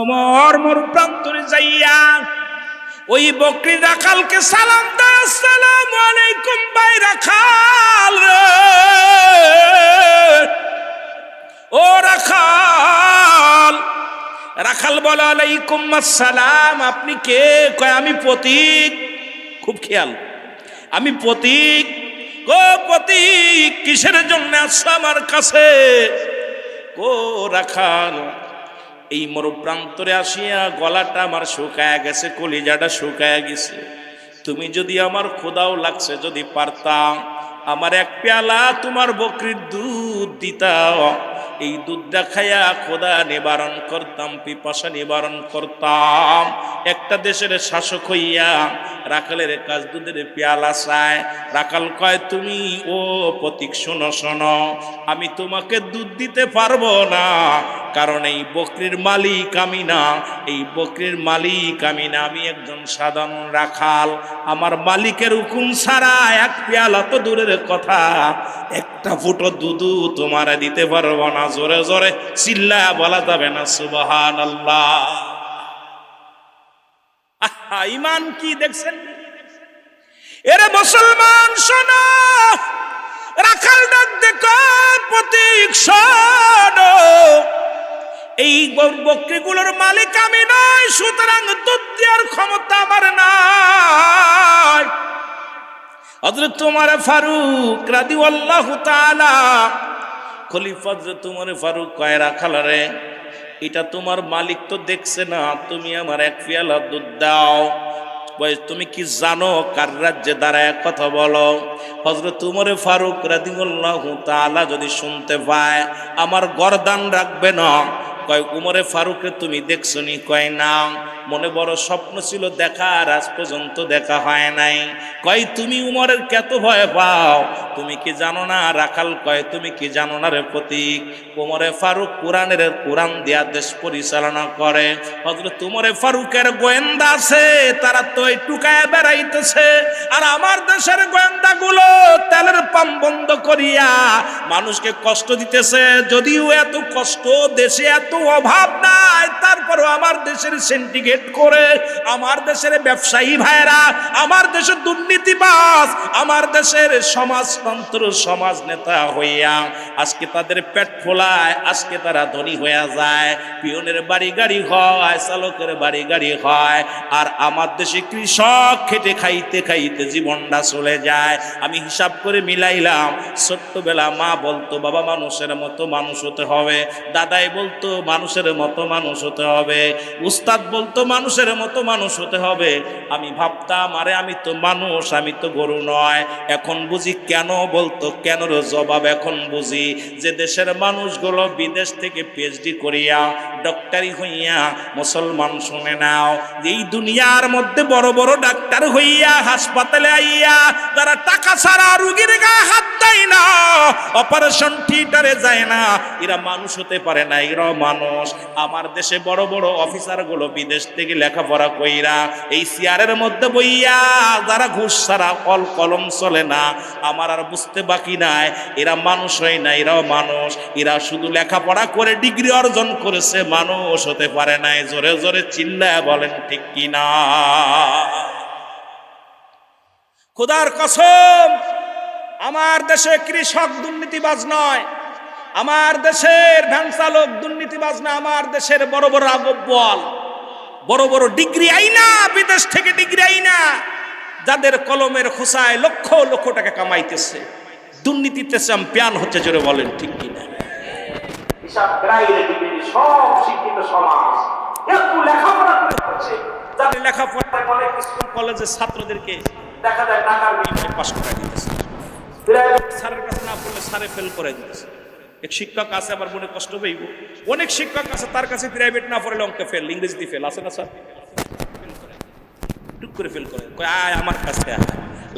ওমর মোর প্রান্তরে যাইয়া ওই বকরি রাখালকে সালাম দেয়, আসসালামু আলাইকুম ভাই রাখাল রে, ও রাখাল। রাখাল বলে আলাইকুম আসসালাম, আপনি কে? কয় আমি পথিক। খুব খেয়াল, আমি পথিক। ও পথিক, কিসের জন্য আসছো আমার কাছে? ও রাখাল, এই মরুপ্রান্তরে আসিয়া গলাটা আমার শুকায়া গেছে, কলিজাটা শুকায়া গেছে। তুমি যদি আমার ক্ষুধাও লাগছে, যদি পারতাম আমার এক পেয়ালা তোমার বকরির দুধ দিতাও, এই দুধটা খাইয়া ক্ষুধা নিবারণ করতাম, পিপাসা নিবারণ করতাম। একটা দেশের শাসক হইয়া রাখালের কাছ দুধের পেয়ালা চায়। রাখাল কয়, তুমি ও পথিক শোনো শোনো, আমি তোমাকে দুধ দিতে পারবো না, কারণ এই বকরির মালিক আমি না, এই বকরির মালিক আমি না, আমি একজন সাধারণ রাখাল। আমার মালিকের হুকুম ছাড়া এক পেয়ালা তো দূরের কথা, একটা ফুটো দুধু তোমারে দিতে পারবো না। জোরে জোরে চিল্লায়া বলা যাবে না সুবহানাল্লাহ। আহা, ঈমান কি দেখছেন? এরে মুসলমান শোনো, রাখাল ডাক দেখো, পথিক শোনো, এই বকরিগুলোর মালিক আমি নই, সুতরাং দুধ দেওয়ার ক্ষমতা আমার নাই। হযরত ওমর ফারুক রাদিয়াল্লাহু তাআলা, খলিফা হযরত ওমর ফারুক কয়, রাখাল রে, এটা তোমার মালিক তো দেখছে না, তুমি আমার এক পেয়ালা দুধ দাও। তুমি কি জানো কার রাজ্যে দাঁড়ায় কথা বলো? হযরত ওমর ফারুক রাদিয়াল্লাহু তাআলা যদি শুনতে পায় আমার গর্দান রাখবে না। কয়, উমরে ফারুককে তুমি দেখছো নি? কয় না, মনে বড় স্বপ্ন ছিল দেখার, আজ পর্যন্ত দেখা হয় নাই। কয়, তুমি উমরের কত ভয় পাও, তুমি কি জানো না? রাখাল কয়, তুমি কি জানো না রে পথিক, উমরে ফারুক কোরআন দিয়া দেশ পরিচালনা করে। হযরত উমরে ফারুকের গোয়েন্দা আছে, তারা তো এই টুকায় বেড়াইতেছে, আর আমার দেশের গোয়েন্দাগুলো তেলের পাম্প বন্ধ করিয়া মানুষকে কষ্ট দিতেছে। যদিও এত কষ্ট, দেশে এত অভাব নাই, তারপরও আমার দেশের সিন্ডিকেট করে, আমার দেশের ব্যবসায়ী ভাইরা, আমার দেশের দুর্নীতিবাজ, আমার দেশের সমাজতন্ত্র সমাজ নেতা হইয়া আজকে তাদের পেট ফোলায়, আজকে তারা ধনী হইয়া যায়, পিয়নের বাড়ি গাড়ি হয়, চালকের বাড়ি গাড়ি হয়, আর আমার দেশে কৃষক খেটে খাইতে খাইতে জীবনটা চলে যায়। আমি হিসাব করে মিলাইলাম, ছোট্টবেলা মা বলতো বাবা মানুষের মতো মানুষ হতে হবে, দাদাই বলতো মানুষের মতো মানুষ হতে হবে, উস্তাদ বলতো মানুষের মতো মানুষ হতে হবে। আমি ভাবতাম, আরে আমি তো মানুষ, আমি তো গরু নয়। এখন বুঝি কেন বলতো, কেনর জবাব এখন বুঝি, যে দেশের মানুষগুলো বিদেশ থেকে পিএইচডি করিয়া ডক্টরি হইয়া, মুসলমান শুনে নাও, এই দুনিয়ার মধ্যে বড় বড় ডাক্তার হইয়া হাসপাতালে আইয়া যারা টাকা ছাড়া রুগীর গায়ে হাত দেয় না, অপারেশন থিয়েটারে যায় না, এরা মানুষ হতে পারে না, এরাও মানুষ। আমার দেশে বড় বড় অফিসার গুলো বিদেশ থেকে লেখাপড়া কইরা এই চেয়ারের মধ্যে বইয়া যারা ঘুষ ছাড়া কলম চলে না, আমার আর বুঝতে বাকি নাই, এরা মানুষ হয় না, এরাও মানুষ। এরা শুধু লেখাপড়া করে ডিগ্রি অর্জন করেছে, মানুষ হতে পারে নাই। জোরে জোরে চিল্লায় বলেন ঠিক কিনা? খোদার কসম, আমার দেশে কৃষক দুর্নীতিবাজ নয়, আমার দেশের ভ্যান চালক দুর্নীতিবাজ না, আমার দেশের বড় বড় আগবল, বড় বড় ডিগ্রি আইনা, বিদেশ থেকে ডিগ্রি আইনা, যাদের কলমের খোসায় লক্ষ লক্ষ টাকা কামাইতেছে, দুর্নীতিতে চ্যাম্পিয়ন হচ্ছে। জোরে বলেন ঠিক কিনা? হিসাব গ্রাহীর ডিগ্রি, সব শিক্ষিত সমাজ একটু লেখাপড়া করছে, যাদের লেখাপড়া করে স্কুল কলেজের ছাত্রদেরকে দেখা যায় টাকার বিনিময়ে পাস করে দিতেছে, স্যারের কাছে না পড়লে স্যারে ফেল করে দিতেছে। এক শিক্ষক আছে, আমার মনে কষ্ট পাইব, অনেক শিক্ষক আছে তার কাছে প্রাইভেট না পড়লে অঙ্কে ফেল, ইংরেজিতে ফেল, আছে না স্যার? টুক করে ফেল করে, আয় আমার কাছে আয়,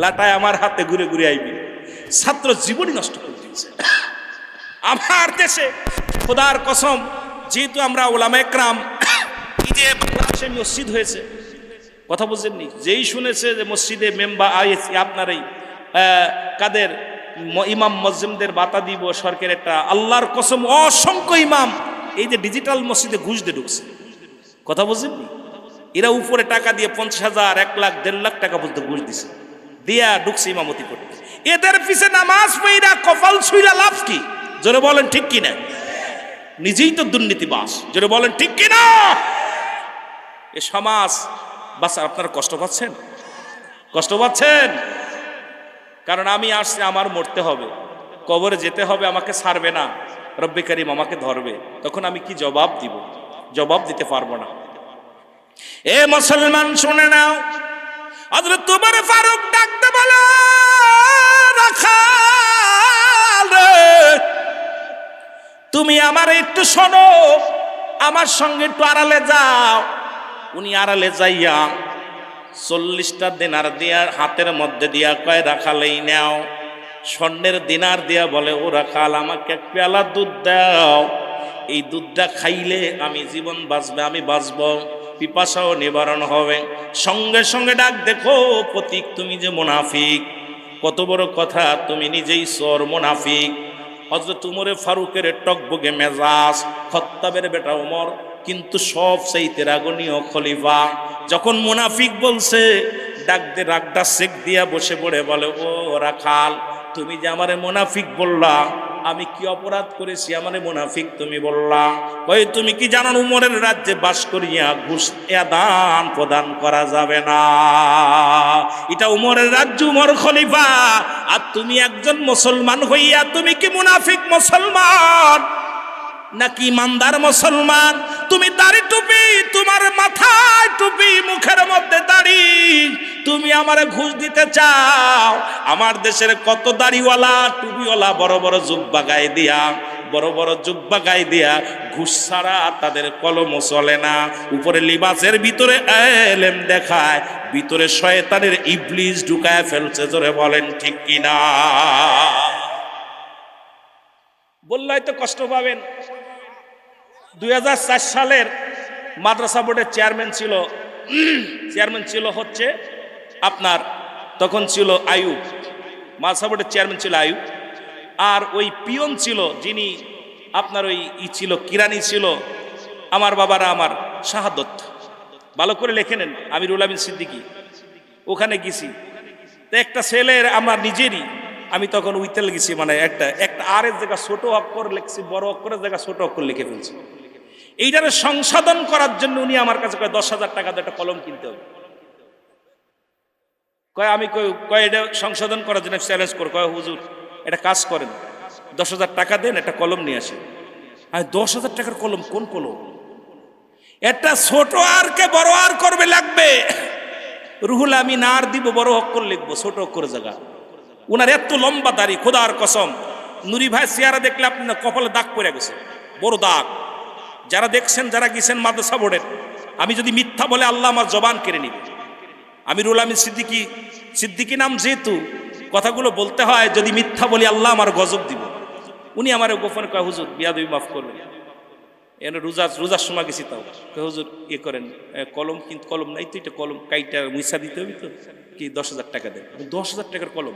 লাটায় আমার হাতে ঘুরে ঘুরে আইবি। ছাত্র জীবনই নষ্ট করে দিয়েছে আমার দেশে। খোদার কসম, যেহেতু আমরা ওলামা একরাম, এই যে বাংলাদেশে মসজিদ হয়েছে, কথা বুঝেননি, যেই শুনেছে যে মসজিদে মেম্বার আপনার এই কাদের ইমাম মসজিদদের বাতা দিব সরকার একটা, আল্লাহর কসম অসংখ্য ইমাম এই যে ডিজিটাল মসজিদে ঘুষ দিয়ে ঢুকছে। কথা বুঝেননি? এরা উপরে টাকা দিয়ে 50,000, 1 লাখ, 1.5 লাখ টাকা পর্যন্ত ঘুষ দিছে, দিয়া ঢুকছে ইমামতি করতে। এদের পিছে নামাজ পড়া কপাল ছুঁইলা লাভ কি? জোরে বলেন ঠিক কিনা? নিজেই তো দুর্নীতিবাস, জোরে বলেন ঠিক কিনা? এ সমাজ বাচ্চা, আপনারা কষ্ট পাচ্ছেন? কষ্ট পাচ্ছেন? কারণ আমি আসছি, আমার মরতে হবে, কবরে যেতে হবে, আমাকে ছাড়বে না, রব্বে কারিম আমাকে ধরবে, তখন আমি কি জবাব দিব? জবাব দিতে পারবো না। এ মুসলমান শুনে নাও, হযরত ওমর ফারুক ডাকতে বলে, রাখাল রে, তুমি আমার একটু শোনো, আমার সঙ্গে একটু আড়ালে যাও। উনি আড়ালে যাইয়া 40টা দিনার দিয়া হাতের মধ্যে দিয়া কয়, রাখালেই নাও। স্বর্ণের দিনার দিয়া বলে, ও রাখাল, আমাকে এক পেয়ালা দুধ দাও, এই দুধটা খাইলে আমি জীবন বাঁচবে, আমি বাঁচব, পিপাসাও নিবারণ হবে। সঙ্গে সঙ্গে ডাক, দেখো প্রতীক, তুমি যে মুনাফিক, কত বড় কথা, তুমি নিজেই চোর মুনাফিক। হযরত উমরে ফারুকের টকবগে মেজাজ, খত্তাবের বেটা উমর কিন্তু সব চাইতে রাগনীয় খলিফা। যখন মুনাফিক বলছে, ডাক দে, রাগটা সেক দিয়া বসে পড়ে বলে, ও রাখাল, তুমি যে আমারে মুনাফিক বললা, আমি কি অপরাধ করেছি আমারে মুনাফিক তুমি বললা? কই, তুমি কি জানো উমরের রাজ্যে বাস করিয়া ঘুষ আদান প্রদান করা যাবে না, এটা উমরের রাজ্য, উমর খলিফা, আর তুমি একজন মুসলমান হইয়া তুমি কি মুনাফিক মুসলমান নাকি ইমানদার মুসলমান? তুমি দাড়ি টুপি, তোমার মাথায় টুপি, মুখের মধ্যে দাড়ি, তুমি আমারে ঘুষ দিতে চাও? আমার দেশের কত দাড়িওয়ালা, টুপিওয়ালা, বড় বড় জুব্বা গায়ে দিয়া, বড় বড় জুব্বা গায়ে দিয়া ঘুষ ছাড়া তাদের কলম চলে না। উপরে লিবাসের ভিতরে এলেম দেখায়, ভিতরে শয়তানের ইবলিস ঢুকায় ফেলছে। জোরে বলেন ঠিক কিনা? বললে হয়তো কষ্ট পাবেন। 2004 সালের মাদ্রাসা বোর্ডের চেয়ারম্যান ছিল হচ্ছে আপনার, তখন ছিল আয়ুব, মাদ্রাসা বোর্ডের চেয়ারম্যান ছিল আয়ুব। আর ওই পিয়ন ছিল, যিনি আপনার ওই ছিল, কিরানি ছিল, আমার বাবারা আমার শাহাদত, ভালো করে লেখে নেন, আমিরুল আমিন সিদ্দিকী। ওখানে গেছি, তো একটা ছেলের আমার নিজেরই, আমি তখন উইতেল গেছি, মানে একটা আর এর জায়গা ছোট অক্ষর লিখছি, বড় অক্ষরের জায়গা ছোট অক্ষর লিখে ফেলছি। এইটারে সংশোধন করার জন্য উনি আমার কাছে কয় 10,000 টাকা দিয়ে একটা কলম কিনতে হবে। কয় আমি কয় এটা সংশোধন করার জন্য চ্যালেঞ্জ করে, কয় হুজুর এটা কাজ করেন, 10,000 টাকা দেন, একটা কলম নিয়ে আসেন। আর 10,000 টাকার কলম? কোন কলম? একটা ছোট আর কে বড় আর করবে লাগবে, রুহুল আমিন আর দিব, বড় অক্ষর লিখবো, ছোট অক্ষরের জায়গা। উনার এত লম্বা দাড়ি, খোদার কসম, নুরি ভাই চেহারা দেখলে আপনার কপালে দাগ পড়ে গেছে, বড় দাগ। যারা দেখছেন, যারা গেছেন মাদ্রাসা বোর্ডের, আমি যদি মিথ্যা বলে আল্লাহ আমার জবান কেড়ে নিবে। আমিরুল আমিন সিদ্দিকী নাম যেহেতু, কথাগুলো বলতে হয়, যদি মিথ্যা বলি আল্লাহ আমার গজব দিব। উনি আমার গোপনে কয়, হুজুর বিয়াদবি মাফ করবেন, এর রোজার সময় গেছি, তাও হুজুর করেন, কলম, কিন্তু কলম নাই তো, এটা কলম কাইটা মুইসা দিতে হবে তো, কি 10,000 টাকা দেন। 10,000 টাকার কলম,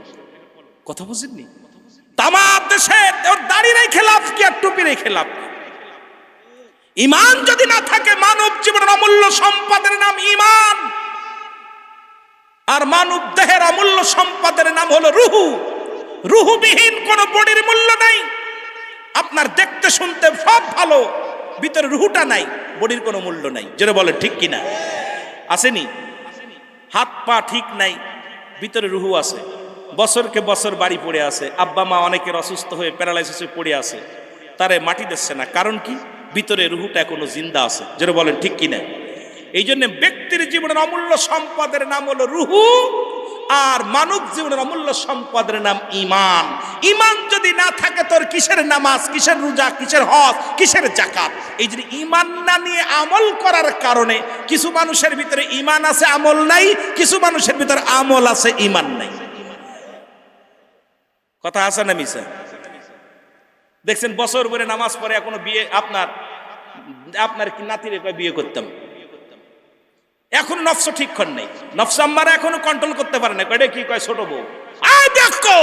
কথা বুঝেননি? তামাম দেশে দাড়ি রেখে লাভ কি আর টুপি রেখে লাভ কি? ইমান যদি না থাকে, মানব জীবনের অমূল্য সম্পদের নাম ইমান, আর মানব দেহের অমূল্য সম্পদের নাম হলো রুহু। রুহুবিহীন কোন বডির মূল্য নাই। আপনার দেখতে শুনতে সব ভালো, ভিতরে রুহুটা নাই, বডির কোনো মূল্য নাই। যেটা বলে ঠিক কিনা? আসেনি? হাত পা ঠিক নাই, ভিতরে রুহু আছে, বছরকে বছর বাড়ি পড়ে আছে, আব্বা মা অনেকের অসুস্থ হয়ে প্যারালাইসিসে পড়ে আছে, তারে মাটি দিচ্ছে না, কারণ কি? ভিতরে রুহুটা এখনো জিন্দা আছে। যেটা বলেন ঠিক কিনা? এই জন্য ব্যক্তির জীবনের অমূল্য সম্পদের নাম হলো রুহু, আর মানব জীবনের অমূল্য সম্পদের নাম ইমান। ইমান যদি না থাকে, তোর কিসের নামাজ, কিসের রোজা, কিসের হজ, কিসের যাকাত? এই জন্য ইমান না নিয়ে আমল করার কারণে কিছু মানুষের ভিতরে ইমান আছে, আমল নাই, কিছু মানুষের ভিতরে আমল আছে, ইমান নাই। কথা আছে না মিছা? দেখছেন বছর ভরে নামাজ পড়ে এখনো বিয়ে, আপনার কি নাতিরে কয় বিয়ে করতাম, এখন নফস ঠিক কর নেই, নফস আম্মারা এখনো কন্ট্রোল করতে পারে না, কয় কি কয় ছোট বউ, আয় দেখো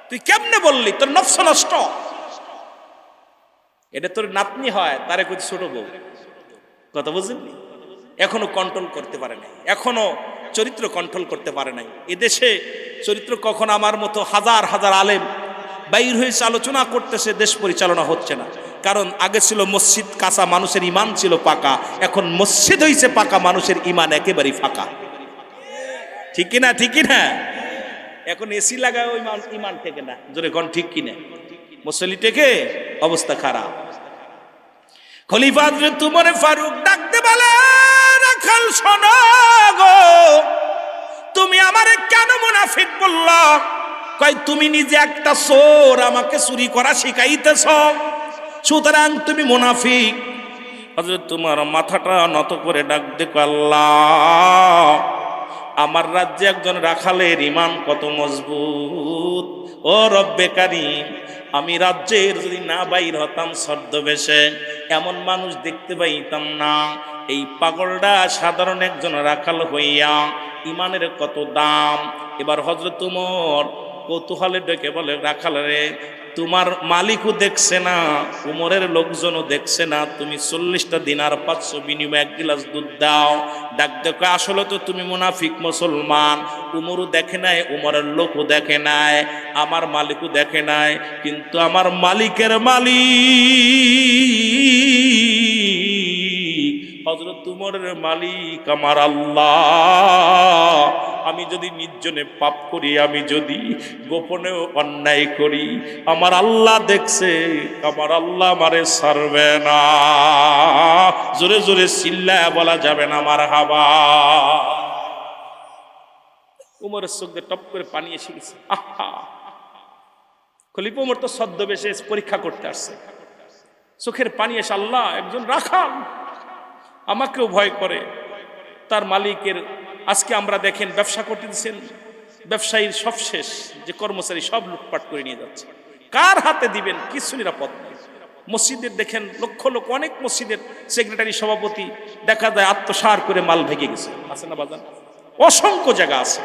তুই কেমনে বললি, তোর নফস নষ্ট। এটা তোর নাতনি হয়, তারে কই ছোট বউ, কথা বুঝেননি? এখনো কন্ট্রোল করতে পারে নাই, এখনো চরিত্র কন্ট্রোল করতে পারে নাই। এদেশে চরিত্র কখন আমার মতো হাজার হাজার আলেম বাইর হয়েছে আলোচনা করতেছে, দেশ পরিচালনা হচ্ছে না। কারণ আগে ছিল মসজিদ কাঁচা, মানুষের ইমান ছিল পাকা, এখন মসজিদ হয়েছে পাকা, মানুষের ইমান একেবারেই ফাঁকা। ঠিক কিনা? ঠিক কিনা? এখন এসি লাগায় ওই ইমান টেকে না, জোরে কোন ঠিক কিনা? মুসল্লি টেকে, অবস্থা খারাপ। খলিফা হযরত উমর ফারুক ডাকতে বলে, রাখাল শোনো গো, তুমি আমারে কেন মুনাফিক বললা? কয় তুমি নিজে একটা চোর, আমাকে চুরি করা শিখাইতেছ, সুতরাং তুমি মুনাফিক। হযরত উমর মাথাটা নত করে ডাক দেখো, আল্লাহ, আমার রাজ্যে একজন রাখালের ইমান কত মজবুত। ও রব্বে কারীম, আমি রাজ্যের যদি না বাইর হতাম ছদ্মবেশে, এমন মানুষ দেখতে পাইতাম না। এই পাগলটা সাধারণ একজন রাখাল হইয়া ইমানের কত দাম। এবার হযরত উমর কৌতূহলে ডেকে বলে, রাখাল রে, তোমার মালিকও দেখছে না, উমরের লোকজনও দেখছে না, তুমি 40টা দিনার 500 বিনিময়ে 1 গ্লাস দুধ দাও। ডাক দেখো, আসলে তো তুমি মুনাফিক মুসলমান। উমরও দেখে নাই, উমরের লোকও দেখে নাই, আমার মালিকও দেখে নাই, কিন্তু আমার মালিকের মালিক, হযরত উমরের মালিক আমার আল্লাহ। আমি যদি নির্জনে পাপ করি, আমি যদি গোপনেও অন্যায় করি, আমার আল্লাহ দেখছে, আমার আল্লাহ আমারে ছাড়বে না। জোরে জোরে চিল্লায় বলা যাবে না মারহাবা। উমরের চোখ দিয়ে টপ করে পানি এসে গেছে। আহা, খলিফা উমর তো ছদ্মবেশে পরীক্ষা করতে আসছে, চোখের পানি এসে, আল্লাহ, একজন রাখাল আমাকেও ভয় করে, তার মালিকের। আজকে আমরা দেখেন ব্যবসা করতে দিচ্ছেন, ব্যবসায়ীর সব শেষ, যে কর্মচারী সব লুটপাট করে নিয়ে যাচ্ছে, কার হাতে দিবেন কিছু নিরাপদ নেই। মসজিদের দেখেন লক্ষ লক্ষ, অনেক মসজিদের সেক্রেটারি সভাপতি দেখা যায় আত্মসার করে মাল ভেঙে গেছে, আছে না বাজান? অসংখ্য জায়গা আছে,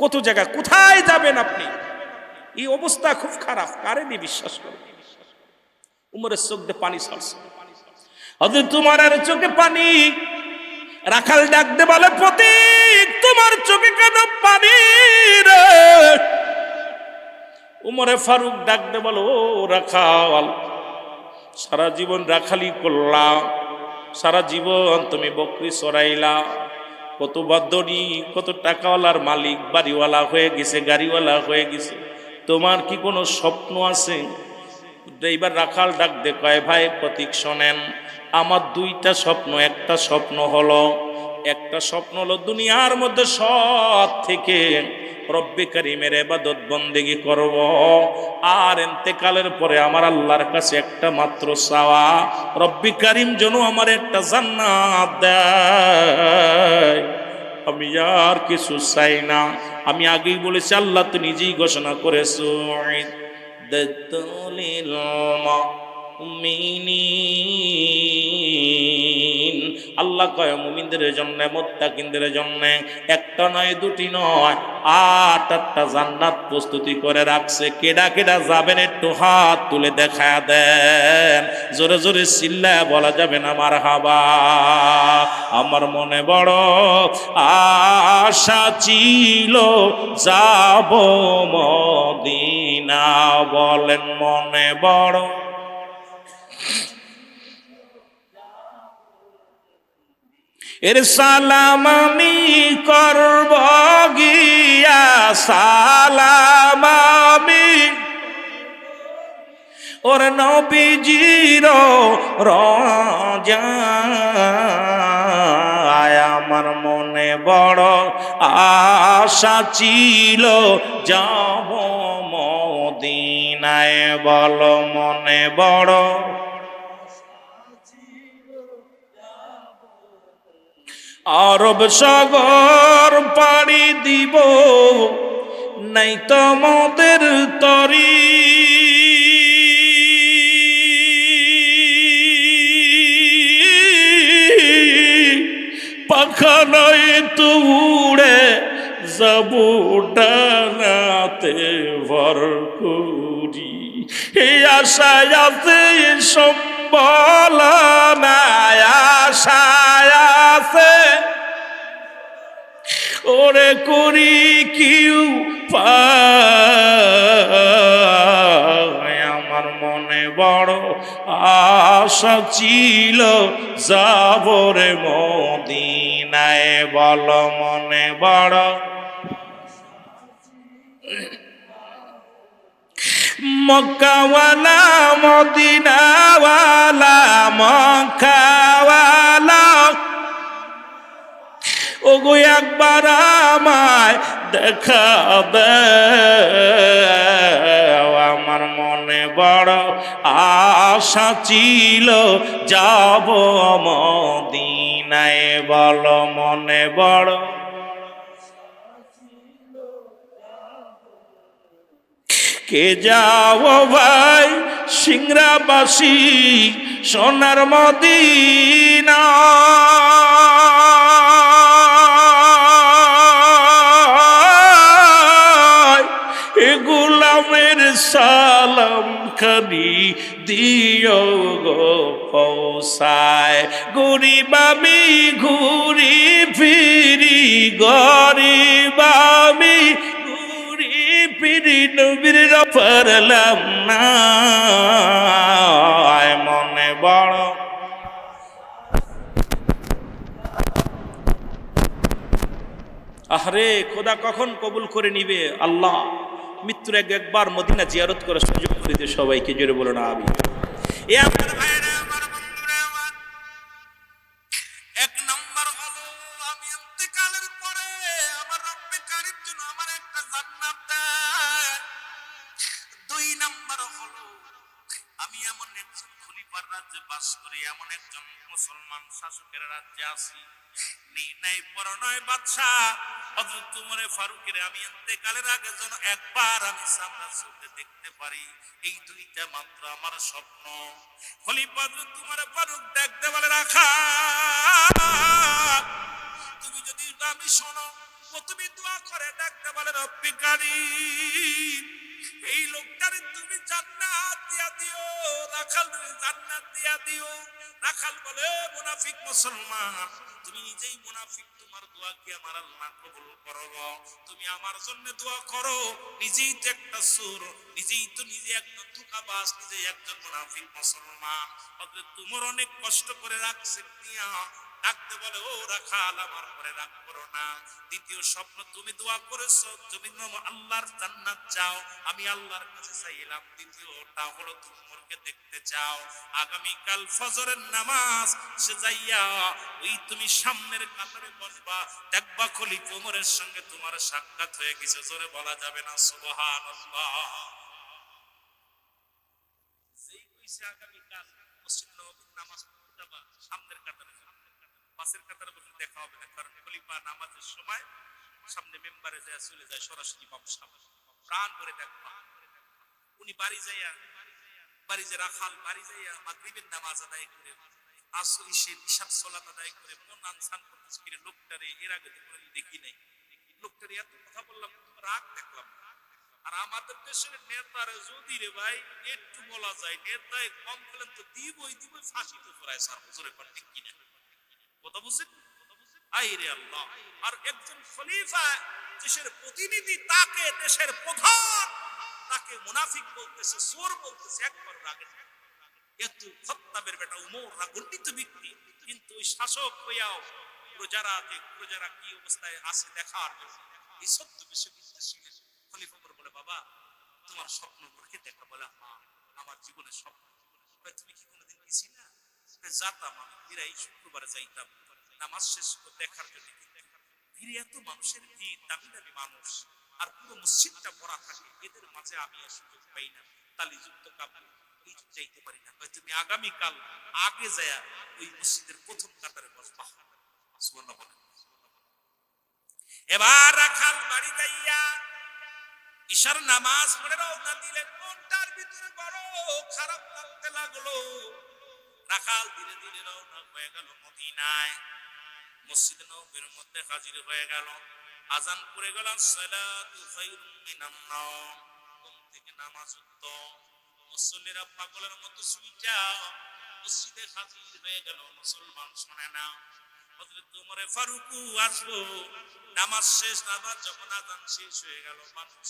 কত জায়গা, কোথায় যাবেন আপনি? এই অবস্থা খুব খারাপ, কারে দিয়ে বিশ্বাস করে? উমরের চোখ দিয়ে পানি ছাড়ছে, হযরত উমরের চোখে পানি। রাখাল ডাক দে বলে, প্রতীক, তোমার চোখে কেন পানি রে? উমরে ফারুক ডাক দে বলো, ও রাখাল, সারা জীবন রাখালি করলা, সারা জীবন তুমি বকরি চড়াইলা, কত বদনি, কত টাকাওয়ালার মালিক, বাড়িওয়ালা হয়ে গেছে, গাড়িওয়ালা হয়ে গেছে, তোমার কি কোনো স্বপ্ন আছে? এইবার রাখাল ডাক দে কয়, ভাই প্রতীক শোনেন, আমার 2টা স্বপ্ন। একটা স্বপ্ন হলো দুনিয়ার মধ্যে সৎ থেকে রব্বে কারীমের ইবাদত বন্দেগী করব, আর ইন্তেকালের পরে আমার আল্লাহর কাছে একটা মাত্র চাওয়া, রব্বে কারীম যেন আমার একটা জান্নাত দেয়, আমি আর কিছু চাই না। আমি আগেই বলেছি, আল্লাহ তো নিজেই ঘোষণা করেছো, আল্লাহ কয় মুমিনদের জন্য, মুত্তাকিনদের জন্য একটা নয়, 2টি নয়, 8টা জান্নাত প্রস্তুতি করে রাখছে। কেডা কেডা যাবেন একটু হাত তুলে দেখায়া দেন, জোরে জোরে চিল্লায় বলা যাবে না মারহাবা। আমার মনে বড় আশা ছিল যাব মদিনা, বলেন মনে বড়। এর সালাম আমি করব গিয়া, সালাম আমি ওর নবীজির রওজায়। আমার মনে বড় আশা ছিল যাব মদিনায়, বলো মনে বড়। আরব সাগর পাড়ি দিব, নাই তোমাদের তরি, পাখা নাই তো উড়ে যাব ডানাতে ভর করি, এই আশায় আছে বল না আশায় আছে ওরে করি কিউ পায় আমার মনে বড় আশা ছিল যাব রে মদিনায় বল মনে বড় মক্কাওয়ালা মদিনাওয়ালা মক্কাওয়ালা ওগো একবার আমায় দেখাবে আমার মনে বড় আশা ছিল যাব মদিনায় বল মনে বড় কে যাও ভাই সিংড়াবাসী সোনার মদিনা এ গোলামের সালাম খানি দিও গো পৌঁছায় গরিব আমি ঘুরি ফিরি গরিব আমি নবীর পারলাম না মনে বড় আরে খোদা কখন কবুল করে নিবে আল্লাহ মৃত্যুর একবার মদিনা জিয়ারত করে সুযোগ করে দিয়ে সবাইকে জোরে বলো না আমি এ আমার ভাইরা আমার বন্ধুরা আমার এক নম্বর হলো আমি ইন্তেকালের পরে আমার রব্বে কারীম যেন আমার একটা জান্নাত দেয় দুই নম্বর হলো আমি এমন একজন খলিফার রাজ্যে বাস করি এমন একজন মুসলমান শাসকের রাজ্যে আছি নাই পরনয় বাদশা হযরত ওমর ফারুকের আমি ইন্তেকালের আগে যেন একবার আমি সামনে চোখে দেখতে পারি এই দুইটা মাত্র আমার স্বপ্ন খলিফা হযরত ওমর ফারুক দেখতে বলে রাখা তুমি যদি আমি শোনো তুমি দোয়া করে দেখতে বলে রব্বি কারীম এই লোকটারে তুমি জান্নাত দিয়া দিও রাখাল জান্নাত দিয়া দিও রাখাল বলে মুনাফিক মুসলমান তুমি নিজেই মুনাফিক তোমার দোয়া কি আমার আল্লাহ কবুল করবে তুমি আমার জন্য দোয়া করো নিজেই তো একটা সুর নিজেই তো নিজে একজন ধোঁকাবাজ নিজেই একজন মুনাফিক মুসলমান হযরত তোমার অনেক কষ্ট করে রাখছে নিয়া ডাকতে বলে ও রাখাল আমার পরে রাগ করো না দ্বিতীয় স্বপ্ন তুমি দোয়া করেছো তুমি আল্লাহর জান্নাত চাও আমি আল্লাহর কাছে চাইলাম দ্বিতীয়টা হলো তুমি মোরকে দেখতে চাও আগামী কাল ফজরের নামাজ সে যাইয়া ওই তুমি সামনের কাতারে বসবা দেখবা খলিফা ওমরের সঙ্গে তোমার সাক্ষাৎ হয়ে গেছে জোরে বলা যাবে না সুবহানাল্লাহ যেই কইছে আগামী কাল মসজিদ নববীর নামাজ পড়তে যাবা সামনের কাতারে পাশের কাতারে বসে দেখা হবে না কারণ খলিফা নামাজের সময় সামনে মেম্বারে যায় চলে যায় সরাসরি ইমাম সাহেব প্রাণ করে দেখবা উনি বাড়ি যাইয়া বাড়ি যে রাখাল বাড়ি যাইয়া মাগরিবের নামাজ আদায় করে আসর ঈশার ইশার সালাত আদায় করে মন আনসান করতেছে কি লোকটারে এর আগে দেখি নাই লোকটারে এত কথা বললাম রাগ দেখলাম আর আমাদের দেশের নেতারা যদি রে ভাই একটু বলা যায় নেতায় কমপ্লেন তো দিবই ফাঁসি তো চড়ায় স্যার হুজুরে কোন ঠিক কিনা কথা বুঝছেন আইরে আল্লাহ আর একজন খলিফা দেশের প্রতিনিধি তাকে দেশের প্রধান তাকে মুনাফিক বলতেছে চোর বলতেছে একবার রাগে এত খত্তাবের বেটা উমর রাগণ্ডিত ব্যক্তি কিন্তু ওই শাসক হইয়াও প্রজারা কি অবস্থায় আছে দেখার জন্য এই সত্য বিষয় ছিলেন খলিফা ওমর বলে বাবা তোমার স্বপ্ন পড়ে দেখা বলে হ্যাঁ আমার জীবনের স্বপ্ন তুমি কি কোনোদিন গেছি না যাতাম আমি প্রায় শুক্রবারে যাইতাম নামাজ শেষ করে দেখার জন্য ভিড়ে এত মানুষের ভিড় দামি দামি মানুষ আর পুরো মসজিদটা ভরা থাকে এদের মাঝে আমি আর সুযোগ পাই না তালিযুক্ত কাপড় এই যাইতে পারি না তুমি আগামীকাল আগে যায় ওই মসজিদের প্রথম কাতারে বসবা সুবহানাল্লাহ বলেন এবার রাখাল বাড়ি যাইয়া ঈশার নামাজ পড়ে রওনা দিলেন মনটার ভিতরে বড় খারাপ লাগতে লাগলো রাখাল ধীরে ধীরে রওনা হয়ে গেল মদিনায় মসজিদ নববীর মধ্যে হাজির হয়ে গেল আজান পড়ে গেল সালাতু খায়রুম মিনান নাওম ঘুম থেকে নামাজ উঠতো মুসল্লিরা পাগলের মতো শুইটা মসজিদে হাজির হয়ে গেল। মুসলমান শুনে না, হযরত ওমর ফারুক আসলো। নামাজ শেষ, নামাজ যখন আযান শেষ হয়ে গেল, মানুষ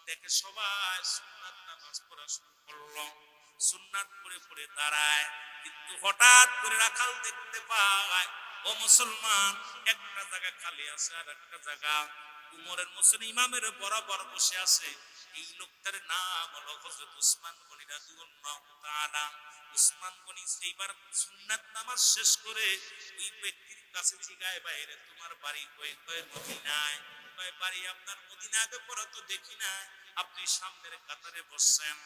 দেখে সবাই সুন্নাত নামাজ পড়া শুরু করলো। সুন্নাত পড়ে পড়ে দাঁড়ায়, কিন্তু হঠাৎ করে রাখাল দেখতে পায় ও মুসলমান, একটা জায়গা খালি আছে আর একটা জায়গা উমরের মুসলিম ইমামের বরাবর বসে আছে। এই লোকটার নাম হলো হযরত উসমান গনি রাদিয়াল্লাহু তাআলা। উসমান গনি এইবার সুন্নাত নামাজ শেষ করে ওই ব্যক্তির কাছে জিগায়, বাইরে তোমার বাড়ি কই? কয় মদিনায়। কয় বাড়ি আপনার মদিনাতে? পরে তো দেখি না, আপনি সামনের কাতারে বসছেন,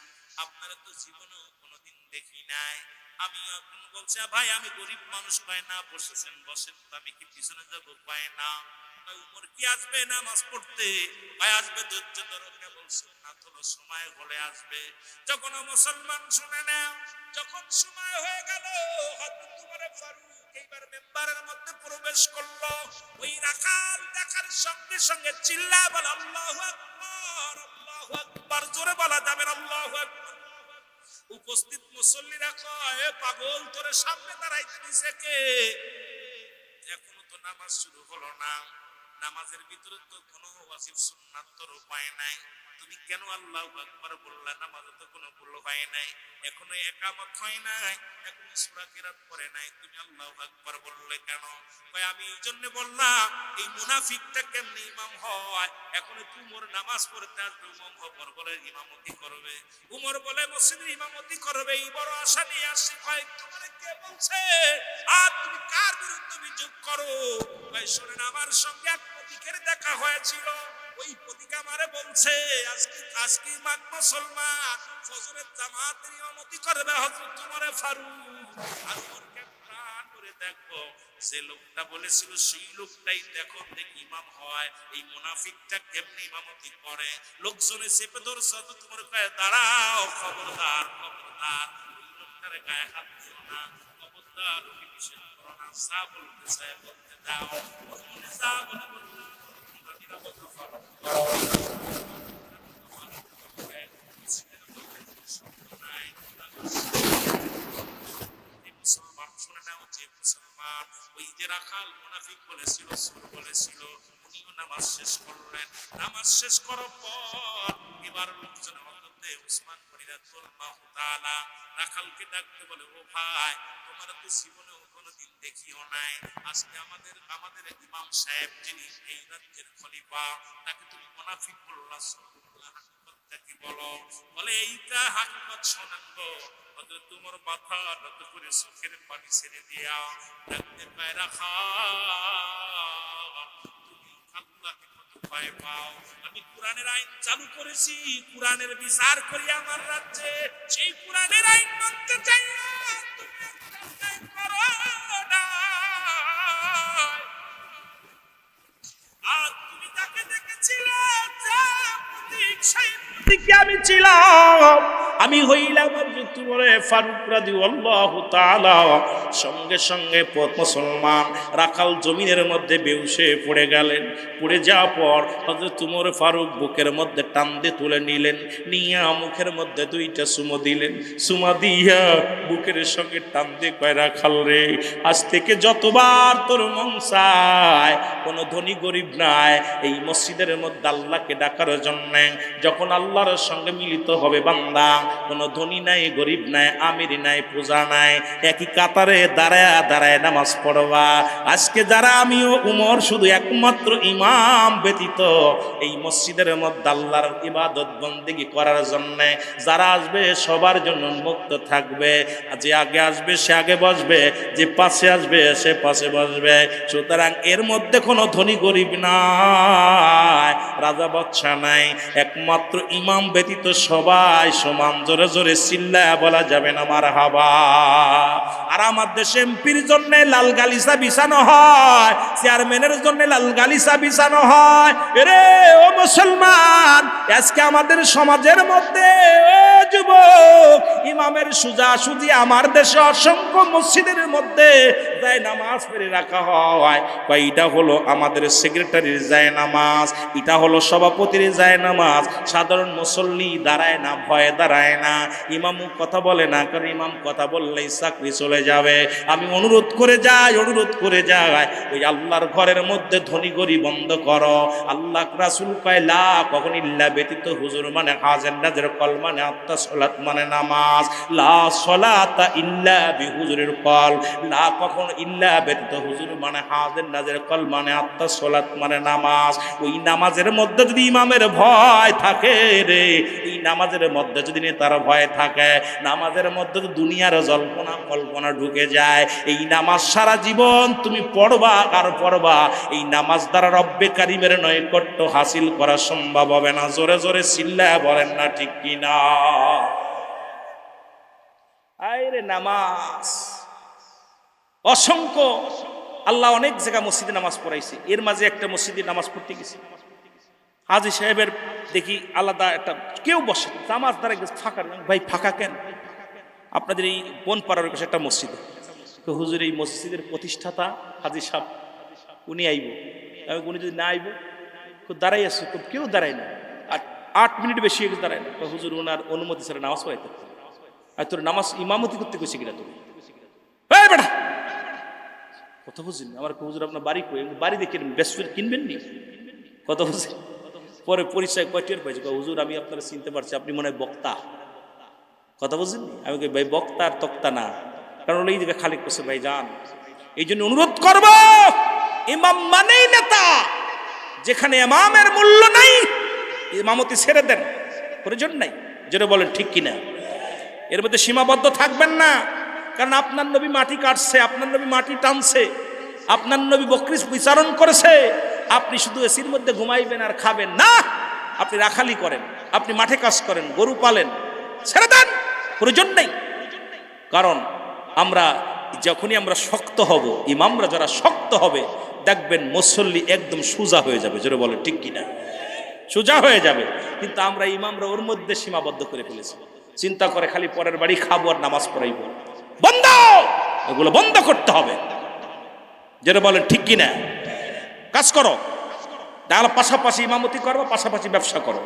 আপনারা তো জীবনেও কোনোদিন দেখি নাই। আমি এখন বলছি, ভাই আমি গরিব মানুষ, পায় না, বসেছেন বসেন, আমি কি পিছনে যাবো? পায় না। উমর কি আসবে নামাজ পড়তে? ভাই আসবে, ধৈর্য ধরো, কেবল সুন্নাত হলো, সময় হলে আসবে। যখন মুসলমান শুনে না, যখন সময় হয়ে গেল, হযরত ওমর ফারুক এইবার মেম্বারের মধ্যে প্রবেশ করলো। ওই রাখাল দেখার সঙ্গে সঙ্গে চিল্লায় বলে আল্লাহু আকবার, আল্লাহু আকবার, জোরে বলা যাবে না আল্লাহু আকবার। উপস্থিত মুসল্লিরা কয়, এ পাগল, তোরে সামনে দাঁড়াইতে দিছে কে? এখনো তো নামাজ শুরু হলো না, নামাজের ভিতরে তো কোনো ওয়াজিব সুন্নাত তোর উপায় নাই, তুমি কেন আল্লাহু আকবার বললা? নামাজে তো কোনো ভুল হয় নাই, এখনো ইকামত হয় নাই, এখনো সূরা কিরাত পড়ে নাই, তুমি আল্লাহু আকবার বললে কেন? কয় আমি এই জন্য বললাম, এই মুনাফিকটা কেমনে ইমাম হয়? এখন উমর নামাজ পড়তে আসবে, উমর বলে ইমামতি করবে, উমর বলে মসজিদের ইমামতি করবে, এই বড় আশা নিয়ে আসছে। কয় তোমারে কে বলছে? আর তুমি কার বিরুদ্ধে অভিযোগ করো? কয় শোনেন, আমার সঙ্গে এক প্রতীকের দেখা হয়েছিল, ওই প্রতীক আমারে বলছে আজকে মাগ মুসলমান ফজরের জামাতের ইমামতি করবে হযরত ওমর ফারুক। আর ওমরকে প্রাণ করে দেখবো, যে লোকটা বলেছিল সেই লোকটাই দেখো দেখি ইমাম হয়, এই মুনাফিকটা কেমনে ইমামতি করে। লোকজনে চেপে ধরছে, তোমার কয়ে দাঁড়াও, খবরদার খবরদার, এই লোকটার গায়ে হাত দিও না, খবরদার, ওকে নিষেধ করো না, যা বলতে চায় বলতে দাও, যা বলে বলতে দাও। ওই যে রাখাল মুনাফিক বলেছিল, সুর বলেছিল, উনিও নামাজ শেষ করলেন। নামাজ শেষ করার পর এবার লোকজনের মধ্যে উসমান গনি রাদিয়াল্লাহু তাআলা রাখালকে ডাকতে বলে, ও ভাই, তোমার তো জীবনেও কোনোদিন দেখিও নাই, আজকে আমাদের ইমাম সাহেব যিনি এই রাজ্যের খলিফা, তাকে তুমি মুনাফিক বললা, হাকিকতটা কি বলো? বলে এইটা হাকিকত শোনেন গো। হযরত ওমর মাথা নত করে চোখের পানি ছেড়ে দিয়া ডাকতে পায়, রাখাল, তুমি আল্লাহকে কত ভয় পাও? আমি কোরআনের আইন চালু করেছি, কোরআনের বিচার করি আমার রাজ্যে, সেই কোরআনের আইন মানতে চাই না, তুমি একটা অন্যায় করো না। আর তুমি তাকে দেখেছিলে, যা প্রতীক সেই প্রতীকে আমি ছিলাম, আমি হইলাম হযরত ওমর ফারুক রাদিয়াল্লাহু তাআলা। সঙ্গে সঙ্গে মুসলমান রাখাল জমিনের মধ্যে বেহুশে পড়ে গেলেন। পড়ে যাওয়ার পর হযরত ওমর ফারুক বুকের মধ্যে টান দিয়ে তুলে নিলেন, নিয়ে মুখের মধ্যে দুইটা চুমো দিলেন, চুমা দিয়া বুকের সঙ্গে টান দিয়ে কয়, রাখাল রে, আজ থেকে যতবার তোর মন চায়, কোনো ধনী গরিব নাই, এই মসজিদের মধ্যে আল্লাহকে ডাকার জন্য, যখন আল্লাহর সঙ্গে মিলিত হবে বান্দা, কোনো ধনী নাই, গরিব নাই, আমির নাই, পূজা নাই, একই কাতারে দাঁড়ায় দাঁড়ায় নামাজ পড়বা। আজকে যারা, আমিও উমর, শুধু একমাত্র ইমাম ব্যতীত এই মসজিদের মধ্যে আল্লাহর ইবাদত বন্দেগী করার জন্য যারা আসবে সবার জন্য মুক্ত থাকবে। যে আগে আসবে সে আগে বসবে, যে পাশে আসবে সে পাশে বসবে। সুতরাং এর মধ্যে কোনো ধনী গরিব নাই, রাজা বাদশা নাই, একমাত্র ইমাম ব্যতীত সবাই সমান। জোরে জোরে চিল্লায়া বলা যাবে না মারহাবা। আর আমার দেশে এমপির জন্য লাল গালিচা বিছানো হয়, চেয়ারম্যানের জন্য লাল গালিচা বিছানো হয়। রে ও মুসলমান, আজকে আমাদের সমাজের মধ্যে ও যুবক, ইমামের সোজাসুজি আমার দেশে অসংখ্য মসজিদের মধ্যে যায় নামাজ পড়ে রাখা হয়। এটা হলো আমাদের সেক্রেটারির যায় নামাজ, এটা হলো সভাপতির যায় নামাজ। সাধারণ মুসল্লি দাঁড়ায় না, ভয়ে দাঁড়ায় না, ইমাম কথা বলে না, কারণ ইমাম কথা বললেই চাকরি চলে যাবে। আমি অনুরোধ করে যাই, ওই আল্লাহর ঘরের মধ্যে ধনী গরি বন্ধ করো। আল্লাহ রাসূল কয় লা কখন ইল্লা ব্যতীত হুজুর মানে হাজের নাজের কল মানে আত্মা সলাত মানে নামাজ, লা সলাতা ইল্লা বিহুজুরের কল, লা কখন ইল্লা ব্যতীত হুজুর মানে হাজের নাজের কল মানে আত্মা সলাত মানে নামাজ। ওই নামাজের মধ্যে যদি ইমামের ভয় থাকে রে, এই নামাজের মধ্যে যদি তার ভয় থাকে, নামাজের মধ্যে তো দুনিয়ার জল্পনা কল্পনা ঢুকে যায়। এই নামাজ সারা জীবন তুমি পড়বা আর পড়বা, এই নামাজ দ্বারা রব্বে কারিমের নৈকট্য হাসিল করা সম্ভব হবে না। জোরে জোরে চিল্লায়া বলেন না ঠিক কিনা? আরে নামাজ অসংখ্য, আল্লাহ অনেক জায়গা মসজিদে নামাজ পড়াইছে। এর মাঝে একটা মসজিদে নামাজ পড়তে গেছি, হাজী সাহেবের দেখি আলাদা একটা কেউ বসে, নামাজ দ্বারা ফাঁকা। ভাই ফাঁকা কেন? আপনাদের এই বনপাড়ার কাছে একটা মসজিদ, তো হুজুর এই মসজিদের প্রতিষ্ঠাতা হাজী সাহেব উনি আইব। উনি যদি না আইব দাঁড়াই আসছে, কেউ দাঁড়ায় না, আর 8 মিনিট বেশি দাঁড়ায় না। হুজুর ওনার অনুমতি ছাড়া নামাজ পড়াইতে, আর তোর নামাজ ইমামতি করতে গেছি কিনা তুমি? বেটা কথা বুঝলেন? আমার হুজুর আপনার বাড়ি কই? বাড়ি দেখে ব্যস্ত কিনবেন নি? কথা বুঝলেন? পরে পরিচয় কয়টির পাইছে, হুজুর আমি আপনারা চিনতে পারছি, আপনি মনে হয় বক্তা। কথা বুঝলেন? আমি কই ভাই বক্তা আর তক্তা না, কারণ এই জায়গায় খালিক করছে ভাই যান। এই জন্য অনুরোধ করব, ইমাম মানেই নেতা। যেখানে ইমামের মূল্য নাই, ইমামতি ছেড়ে দেন, প্রয়োজন নাই। যেটা বলেন ঠিক কিনা? এর মধ্যে সীমাবদ্ধ থাকবেন না, কারণ আপনার নবী মাটি কাটছে, আপনার নবী মাটি টানছে, আপনার নবী বকরি বিচারণ করেছে। আপনি শুধু এসির মধ্যে ঘুমাইবেন আর খাবেন না, আপনি রাখালি করেন, আপনি মাঠে কাজ করেন, গরু পালেন, ছেড়ে দেন, প্রয়োজন নেই। কারণ আমরা যখনই আমরা শক্ত হব, ইমামরা যারা শক্ত হবে, দেখবেন মুসল্লি একদম সোজা হয়ে যাবে। যেটা বলেন ঠিক কিনা? সোজা হয়ে যাবে। কিন্তু আমরা ইমামরা ওর মধ্যে সীমাবদ্ধ করে ফেলেছি, চিন্তা করে খালি পরের বাড়ি খাবো আর নামাজ পড়াইব। বন্ধ, এগুলো বন্ধ করতে হবে। যেটা বলেন ঠিক কিনা? কাজ করো, তাহলে পাশাপাশি ইমামতি করো, পাশাপাশি ব্যবসা করো,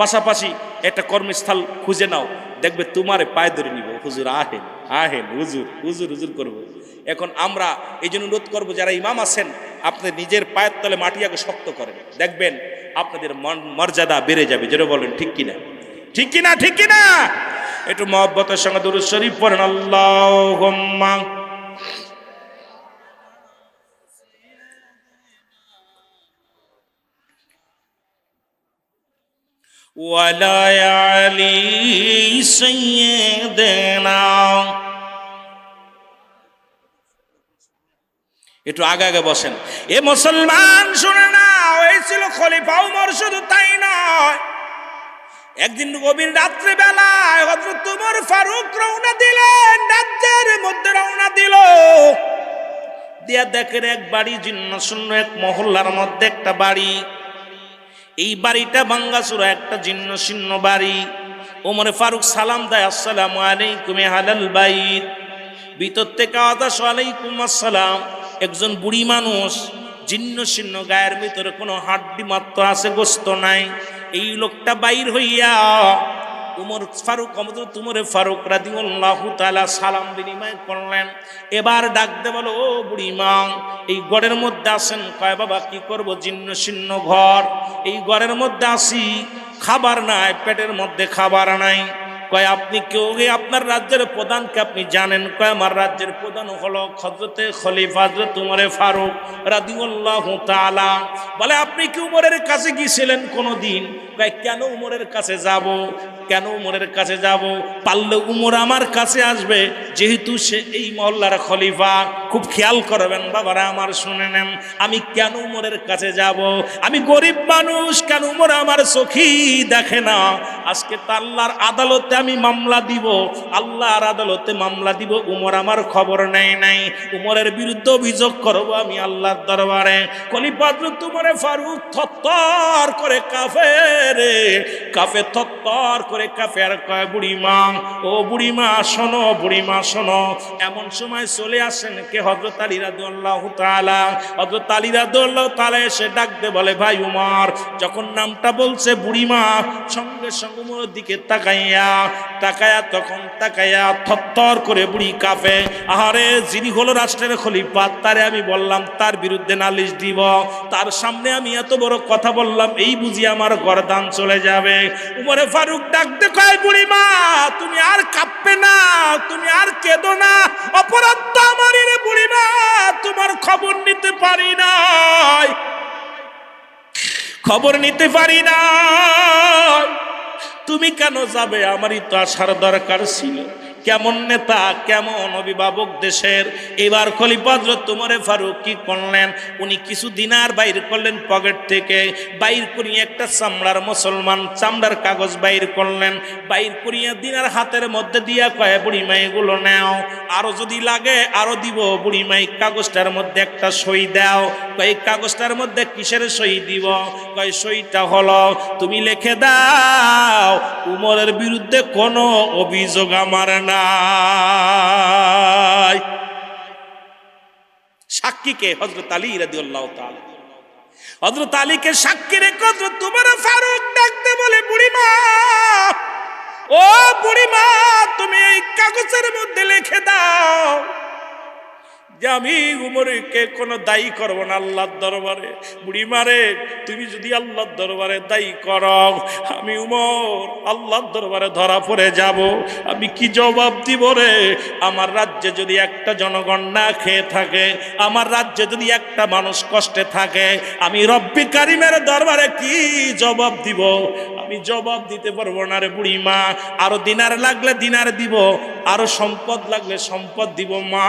পাশাপাশি একটা কর্মস্থল খুঁজে নাও, দেখবে তোমারে পায়ে ধরে নিব, হুজুর আহেন আহেন, হুজুর হুজুর হুজুর করবো। এখন আমরা এই জন্য অনুরোধ করবো, যারা ইমাম আছেন আপনি নিজের পায়ের তলে মাটি আগে শক্ত করেন, দেখবেন আপনাদের মর্যাদা বেড়ে যাবে। যেটা বলেন ঠিক কিনা? ঠিক কিনা? ঠিক কিনা? একটু মহব্বতের সঙ্গে দুরূদ শরীফ পড়েন। আল্লাহুম্মা ওয়ালা আলি সাইয়্যিদিনা। একটু আগে আগে বসেন। এ মুসলমান শুনে না, ওই ছিল খলিফা ওমর। শুধু তাই নয়, একদিন গভীর রাত্রে বেলায় হযরত ওমর ফারুক রওনা দিলেন, রাজ্যের মধ্যে রওনা দিল। দিয়া দেখেন এক বাড়ি জীর্ণ শূন্য, এক মহল্লার মধ্যে একটা বাড়ি। এই বাড়িটা ভাঙ্গাচুরা, একটা জীর্ণ শীর্ণ বাড়ি। ওমর ফারুক সালাম দেয়, আসসালামু আলাইকুম আহলাল বাইত। ভিতর থেকে আওয়াজ, ওয়ালাইকুম আসসালাম। একজন বুড়ি মানুষ, জীর্ণ শীর্ণ, গায়ের ভিতরে কোনো হাড্ডি মাত্র আছে, গোস্ত নাই। এই লোকটা বাইর হইয়া উমর ফারুক উমরে ফারুক রাদিয়াল্লাহু তাআলা সালাম বিনিময় করলেন। এবার ডাক দে, বলো ও বুড়িমা, এই ঘরের মধ্যে আছেন? কয় বাবা কি করব, জীর্ণ শীর্ণ ঘর, এই ঘরের মধ্যে আসি, খাবার নাই, পেটের মধ্যে খাবার নাই। কয় আপনি কেউ, আপনার রাজ্যের প্রধানকে আপনি জানেন? কয় আমার রাজ্যের প্রধান হলো হযরতে খলিফা হযরত উমরে ফারুক রাদিয়াল্লাহু তাআলা। বলে আপনি কি উমরের কাছে গিয়েছিলেন কোনোদিন? কয় কেন উমরের কাছে যাব? কেন উমরের কাছে যাব? পারলে উমর আমার কাছে আসবে, যেহেতু সে এই মহল্লার খলিফা। খুব খেয়াল করবেন বাবারা আমার, শুনে নেন, আমি কেন উমরের কাছে যাব? আমি গরিব মানুষ, কেন উমর আমার চোখই দেখে না? আজকে তো আল্লাহর আদালতে আমি মামলা দিব, আল্লাহর আদালতে মামলা দিব, উমর আমার খবর নেয় নাই, উমরের বিরুদ্ধে অভিযোগ করব আমি আল্লাহর দরবারে। খলিফা হযরত উমরে ফারুক থরথর করে কাঁপে রে কাফে থরথর করে কাফে আর কয় বুড়িমা, ও বুড়িমা শোনো, বুড়িমা শোনো। এমন সময় চলে আসেন কে? হযরত আলী রাদিয়াল্লাহু তাআলা। হযরত আলী রাদিয়াল্লাহু তাআলা এসে ডাকতে বলে, ভাই উমর। যখন নামটা বলছে বুড়িমা, সঙ্গে সঙ্গে উমরের দিকে তাকাইয়া তখন থরথর করে বুড়ি কাঁপে। আহারে, যিনি হলো রাষ্ট্রের খলিফা, তারে আমি বললাম তার বিরুদ্ধে নালিশ দিব, তার সামনে আমি এত বড় কথা বললাম, এই বুঝি আমার গর্দান চলে যাবে। উমরে ফারুক ডাকতে কয়, বুড়িমা তুমি আর কাঁপবে না, তুমি আর কেঁদো না, অপরাধ তো আমারই রে বুড়িমা, তোমার খবর নিতে পারি নাই, খবর নিতে পারি না। তুমি কেন যাবে? আমারই তো আসার দরকার ছিল। কেমন নেতা, কেমন অভিভাবক দেশের। এবার খলিফা হযরত উমরে ফারুক কি করলেন? উনি কিছু দিনার বাইর করলেন পকেট থেকে, বাইর করিয়ে একটা চামড়ার মুসলমান চামড়ার কাগজ বাইর করলেন, বাইর করিয়া দিনার হাতের মধ্যে দিয়া কয়, বুড়িমা এগুলো নাও, আরো যদি লাগে আরো দিব, বুড়িমা এই কাগজটার মধ্যে একটা সই দাও। কয় এই কাগজটার মধ্যে কিসের সই দিব? কয় সইটা হলো তুমি লিখে দাও উমরের বিরুদ্ধে কোনো অভিযোগ আমার না। সাক্ষী কে? হযরত আলী রাদিয়াল্লাহু তাআলা। হযরত আলীকে সাক্ষী রেখে হযরত উমর ফারুক ডাকতে বলে, বুড়িমা, ও বুড়িমা, তুমি এই কাগজের মধ্যে লিখে দাও যে আমি উমরকে কোনো দায়ী করবো না আল্লাহর দরবারে। বুড়িমারে, তুমি যদি আল্লাহর দরবারে দায়ী করো, আমি উমর আল্লাহর দরবারে ধরা পড়ে যাব, আমি কি জবাব দিব রে? আমার রাজ্যে যদি একটা জনগণ না খেয়ে থাকে, আমার রাজ্যে যদি একটা মানুষ কষ্টে থাকে, আমি রব্বি কারিমের দরবারে কি জবাব দিব? আমি জবাব দিতে পারবো না রে বুড়িমা। আরো দিনার লাগলে দিনার দিব, আরো সম্পদ লাগলে সম্পদ দিব মা,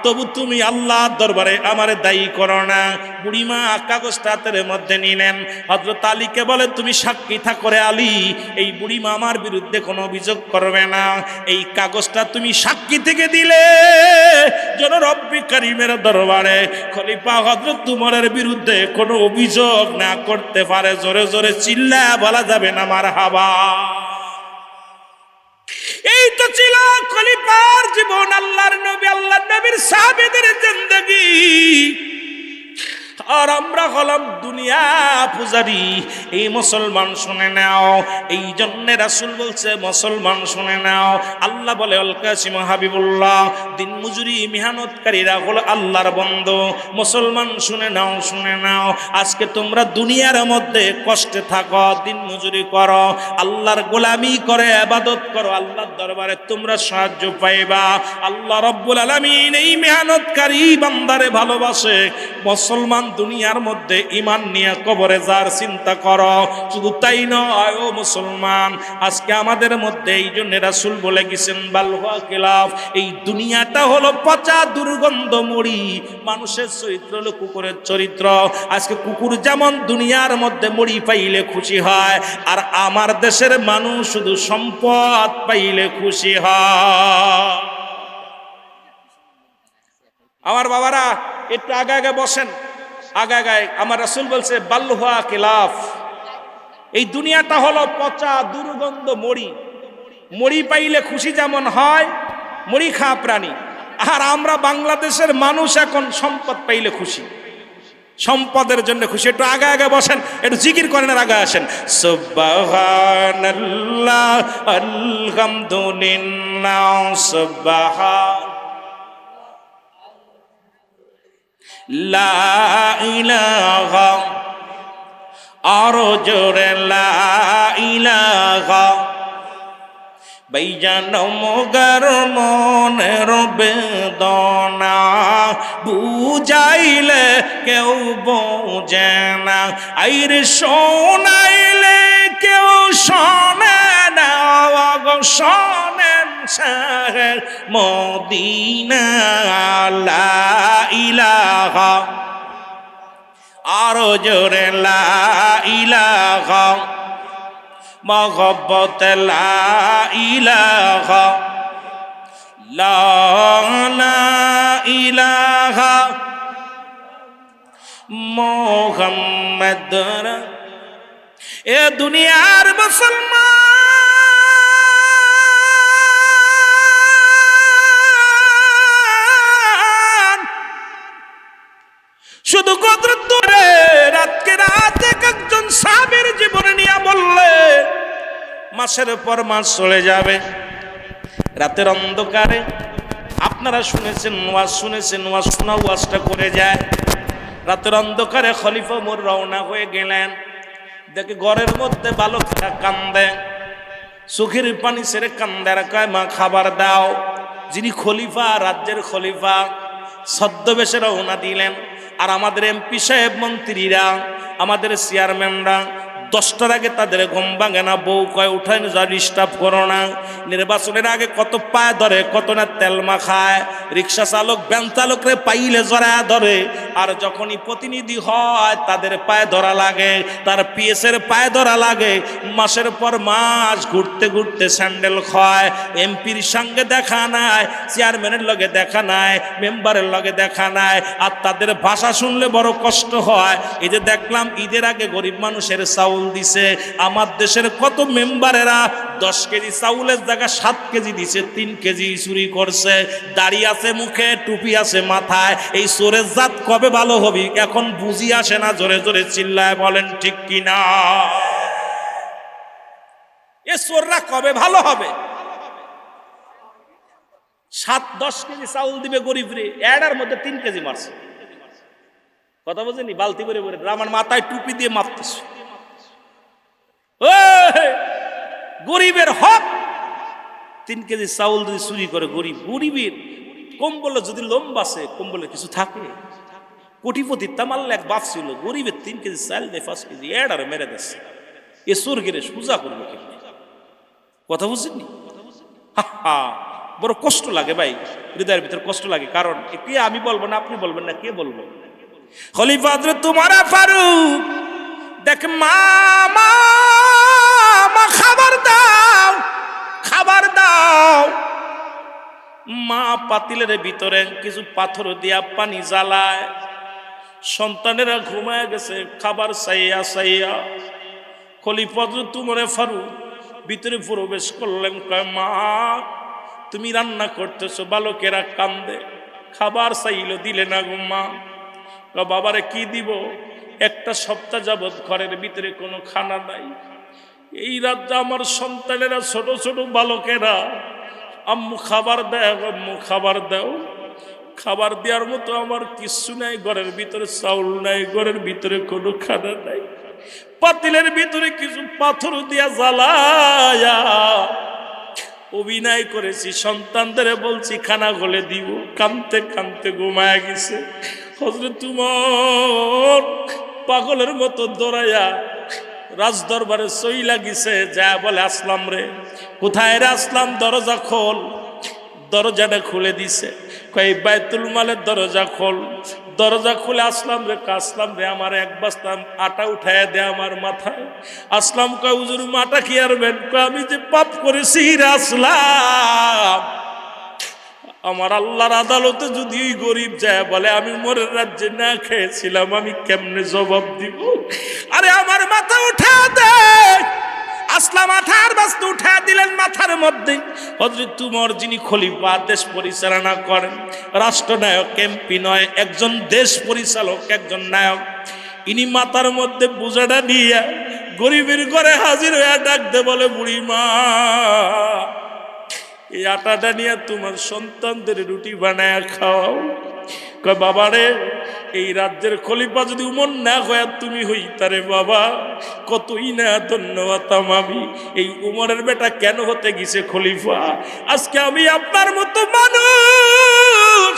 তবু তুমি আল্লাহর দরবারে আমারে দায়ী করো না। বুড়িমা কাগজটা হাতের মধ্যে নিলেন, হযরত আলীকে বলে, তুমি সাক্ষী থাকো রে আলী, এই বুড়িমা আমার বিরুদ্ধে কোনো অভিযোগ করবে না। এই কাগজটা তুমি সাক্ষী থেকে দিলে যেন রব্বি কারিমের দরবারে খলিফা হযরত উমরের বিরুদ্ধে কোনো অভিযোগ না করতে পারে। জোরে জোরে চিল্লা বলা যাবে না মারহাবা। এই তো ছিল খলিফার জীবন, আল্লাহর নবী, আল্লাহর নবীর সাহাবীদের জিন্দেগি। আর আমরা হলাম দুনিয়া পূজারি। এই মুসলমান শুনে নাও, এই জন্য রাসূল বলছে মুসলমান শুনে নাও। আল্লাহ বলে, আল কাসিম হাবিবুল্লাহ, দিন মজুরি মেহনতকারীরা হলো আল্লাহর বন্ধু। মুসলমান শুনে নাও, শুনে নাও, আজকে তোমরা দুনিয়ার মধ্যে কষ্টে থাকো, দিন মজুরি করো, আল্লাহর গোলামি করে ইবাদত করো, আল্লাহর দরবারে তোমরা সাহায্য পাইবা। আল্লাহ রাব্বুল আলামিন এই মেহনতকারী বান্দারে ভালোবাসে। মুসলমান দুনিয়ার মধ্যে ঈমান নিয়ে কবরে যার চিন্তা করো। শুধু তাই নয় ও মুসলমান, আজকে আমাদের মধ্যে এই জন্য রাসূল বলে গেছেন, বাল হুয়া খিলাফ, এই দুনিয়াটা হলো পচা দুর্গন্ধ মুড়ি। মানুষের চরিত্র হলো কুকুরের চরিত্র। আজকে কুকুর যেমন দুনিয়ার মধ্যে মুড়ি পাইলে খুশি হয়, আর আমার দেশের মানুষ শুধু সম্পদ পাইলে খুশি হয়। আমার বাবারা একটু আগে আগে বসেন, আগে আগে। আমার রাসূল বলছে, বাল হুয়া খিলাফ, এই দুনিয়াটা হলো পচা দুর্গন্ধ মুড়ি। মুড়ি পাইলে খুশি যেমন হয়, মুড়ি খাওয়া প্রাণী। আর আমরা বাংলাদেশের মানুষ এখন সম্পদ পাইলে খুশি, সম্পদের জন্য খুশি। একটু আগে আগে বসেন, একটু জিকির করেন, আর আগে আসেন। সুবহানাল্লাহ, আলহামদুলিল্লাহ, সুবহান লা ইলাহা, আরো জোরে লা ইলাহা। ভাইজান মগার মনের বেদনা বুঝাইলে কেউ বোঝে না, আইরে শোনাইলে কেউ শোনে না, শোনেন শাহের মদিনা। লা ইলাহা, আরো জোরে লা ইলাহা, মহব্বত লা ইলাহা, লা ইলাহা মুহাম্মদ। এ দুনিয়ার মুসলমান, শুধু কদরত ধরে রাতকে রাত একজন সাহাবীর জীবনে নিয়ে বললে মাসের পর মাস চলে যাবে। রাতের অন্ধকারে আপনারা শুনেছেন ওয়াজ, শোনা ওয়াজটা করে যায়। রাতের অন্ধকারে খলিফা ওমর রওনা হয়ে গেলেন। দেখে ঘরের মধ্যে বালকরা কান্দে, চোখের পানি ছেড়ে কান্দে, আর কয় মা খাবার দাও। যিনি খলিফা, রাজ্যের খলিফা, ছদ্মবেশে রওনা দিলেন। আর আমাদের এমপি সাহেব, মন্ত্রীরা, আমাদের চেয়ারম্যানরা 10টার আগে তাদের ঘুম ভাঙে না। বউ কয় উঠায় যা, ডিস্টার্ব করো না। নির্বাচনের আগে কত পায়ে ধরে, কত না তেল মাখায়। রিক্সা চালক, ভ্যান চালকরে পাইলে জড়ায় ধরে। আর যখনই প্রতিনিধি হয় তাদের পায়ে ধরা লাগে, তার পিএসের পায়ে ধরা লাগে। মাসের পর মাস ঘুরতে ঘুরতে স্যান্ডেল খায়। এমপির সঙ্গে দেখা নাই, চেয়ারম্যানের লগে দেখা নাই, মেম্বারের লগে দেখা নাই। আর তাদের ভাষা শুনলে বড় কষ্ট হয়। এই যে দেখলাম ঈদের আগে গরিব মানুষের চাউল দিছে। আমার দেশের কত মেম্বারেরা 10 কেজি চাউলের জায়গা 7 কেজি দিছে, 3 কেজি চুরি করছে। দাড়ি আছে মুখে, টুপি আছে মাথায়। এই চোরের জাত কবে ভালো হবি এখন বুঝি আসে না। জোরে জোরে চিল্লায় বলেন ঠিক কিনা? এ চোররা কবে ভালো হবে? 7-10 কেজি চাউল দিবে গরিবরে, এডার মধ্যে 3 কেজি মারছে। কথা বুঝেনি? বালতি করে বলে আমার মাথায় টুপি দিয়ে মারতেছে। গরিবের হক 3 কেজি চাউল যদি চুরি করে গরিবের কম্বলে যদি লম্বাসে, কম্বলে কিছু থাকে। কোটিপতি তামাল্লে এক বাপ ছিল, গরিবের 3 কেজি চাল দেয়, 5 কেজি এডারে মেরে দিচ্ছে। এ চোর গেলে সোজা করবে কি? কথা বুঝেননি? বড় কষ্ট লাগে ভাই, হৃদয়ের ভিতরে কষ্ট লাগে। কারণ কে, আমি বলবো না, আপনি বলবেন না, কে বলবো? খলিফা হযরত উমর ফারুক দেখ, মা খাবার দাও, খাবার দাও। মা পাতিলের ভিতরে কিছু পাথর দিয়া পানি জ্বালায়। সন্তানেরা ঘুমায় গেছে খাবার চাইয়া চাইয়া। খলিফা হযরত উমর ফারুক ভিতরে প্রবেশ করলেন। কয় মা তুমি রান্না করতেছো, বালকেরা কান্দে, খাবার চাইল দিলে না গো মা। বাবারে কি দিব? একটা সপ্তাহ যাবৎ ঘরের ভিতরে কোনো খানা নাই। এই রাত আমার সন্তানেরা, ছোট ছোট বালকেরা, আম্মু খাবার দেয়, আম্মু খাবার দাও। খাবার দেওয়ার মতো আমার কিচ্ছু নাই, ঘরের ভিতরে চাউল নাই, ঘরের ভিতরে কোনো খানা নাই। পাতিলের ভিতরে কিছু পাথর দিয়া জ্বালায়া অভিনয় করেছি, সন্তানদের বলছি খানা গলে দিব। কানতে কানতে ঘুমায় গেছে। হযরত উমর পাগলের মতো দৌড়াইয়া রাজদরবারে চইলা গেছে। যা বলে আসলাম রে, কোথায় রে আসলাম, দরজা খোল। দরজাটা খুলে দিছে। কয় বাইতুল মালের দরজা খোল। দরজা খুলে আসলাম রে, আমার এক বস্তা আটা উঠায় দে আমার মাথায়। আসলাম কয় হুজুর মাটা কি আরবেন? কয় আমি যে পাপ করেছি রে আসলাম, আমার আল্লাহর আদালতে যদি গরিব যায় বলে আমি মোরের রাজ্যে না খেয়েছিলাম, আমি কেমনে জবাব দিব? আরে আমার মাথা উঠা দে। আসলাম আঠার বস্তু উঠা দিলেন মাথার মধ্যে। হযরত উমর যিনি খলিফা, দেশ পরিচালনা করেন, রাষ্ট্রনায়ক, এমপি নয়, একজন দেশ পরিচালক, একজন নায়ক, ইনি মাথার মধ্যে বোঝাটা নিয়ে গরিবের ঘরে হাজির হয়ে ডাক দে বলে, বুড়ি মা এই আটাটা নিয়ে তোমার সন্তানদের রুটি বানায় খাওয়াও। কয় বাবারে, এই রাজ্যের খলিফা যদি উমর না হয় তুমি হইতারে বাবা, কতই না ধন্যবাদ আমি। এই উমরের বেটা কেন হতে গেছে খলিফা? আজকে আমি আপনার মতো মানুষ,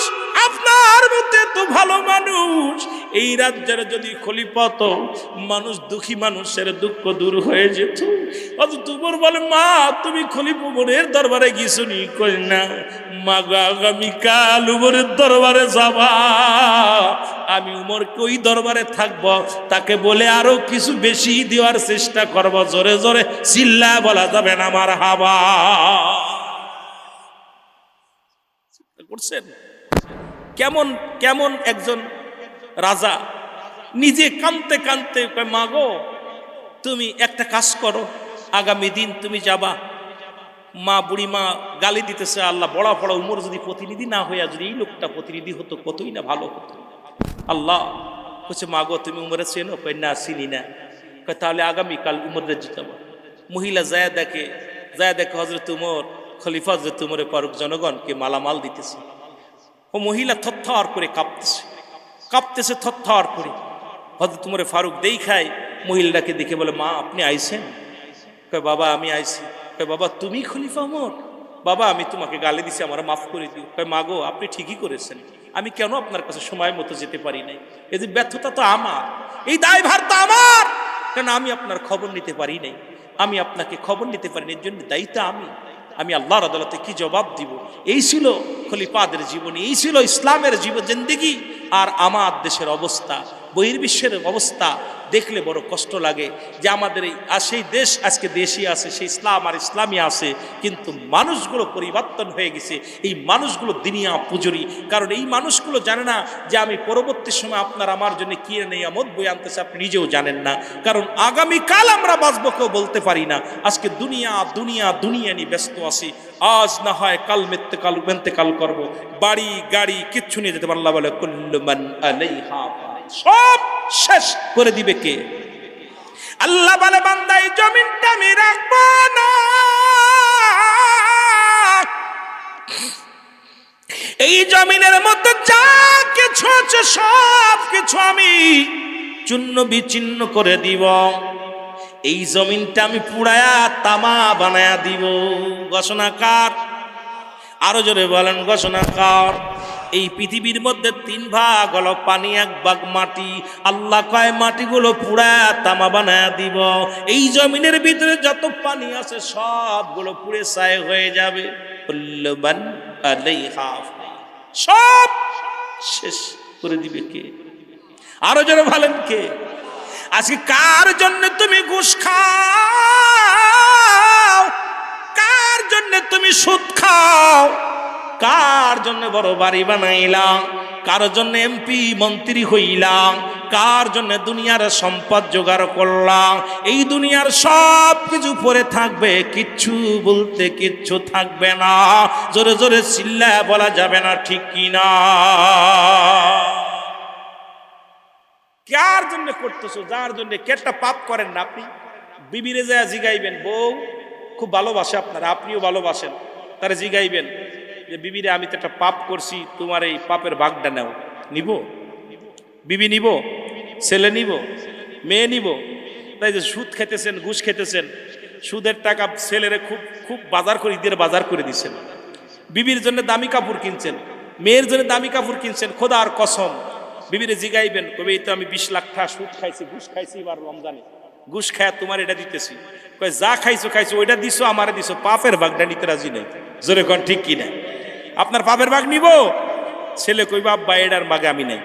আপনার মধ্যে তো ভালো মানুষ, এই রাজ্যের যদি খলিফা তো মানুষ, দুঃখী মানুষের দুঃখ দূর হয়ে যেত। অথচ উমর বলে, মা তুমি খলিফা উমরের দরবারে গেছো নি? কই না মা, আগামীকাল উমরের দরবারে যাবা। আমি উমরকে ওই দরবারে থাকব, তাকে বলে আরো কিছু বেশি দেওয়ার চেষ্টা করব। জোরে জোরে চিল্লা বলা যাবে না আমার হাবা করছেন? কেমন কেমন একজন রাজা নিজে কানতে কানতে কয়, মা গো তুমি একটা কাজ করো, আগামী দিন তুমি যাবা, মা বুড়ি মা গালি দিতেছে, আল্লাহ বড় বড় উমর যদি প্রতিনিধি না হইয়া যদি এই লোকটা প্রতিনিধি হতো কতই না ভালো হতো। আল্লাহ বলছে, মা গো তুমি উমরে চেনো? কই না চিনি না। কয় তাহলে আগামীকাল উমরে জিতাবো। মহিলা যায় দেখে হজরত উমর, খলিফা হজরত উমরে ফারুক জনগণকে মালামাল দিতেছে। ও মহিলা থরথর করে কাঁপতেছে থরথর করে। হজরত উমরে ফারুক দেখায় মহিলাটাকে দেখে বলে, মা আপনি আইছেন? কয় বাবা আমি আইছি। কয় বাবা তুমি খলিফা উমর? বাবা আমি তোমাকে গালি দিছি, আমার মাফ করে দিও। কয় মা গো আপনি ঠিকই করেছেন, আমি কেন আপনার কাছে সময় মতো যেতে পারি নাই? এই যে ব্যর্থতা তো আমার, এই দায়ভার তো আমার, কেন আমি আপনার খবর নিতে পারি নাই, আমি আপনাকে খবর নিতে পারিনি, এর জন্য দায়িত্ব আমি আল্লাহর আদালতে কি জবাব দিব? এই ছিল খলিফাদের জীবনী, এই ছিল ইসলামের জিন্দেগি। আর আমার দেশের অবস্থা, বহির্বিশ্বের অবস্থা দেখলে বড় কষ্ট লাগে যে আমাদের এই সেই দেশ আজকে দেশই আছে, সেই ইসলাম আর ইসলামই আছে, কিন্তু মানুষগুলো পরিবর্তন হয়ে গেছে। এই মানুষগুলো দুনিয়া পুজুরি, কারণ এই মানুষগুলো জানে না যে আমি পরবর্তী সময় আপনার আমার জন্য কি নিয়ামত বই আনতেছে, আপনি নিজেও জানেন না। কারণ আগামীকাল আমরা বাঁচবো কেউ বলতে পারি না। আজকে দুনিয়া দুনিয়া দুনিয়া নিয়ে ব্যস্ত আছি, আজ না হয় কাল মেন্তেকাল করবো, বাড়ি গাড়ি কিচ্ছু নিয়ে যেতে পারলাম। বলে কুল্লু মান আলাইহা সব শেষ করে দিবে কে? আল্লাহ বলে বান্দা এই জমিনটা আমি রাখবো না, এই জমিনের মধ্যে যা কিছু আছে সব কিছু আমি চূর্ণ বিচ্ছিন্ন করে দিব, এই জমিনটা আমি পুড়ায়া তামা বানায়া দিব। ঘোষণা কার? আরো জোরে বলেন ঘোষণা কার? এই পৃথিবীর মধ্যে 3 ভাগ হলো পানি, 1 ভাগ মাটি। আল্লাহ কয় মাটিগুলো পুড়া তামা বানায় দিব, এই জমিনের ভিতরে যত পানি আছে সবগুলো পুড়ে ছাই হয়ে যাবে। সব শেষ করে দিবে কে? আরো জোরে বলেন কে? আজকে কার জন্য তুমি ঘুষ খাও? কার জন্য তুমি সুদ খাও? কার জন্য বড় বাড়ি বানাইলাম? কার জন্য এমপি মন্ত্রী হইলাম? কার জন্য দুনিয়ার সম্পদ জোগাড় করলাম? এই দুনিয়ার সব কিছু পরে থাকবে, কিচ্ছু বলতে কিচ্ছু থাকবে না। জোরে জোরে চিল্লায় বলা যাবে না, ঠিক কিনা? কার জন্য করতেছো? যার জন্য কেটটা পাপ করেন না আপনি। বিবিরে যায় জিগাইবেন, বউ খুব ভালোবাসে আপনারা, আপনিও ভালোবাসেন, তারা জিগাইবেন যে বিবিরে আমি তো একটা পাপ করছি, তোমার এই পাপের ভাগটা নাও। নিব? বিবি নিব? ছেলে নিব? মেয়ে নিব? তাই যে সুদ খেতেছেন, ঘুষ খেতেছেন, সুদের টাকা ছেলেরে খুব খুব বাজার করে ঈদের বাজার করে দিচ্ছেন, বিবির জন্য দামি কাপড় কিনছেন, মেয়ের জন্য দামি কাপড় কিনছেন, খোদার কসম বিবিরে জিগাইবেন, কবে এই তো আমি 20 লাখ টাকা সুদ খাইছি, ঘুষ খাইছি, এবার রমজানে ঘুষ খায় তোমার এটা দিতেছি। কয় যা খাইছো খাইছো, ওইটা দিছো আমারে দিছো, পাপের ভাগটা নিতে রাজি নেই। জোরে কোন ঠিক কিনা? আপনার পাপের ভাগ নিব? ছেলে কইবে আব্বা এটার ভাগে আমি নাই,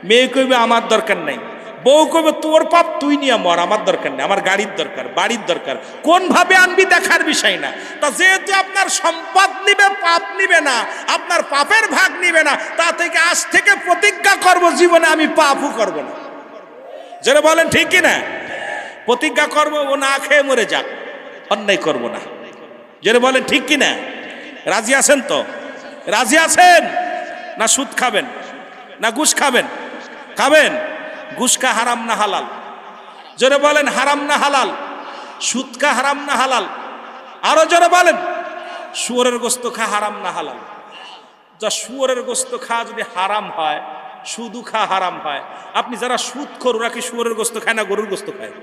মেয়ে কইবে আমার দরকার নাই, বউ কইবে তোর পাপ তুই নিয়ে মর, আমার দরকার নেই, আমার গাড়ির দরকার, বাড়ির দরকার। কোন ভাবে আনবি দেখার বিষয় না। তা যেহেতু আপনার সম্পদ নিবে, পাপ নিবে না, আপনার পাপের ভাগ নিবে না, তা থেকে আজ থেকে প্রতিজ্ঞা করব জীবনে আমি পাপও করব না। যারা বলেন ঠিক কিনা? প্রতিজ্ঞা করব ও না খেয়ে মরে যাক, অন্যায় করব না। যারা বলেন ঠিক কিনা? রাজি আছেন তো? রাজি আছেন? না সুদ খাবেন, না ঘুষ খাবেন? খাবেন? ঘুষ খা হারাম না হালাল? জোরে বলেন হারাম না হালাল? সুদ খা হারাম না হালাল? আরো জোরে বলেন। শুয়োরের গোস্ত খা হারাম না হালাল? যা শুয়োরের গোস্ত খা যদি হারাম হয়, সুদু খা হারাম হয়। আপনি যারা সুদ খোর, ওরা কি শুয়োরের গোস্ত খায় না গরুর গোস্ত খায়?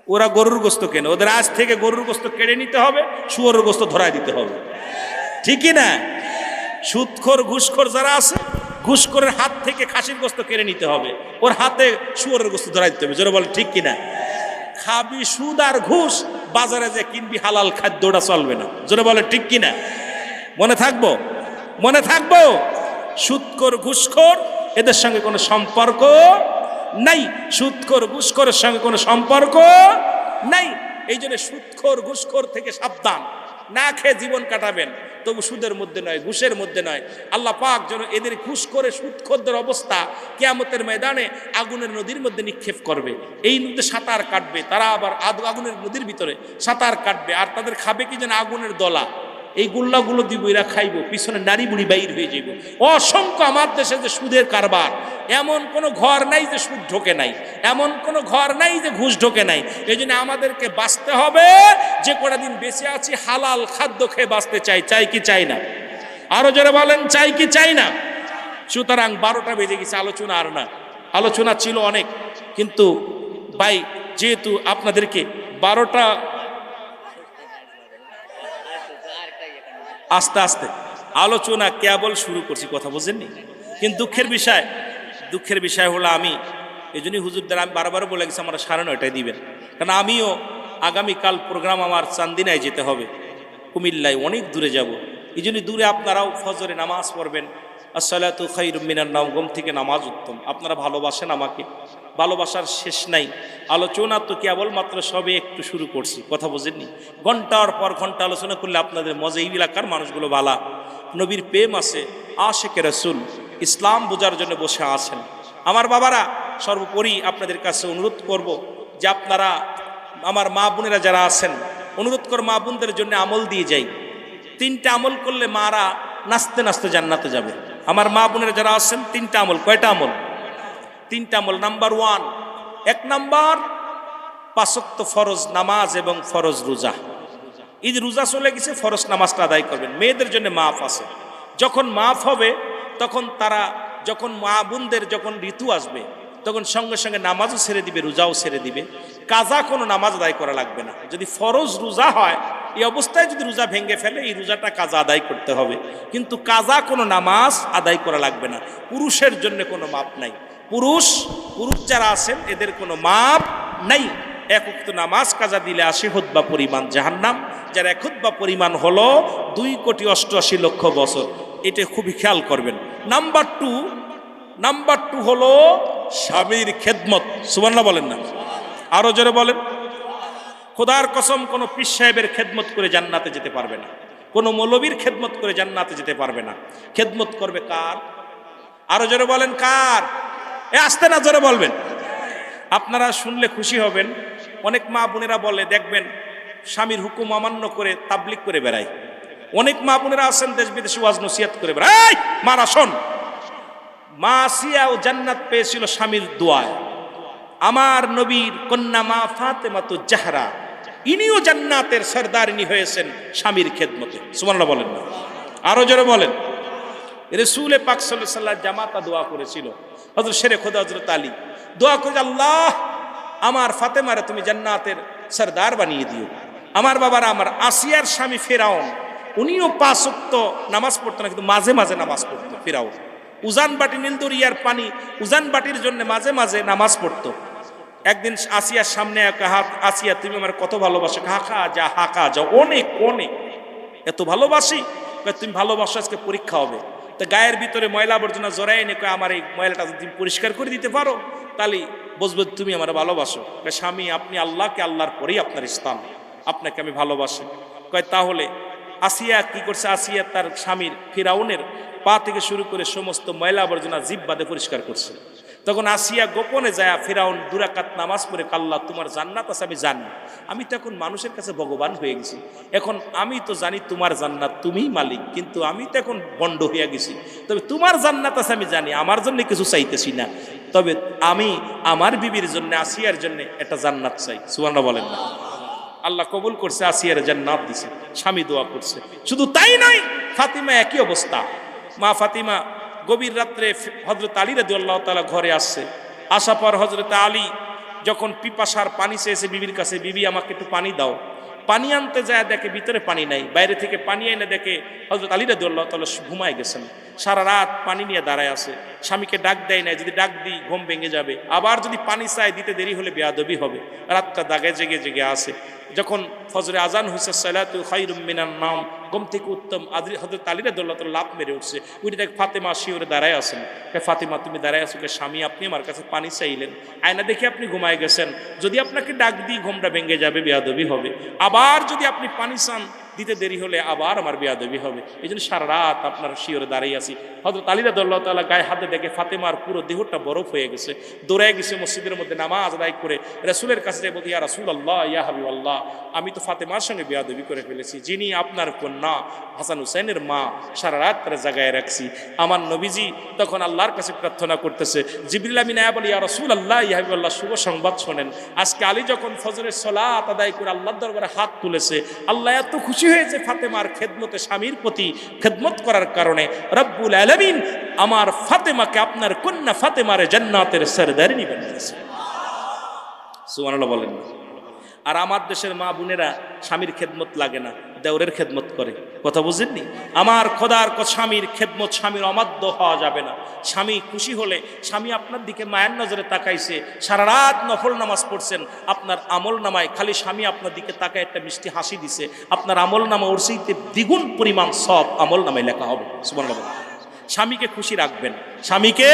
ওরা গরুর গোস্ত কেনে, ওদের আজ থেকে গরুর গোস্ত কেড়ে নিতে হবে, শুয়োরের গোস্ত ধরায় দিতে হবে, ঠিকই না? সুদখোর ঘুষখোর যারা আছে, ঘুষখোরের হাত থেকে খাসির গোস্ত কেড়ে নিতে হবে, ওর হাতে শুয়োরের গোস্ত ধরাই দিতে হবে। জোরে বলে ঠিক কিনা? খাবি সুদ আর ঘুষ, বাজারে যে কিনবি হালাল খাদ্য, ওটা চলবে না। জোরে বলে ঠিক কিনা? মনে থাকবো, মনে থাকবো। সুদখোর ঘুষখোর এদের সঙ্গে কোনো সম্পর্ক নাই, সুদখোর ঘুষখোরের সঙ্গে কোনো সম্পর্ক নাই। এই জন্য সুদখোর ঘুষখোর থেকে সাবধান। না খেয়ে জীবন কাটাবেন, তবু সুদের মধ্যে নয়, ঘুষের মধ্যে নয়। আল্লাহ পাক যেন এদের ঘুষ করে সুদখোরদের অবস্থা কিয়ামতের ময়দানে আগুনের নদীর মধ্যে নিক্ষেপ করবে, এই নদীতে সাঁতার কাটবে, তারা আবার আগুনের নদীর ভিতরে সাঁতার কাটবে, আর তাদের খাবে কি যেন আগুনের দলা, এই গুল্লাগুলো দিব, এরা খাইব, পিছনে নারী বুড়ি বাইর হয়ে যাইব। অসংখ্য আমার দেশে যে সুদের কারবার, এমন কোনো ঘর নাই যে সুদ ঢোকে নাই, এমন কোনো ঘর নাই যে ঘুষ ঢোকে নাই। এই জন্য আমাদেরকে বাঁচতে হবে, যে কটা দিন বেঁচে আছি হালাল খাদ্য খেয়ে বাঁচতে চাই, চাই কি চাই না? আরো যারা বলেন চাই কি চাই না? সুতরাং 12টা বেজে গেছে, আলোচনা আর না, আলোচনা ছিল অনেক, কিন্তু ভাই যেহেতু আপনাদেরকে 12টা আস্তে আস্তে আলোচনা কেবল শুরু করছি, কথা বুঝেননি? কিন্তু দুঃখের বিষয় হলো আমি এই জন্যই হুজুর দ্বারা আমি বারবার বলে গেছি আমরা 9:30টায় দিবেন, কারণ আমিও আগামীকাল প্রোগ্রাম আমার চান্দিনায় যেতে হবে, কুমিল্লায় অনেক দূরে যাব। এই জন্যই দূরে আপনারাও ফজরে নামাজ পড়বেন, আসসালাতু খায়রুম মিনান নাওম, ঘুম থেকে নামাজ উত্তম। আপনারা ভালোবাসেন আমাকে, ভালোবাসার শেষ নাই। আলোচনা তো কেবলমাত্র সবে একটু শুরু করছি, কথা বোঝেননি? ঘন্টার পর ঘন্টা আলোচনা করলে আপনাদের মজা, এই এলাকার মানুষগুলো ভালা, নবীর প্রেম আছে, আশেকে রাসূল, ইসলাম বোঝার জন্য বসে আছেন। আমার বাবারা, সর্বোপরি আপনাদের কাছে অনুরোধ করব যে আপনারা আমার মা বোনেরা যারা আছেন, অনুরোধ কর মা বোনদের জন্য আমল দিয়ে যাই। 3টা আমল করলে মারা নাচতে নাচতে জান্নাতে যাবে। আমার মা বোনেরা যারা আছেন 3টা আমল, কয়টা আমল? 3টা আমল। নাম্বার 1, 1 নাম্বার 5 ওয়াক্ত ফরজ নামাজ এবং ফরজ রোজা। এই যে রোজা চলে গেছে, ফরজ নামাজটা আদায় করবেন। মেয়েদের জন্য মাফ আছে, যখন মাফ হবে তখন তারা, যখন মা বোনদের যখন ঋতু আসবে তখন সঙ্গে সঙ্গে নামাজও ছেড়ে দিবে, রোজাও ছেড়ে দিবে। কাজা কোনো নামাজ আদায় করা লাগবে না। যদি ফরজ রোজা হয়, এই অবস্থায় যদি রোজা ভেঙে ফেলে, এই রোজাটা কাজা আদায় করতে হবে, কিন্তু কাজা কোনো নামাজ আদায় করা লাগবে না। পুরুষের জন্য কোনো মাপ নাই, পুরুষ যারা আছেন এদের কোনো মাপ নাই। 1 ওয়াক্ত নামাজ কাজা দিলে 80 হুতবা পরিমাণ জাহান্নাম, যার 1 হুতবা পরিমাণ হলো 2,88,00,000 বছর। এটা খুবই খেয়াল করবেন। নাম্বার টু হলো স্বামীর খেদমত। সুবহানাল্লাহ বলেন না? আরো জোরে বলেন। খোদার কসম, কোনো পীর সাহেবের খেদমত করে জান্নাতে যেতে পারবে না, কোনো মৌলবীর খেদমত করে জান্নাতে যেতে পারবে না। খেদমত করবে কার? আরো জোরে বলেন কার? আসতে না, জোরে বলবেন। আপনারা শুনলে খুশি হবেন, অনেক মা বোনেরা বলে, দেখবেন স্বামীর হুকুম অমান্য করে তাবলিগ করে বেড়ায়। অনেক মা বোনেরা আছেন দেশ বিদেশে ওয়াজ নসিহত করে বেড়ায়। মারা শোন, মা আসিয়া ও জান্নাত পেয়েছিল স্বামীর দোয়ায়। আমার নবীর কন্যা মা ফাতেমা তো জাহরা, ইনিও জান্নাতের সরদারিনী হয়েছেন স্বামীর খেদমতে। সুবহানাল্লাহ বলেন না? আরো জোরে বলেন। রাসূল পাক সাল্লাল্লাহু আলাইহি ওয়াসাল্লাম জামাতা দোয়া করেছিল, হযরত শেরে খোদা হযরত আলী দোয়া করে, আল্লাহ আমার ফাতেমারে তুমি জান্নাতের সরদার বানিয়ে দিও। আমার বাবারা, আমার আসিয়ার স্বামী ফেরাউন, উনিও 5 ওয়াক্ত নামাজ পড়তো না, কিন্তু মাঝে মাঝে নামাজ পড়তো। ফেরাউন উজান বাটি, নীলদরিয়ার পানি উজান বাটির জন্য মাঝে মাঝে নামাজ পড়তো। একদিন আসিয়ার সামনে আসিয়া, তুমি আমার কত ভালোবাসো, হাঁকা যা অনেক অনেক, এত ভালোবাসি। তুমি ভালোবাসো, আজকে পরীক্ষা হবে। তো গায়ের ভিতরে ময়লা আবর্জনা জড়াই এনে আমার এই ময়লাটা যদি পরিষ্কার করে দিতে পারো, তাহলে বুঝবো তুমি আমার ভালোবাসো। স্বামী, আপনি আল্লাহকে আল্লাহর পরেই আপনার স্থান, আপনাকে আমি ভালোবাসি। তাহলে আসিয়া কি করছে? আসিয়া তার স্বামীর ফিরাউনের পা থেকে শুরু করে সমস্ত ময়লা আবর্জনা জিভ বাদে পরিষ্কার করছে। তখন আসিয়া গোপনে যায় ফিরাউন 2 রাকাত নামাজ পড়ে, আল্লাহ তোমার জান্নাত আছে আমি জানি, আমি তো এখন মানুষের কাছে ভগবান হয়ে গেছি, এখন আমি তো জানি তোমার জান্নাত তুমিই মালিক, কিন্তু আমি তো এখন বন্ড হয়ে গেছি, তবে তোমার জান্নাত আছে আমি জানি, আমার জন্য কিছু চাইতেছি না, তবে আমি আমার বিবির জন্য, আসিয়ার জন্য একটা জান্নাত চাই। সুবহানাল্লাহ বলেন না? আল্লাহ কবুল করছে, আসিয়ার জান্নাত দিছে, স্বামী দোয়া করছে। শুধু তাই নয়, ফাতিমা একই অবস্থা। মা ফাতিমা গভীর রাত্রে হযরত আলী রাদিয়াল্লাহু তাআলা ঘরে আসছে, আসা পর হযরত আলী যখন পিপাসার পানি চেয়েছে বিবির কাছে, বিবি আমাকে একটু পানি দাও, পানি আনতে যায় দেখে ভিতরে পানি নাই, বাইরে থেকে পানি এনে দেখে হযরত আলী রাদিয়াল্লাহু তাআলা ঘুমায় গেছেন। সারা রাত পানি নিয়ে দাঁড়ায় আছে, স্বামীকে ডাক দেয় না, যদি ডাক দিই ঘুম ভেঙে যাবে, আবার যদি পানি চাই দিতে দেরি হলে বেয়াদবি হবে, রাতটা দাগে জেগে জেগে আসে। যখন ফজরে আজান হয়েছে, সালাতু খায়রুম মিনান নাওম, ঘুম থেকে উত্তম, হযরত আলী রাদিয়াল্লাহু তাআলা লাফ মেরে উঠছে, উনি দেখ ফাতেমা শিওরে দাঁড়ায় আছেন। ফাতেমা তুমি দাঁড়ায় আছো, স্বামী আপনি আমার কাছে পানি চাইলেন, আয়না দেখে আপনি ঘুমায় গেছেন, যদি আপনাকে ডাক দিই ঘুমটা ভেঙে যাবে, বেয়াদবি হবে, আবার যদি আপনি পানি চান দিতে দেরি হলে আবার আমার বেয়াদবি হবে। এই জন্য সারা রাত আপনার শিওরে দাঁড়িয়ে আছি। হযরত আলী রাদিয়াল্লাহু তাআলা গায়ে হাতে দেখে ফাতেমার পুরো দেহটা বরফ হয়ে গেছে, দৌড়ায় গেছে মসজিদের মধ্যে নামাজ আদায় করে রাসূলের কাছে যাই বলতে, ইয়া রাসূলুল্লাহ, ইয়া হাবিবাল্লাহ, আমি তো ফাতেমার সঙ্গে বেয়াদবি করে ফেলেছি, যিনি আপনার কন্যা হাসান হুসাইনের মা, সারা রাত তারা জাগায় রাখছি। আমার নবীজি তখন আল্লাহর কাছে প্রার্থনা করতেছে। জিবরিল আমিন আয়া বলে, ইয়া রাসূলুল্লাহ, ইয়া হাবিবাল্লাহ, শুভ সংবাদ শোনেন, আজকে আলী যখন ফজরের সালাত আদায় করে আল্লাহর দরবারে হাত তুলেছে, আল্লাহ এত খুশি হয়েছে ফাতেমার খেদমতে, স্বামীর প্রতি খেদমত করার কারণে রব্বুল আলামিন আমার ফাতেমাকে, আপনার কন্যা ফাতেমারে জান্নাতের সরদারিনী বানিয়েছে। সুবহানাল্লাহ বলেন না? আর আমার দেশের মা বোনেরা স্বামীর খেদমত লাগে না, দেওরের খেদমত করে। কথা বুঝেননি? আমার খোদার স্বামীর খেদমত, স্বামীর অমাদ্য হওয়া যাবে না। স্বামী খুশি হলে, স্বামী আপনার দিকে মায়ের নজরে তাকাইছে, সারা রাত নফল নামাজ পড়ছেন, আপনার আমল নামায় খালি স্বামী আপনার দিকে তাকায় একটা মিষ্টি হাসি দিছে, আপনার আমল নামা ওর সেইতে দ্বিগুণ পরিমাণ সব আমল নামায় লেখা হবে। সুবহানাল্লাহ। স্বামীকে খুশি রাখবেন, স্বামীকে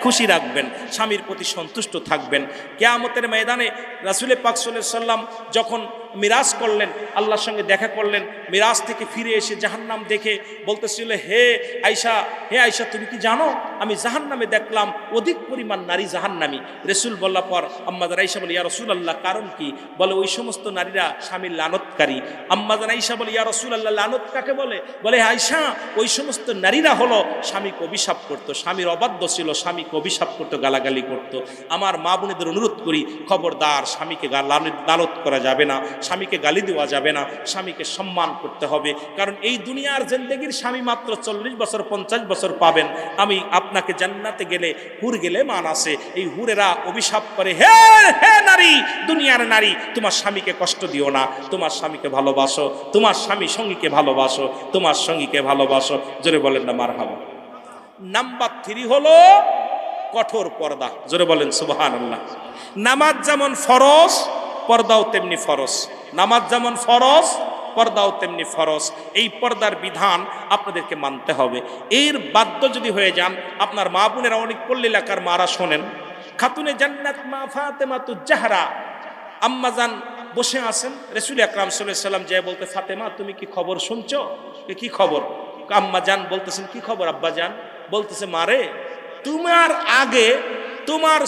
খুশি রাখবেন, স্বামীর প্রতি সন্তুষ্ট থাকবেন। কিয়ামতের ময়দানে রাসূল পাক সাল্লাল্লাহু আলাইহি ওয়াসাল্লাম যখন মিরাজ করলেন, আল্লাহর সঙ্গে দেখা করলেন, মিরাজ থেকে ফিরে এসে জাহান্নাম দেখে বলতেছিল, হে আয়েশা, তুমি কি জানো আমি জাহান্নামে দেখলাম অধিক পরিমাণ নারী জাহান্নামী। রাসূল বলার পর আম্মাজান আয়েশা বলে, ইয়া রাসূলুল্লাহ, কারণ কি? বলে, ওই সমস্ত নারীরা স্বামীর লানতকারী। আম্মাজান আয়েশা বলে, ইয়া রাসূলুল্লাহ, লানত কাকে বলে? বলে, আয়েশা, ওই সমস্ত নারীরা হলো স্বামীকে অভিশাপ করতো, স্বামীর অবাধ্য ছিল, স্বামীকে অভিশাপ করতো, গালাগালি করতো। আমার মা বোনেদের অনুরোধ করি, খবরদার, স্বামীকে লানত করা যাবে না, স্বামীকে গালি দেওয়া যাবে না, স্বামীকে সম্মান করতে হবে। কারণ এই দুনিয়ার জিন্দেগির স্বামী মাত্র 40 বছর 50 বছর পাবেন। আমি আপনাকে জান্নাতে গেলে হুর গেলে মান আছে, এই হুরেরা অভিশাপ করে, হে হে নারী, দুনিয়ার নারী, তোমার স্বামীকে কষ্ট দিও না, তোমার স্বামীকে ভালোবাসো, তোমার স্বামী সঙ্গীকে ভালোবাসো, তোমার সঙ্গীকে ভালোবাসো। জোরে বলেন না মারহাবা। নাম্বার 3 হলো কঠোর পর্দা। জোরে বলেন সুবহানাল্লাহ। নামাজ যেমন ফরজ, পর্দাও তেমনি ফরজ। নামাজ যেমন ফরজ, পর্দাও তেমনি ফরজ। এই পর্দার বিধান আপনাদেরকে মানতে হবে। এর বাধ্য যদি হয়ে যান, আপনার মা বোনেরা, অনেক পল্লী এলাকার মারা শোনেন, খাতুনে জান্নাত মা ফাতেমাতুজ জাহরা আম্মাজান বসে আছেন, রাসূল আকরাম সাল্লাল্লাহু আলাইহি ওয়াসাল্লাম যে বলতে, ফাতেমা, তুমি কি খবর শুনছো? কি খবর? আম্মাজান বলতেছেন, কি খবর আব্বাজান? বলতেছে, মারে, তোমার আগে তোমার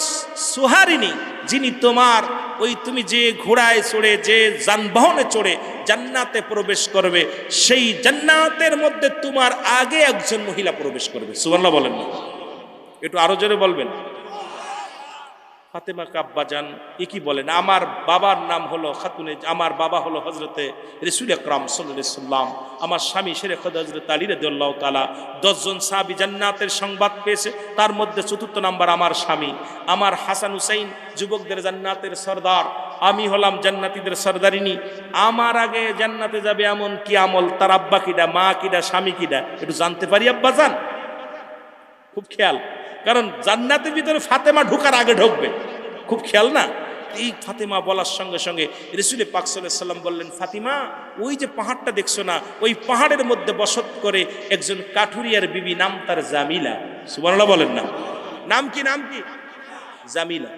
সুহারিনী, যিনি তোমার ওই তুমি যে ঘোড়ায় চড়ে, যে যানবাহনে চড়ে জান্নাতে প্রবেশ করবে, সেই জান্নাতের মধ্যে তোমার আগে একজন মহিলা প্রবেশ করবে। সুবহানাল্লাহ বলেন না? একটু আরো জোরে বলবেন। ফাতেমা আব্বাজান এ কি বলেন? আমার বাবার নাম হলো খাতুনে, আমার বাবা হলো হযরতে রাসূল আকরাম সাল্লাল্লাহু আলাইহি ওয়াসাল্লাম, আমার স্বামী শেরে খোদা হযরত আলী রাদিয়াল্লাহু তাআলা। 10 জন সাহাবী জান্নাতের সংবাদ পেয়েছে, তার মধ্যে 4th নাম্বার আমার স্বামী। আমার হাসান হুসাইন যুবকদের জান্নাতের সরদার, আমি হলাম জান্নাতীদের সরদারিনী। আমার আগে জান্নাতে যাবে এমন কি আমল, তার আব্বা কিডা, মা কিডা, স্বামী কিডা, একটু জানতে পারি আব্বাজান? খুব খেয়াল, কারণ জান্নাতের ভিতরে ফাতেমা ঢোকার আগে ঢুকবে। খুব খেয়াল না? এই ফাতেমা বলার সঙ্গে সঙ্গে রাসূল পাক সাল্লাল্লাহু আলাইহি ওয়াসাল্লাম বললেন, ফাতিমা, ওই যে পাহাড়টা দেখছো না, ওই পাহাড়ের মধ্যে বসত করে একজন কাঠুরিয়ার বিবি, নাম তার জামিলা। সুবহানাল্লাহ বলেন না? নাম কি? নাম কি? জামিলা।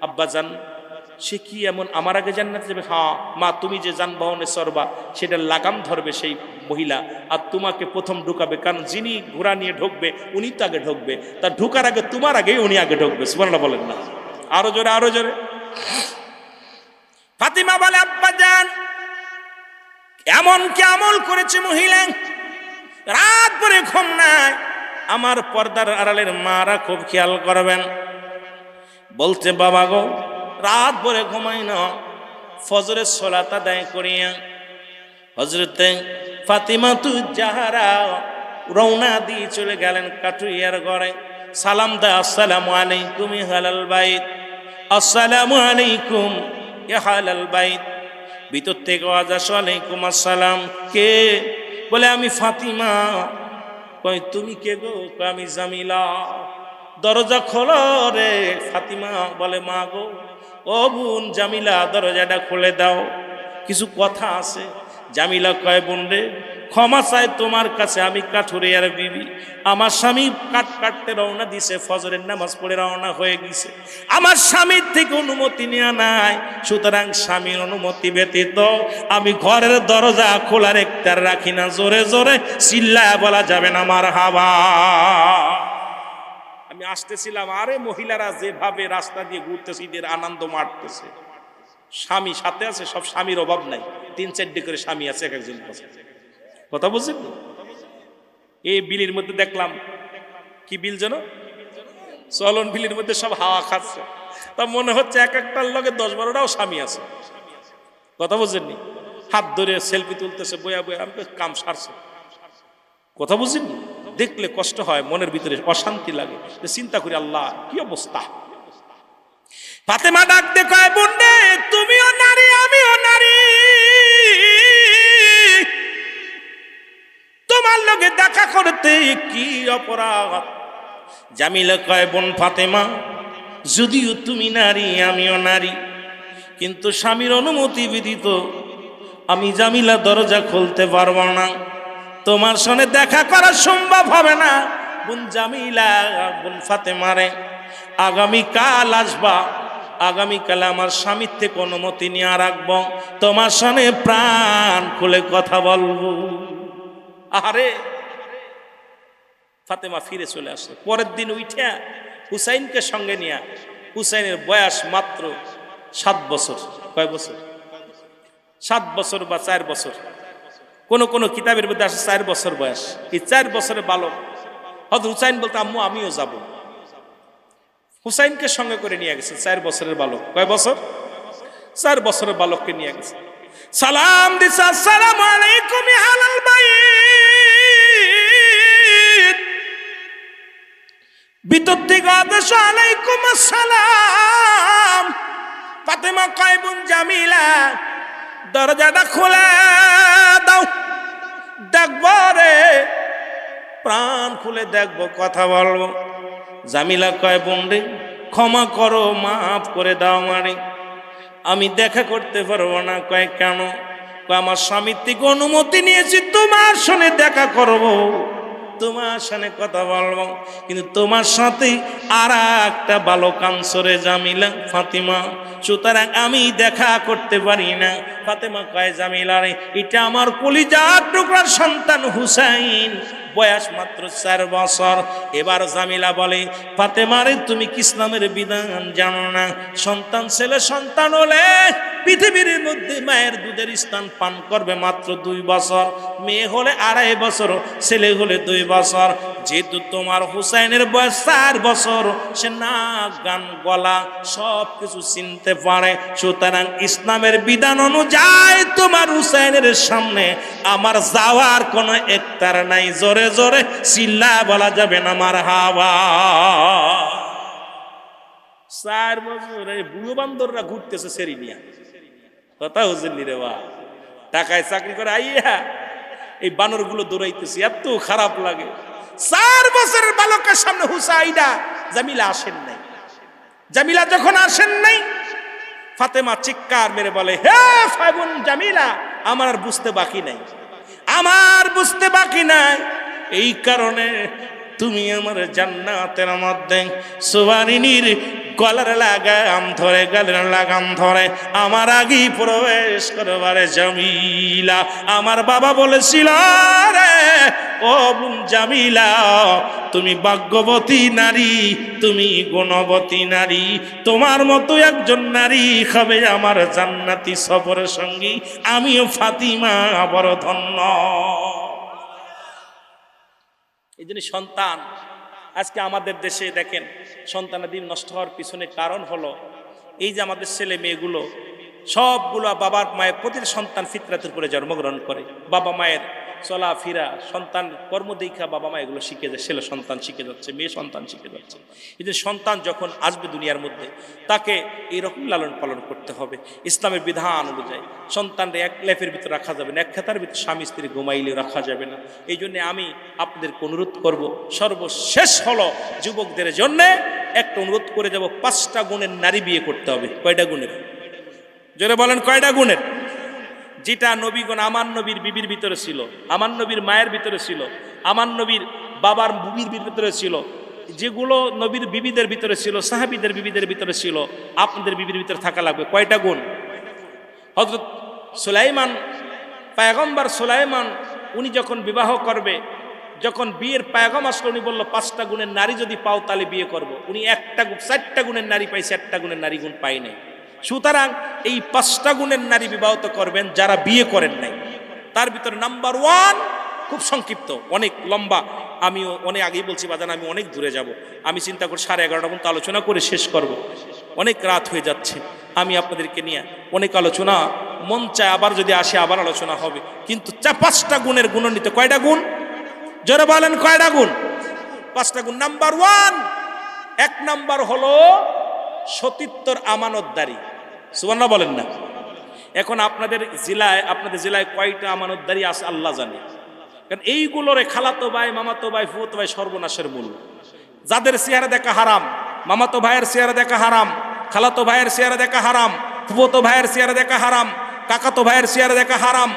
আব্বাজান, সে কি এমন আমার আগে জান্নাতে যাবে? হ্যাঁ মা, তুমি যে যানবাহনে চড়বা সেটা লাগাম ধরবে সেই মহিলা, আর তোমাকে প্রথম ঢুকাবে, কারণ যিনি ঘোড়া নিয়ে ঢুকবে উনি তো আগে ঢুকবে, তার ঢুকার আগে তোমার আগেই উনি আগে ঢুকবে। সুবহানাল্লাহ বলেন না? আরো জোরে, আরো জোরে। ফাতিমা বলে, আব্বাজান, এমন কি আমল করেছে মহিলা, রাত ভরে ঘুম নাই। আমার পর্দার আড়ালের মারা খুব খেয়াল করবেন। বলছে, বাবা গো, রাত ভরে ঘুমাই না, ফজরের সালাত আদায় করিয়া হযরতে ফাতিমাতুজ জাহরা রওনা দিয়ে চলে গেলেন কাঠুরিয়ার ঘরে। সালাম দেয়, আসসালামু আলাইকুম আহলাল বাইত, আসসালামু আলাইকুম আহলাল বাইত। ভিতর থেকে আওয়াজ আসে, ওয়ালাইকুম আসসালাম। কে? বলে, আমি ফাতিমা। কই, তুমি কে গো? আমি জামিলা। দরজা খোলো রে। ফাতিমা বলে, মা গো, ও বোন জামিলা, দরজাটা খুলে দাও, কিছু কথা আছে। জামিলা কয় বোন রে ক্ষমা চাই তোমার কাছে, আমি কাঠুরিয়ার বিবি। আমার স্বামী কাটতে রওনা দিছে, ফজরের নামাজ পড়ে রওনা হয়ে গেছে, আমার স্বামীর থেকে অনুমতি নেওয়া নাই। সুতরাং স্বামীর অনুমতি ব্যতীত আমি ঘরের দরজা খোলার একটার রাখি না। জোরে জোরে চিল্লায় বলা যাবে না মারহাবা। আমি আসতেছিলাম, আরে মহিলারা যেভাবে রাস্তা দিয়ে ঘুরতেছে, ঈদের আনন্দ মারতেছে, স্বামী সাথে আছে, সব স্বামীর অভাব নাই, 3-4 করে স্বামী আছে এক একজন কাছে। কথা বুঝছেন? এই বিলির মধ্যে দেখলাম, কি বিল যেন, চলন বিলির মধ্যে সব হাওয়া খাচ্ছে। তা মনে হচ্ছে এক একটার লগে 10-12টাও স্বামী আছে। কথা বুঝছেননি? হাত ধরে সেলফি তুলতেছে বয়া বয়া, আমি কাম সারছে। কথা বুঝছেননি? দেখলে কষ্ট হয়, মনের ভিতরে অশান্তি লাগে, চিন্তা করি আল্লাহ কি অবস্থা। ফাতেমা ডাক দে কয় বোন রে তুমিও নারী আমিও নারী, তোমার লগে দেখা করতে কি অপরাধ? জামিলা কয় বোন ফাতেমা, যদিও তুমি নারী আমিও নারী, কিন্তু স্বামীর অনুমতি ব্যতীত আমি জামিলা দরজা খুলতে পারবো না, তোমার সঙ্গে দেখা করা সম্ভব হবে না। বোন জামিলা বোন ফাতেমারে আগামীকাল আসবা, আগামীকাল আমার স্বামীর থেকে অনুমতি নিয়ে রাখবো, তোমার সঙ্গে প্রাণ খুলে কথা বলবো। আরে ফাতেমা ফিরে চলে আসে। পরের দিন উঠে হুসাইনকে সঙ্গে নিয়ে, হুসাইনের বয়স মাত্র 7 বছর। কয় বছর? 7 বছর বা 4 বছর, কোন কোন কিতাবের মধ্যে আসে 4 বছর বয়স। এই 4 বছরের বালক হয়তো হুসাইন বলতে আম্মু আমিও যাব। হুসাইনকে সঙ্গে করে নিয়ে গেছে 4 বছরের বালক। কয় বছর? 4 বছরের বালককে নিয়ে গেছে। সালাম দিছে, আসসালামু আলাইকুম ইয়া আহলাল বাইত। ভিতর থেকে আদেশ আলাইকুম আসসালাম। ফাতেমা কয় বোন জামিলা দরজাটা খুলে দাও, দেখবো রে, প্রাণ খুলে দেখবো, কথা বলবো। জামিলা কয় বোন রে ক্ষমা করো, মাফ করে দাও আমারে, আমি দেখা করতে পারবো না। কয় কেন? আমার স্বামীর থেকে অনুমতি নিয়েছি তোমার সঙ্গে দেখা করবো, তোমার সাথে কথা বলবো, কিন্তু তোমার সাথে আর একটা বালক আনসরে জামিলা ফাতিমা, সুতরাং আমি দেখা করতে পারি না। ফাতেমা কয় জামিলা রে এটা আমার কলিজার টুকরার সন্তান হুসাইন, বয়স মাত্র 4 বছর। এবার জামিলা বলে ফাতেমা রে তুমি কি ইসলামের বিধান জানো না? সন্তান ছেলে সন্তান হলে পৃথিবীর মধ্যে মায়ের দুধের স্থান পান করবে মাত্র 2 বছর, মেয়ে হলে 2.5 বছর, ছেলে হলে 2 বছর। যেহেতু তোমার হুসাইনের বয়স 4 বছর, সে নাক গান গলা সব কিছু চিনতে পারে, সুতরাং ইসলামের বিধান অনুযায়ী তোমার হুসাইনের সামনে আমার যাওয়ার কোনো একতার নাই। জোরে জোরে চিল্লা বলা যাবে না মারহাবা। 4 বছর এই বুড়ো বান্দররা ঘুরতেছে সেরি নিয়া। কথা বুঝলি রে বা, টাকায় চাকরি করে আইয়া এই বানরগুলো দৌড়াইতেছে, এত খারাপ লাগে। 4 বছরের বালকের সামনে হুসাইনা জামিলা আসেন নাই। জামিলা যখন আসেন নাই, ফাতেমা চিৎকার মেরে বলে হে ফাইবুন জামিলা, আমার আর বুঝতে বাকি নাই, আমার বুঝতে বাকি নাই। এই কারণে তুমি আমার জান্নাতের মধ্যে সুবারিনীর গলার লাগাম ধরে, গালের লাগাম ধরে আমার আগেই প্রবেশ করবারে জামিলা। আমার বাবা বলেছিল রে ও বোন জামিলা, তুমি ভাগ্যবতী নারী, তুমি গুণবতী নারী, তোমার মতো একজন নারী হবে আমার জান্নাতি সফরের সঙ্গী। আমিও ফাতিমা বড় ধন্য। এই জন্য সন্তান আজকে আমাদের দেশে দেখেন সন্তানাদি নষ্ট হওয়ার পিছনে কারণ হলো এই যে আমাদের ছেলে মেয়েগুলো সবগুলো বাবার মায়ের প্রতিটি সন্তান ফিতরাতের উপরে জন্মগ্রহণ করে। বাবা মায়ের চলাফেরা, সন্তান কর্মদীক্ষা বাবা মা এগুলো শিখে যায়, ছেলে সন্তান শিখে যাচ্ছে, মেয়ে সন্তান শিখে যাচ্ছে। এই যে সন্তান যখন আসবে দুনিয়ার মধ্যে তাকে এইরকম লালন পালন করতে হবে ইসলামের বিধান অনুযায়ী। সন্তানরা এক লেফের ভিতরে রাখা যাবে না, এক খাতার ভিতরে স্বামী স্ত্রী ঘুমাইলে রাখা যাবে না। এই জন্যে আমি আপনাদেরকে অনুরোধ করব, সর্বশেষ হলো যুবকদের জন্যে একটা অনুরোধ করে যাব, 5টা গুণের নারী বিয়ে করতে হবে। কয়টা গুণের? জোরে বলেন কয়টা গুণের? যেটা নবীগণ আমার নবীর বিবির ভিতরে ছিল, আমার নবীর মায়ের ভিতরে ছিল, আমার নবীর বাবার বিবির ভিতরে ছিল, যেগুলো নবীর বিবিদের ভিতরে ছিল, সাহাবীদের বিবিদের ভিতরে ছিল, আপনাদের বিবির ভিতরে থাকা লাগবে। কয়টা গুণ? হযরত সুলাইমান, পয়গম্বর সুলাইমান, উনি যখন বিবাহ করবে, যখন বিয়ের পায়গাম আসলো, উনি বলল 5টা গুণের নারী যদি পাও তাহলে বিয়ে করব। উনি 4টা গুণের নারী পাইছে, 1টা গুণের নারী গুণ পাই নাই। সুতরাং এই 5টা গুণের নারী বিবাহিত করবেন যারা বিয়ে করেন নাই। তার ভিতরে নাম্বার 1, খুব সংক্ষিপ্ত, অনেক লম্বা, আমি অনেক আগেই বলছি বাজান, আমি অনেক দূরে যাব। আমি চিন্তা করি 11:30 পর্যন্ত আলোচনা করে শেষ করব, অনেক রাত হয়ে যাচ্ছে। আমি আপনাদেরকে নিয়ে অনেক আলোচনা মন চায়, আবার যদি আসে আবার আলোচনা হবে, কিন্তু 5টা গুণের গুণান্বিত। কয়টা গুণ? জোরে বলেন, কয়টা গুণ? 5টা গুণ। নাম্বার 1, 1 নাম্বার হলো সতীত্বর আমানতদারি। সুবহানাল্লাহ বলেন না? এখন আপনাদের জেলায় কয়টা আমানতদারি আছে আল্লাহ জানে। কারণ এইগুলোরে খালাতো ভাই, মামাতো ভাই, ফুফাতো ভাই সর্বনাশের মূল। যাদের চেহারা দেখা হারাম, মামাতো ভাইয়ের চেহারা দেখা হারাম, খালাতো ভাইয়ের চেহারা দেখা হারাম, ফুফাতো ভাইয়ের চেহারা দেখা হারাম, কাকাতো ভাইয়ের চেহারা দেখা হারাম।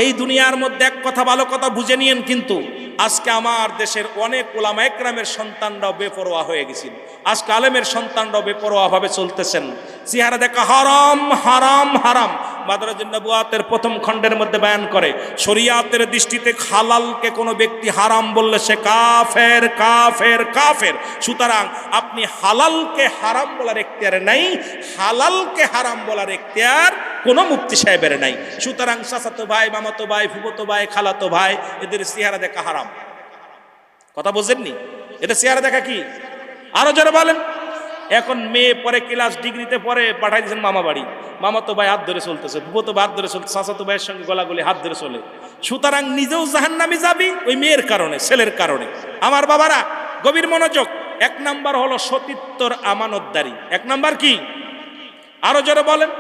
এই দুনিয়ার মধ্যে এক কথা, ভালো কথা বুঝে নিয়েন, কিন্তু আজকে আমার দেশের অনেক উলামা একরামের সন্তানরাও বেপরোয়া হয়ে গেছেন। আজকে আলেমের সন্তানরাও বেপরোয়া ভাবে চলতেছেন। চেহারা দেখা হারাম, হারাম, হারাম। মাদরাজুন নবুয়াতের প্রথম খণ্ডের মধ্যে বয়ান করে, শরিয়াতের দৃষ্টিতে হালালকে কোনো ব্যক্তি হারাম বললে সে কাফের, কাফের, কাফের। সুতরাং আপনি হালালকে হারাম বলার এখতিয়ার নাই, হালালকে হারাম বলার এখতিয়ার কোনো মুফতি সাহেবের নাই। সুতরাং চাচাতো ভাই, মামাতো ভাই, ফুফাতো ভাই, খালাতো ভাই, এদের চেহারা দেখা হারাম। কথা বোঝেননি? এদের চেহারা দেখা কি? আরো জোরে বলেন। এখন মেয়ে পরে ক্লাস ডিগ্রিতে পরে পাঠাই দিয়েছেন মামা বাড়ি, মামাতো ভাই হাত ধরে চলতেছে, ফুফাতো ভাই হাত ধরে চলতেছে, চাচাতো ভাইয়ের সঙ্গে গলাগলি হাত ধরে চলে। সুতরাং নিজেও জাহান্নামে যাবি ওই মেয়ের কারণে, ছেলের কারণে। আমার বাবারা গভীর মনোযোগ। 1 নাম্বার হলো সতীত্বর আমানতদারি। 1 নাম্বার কি? আরো জোরে বলেন।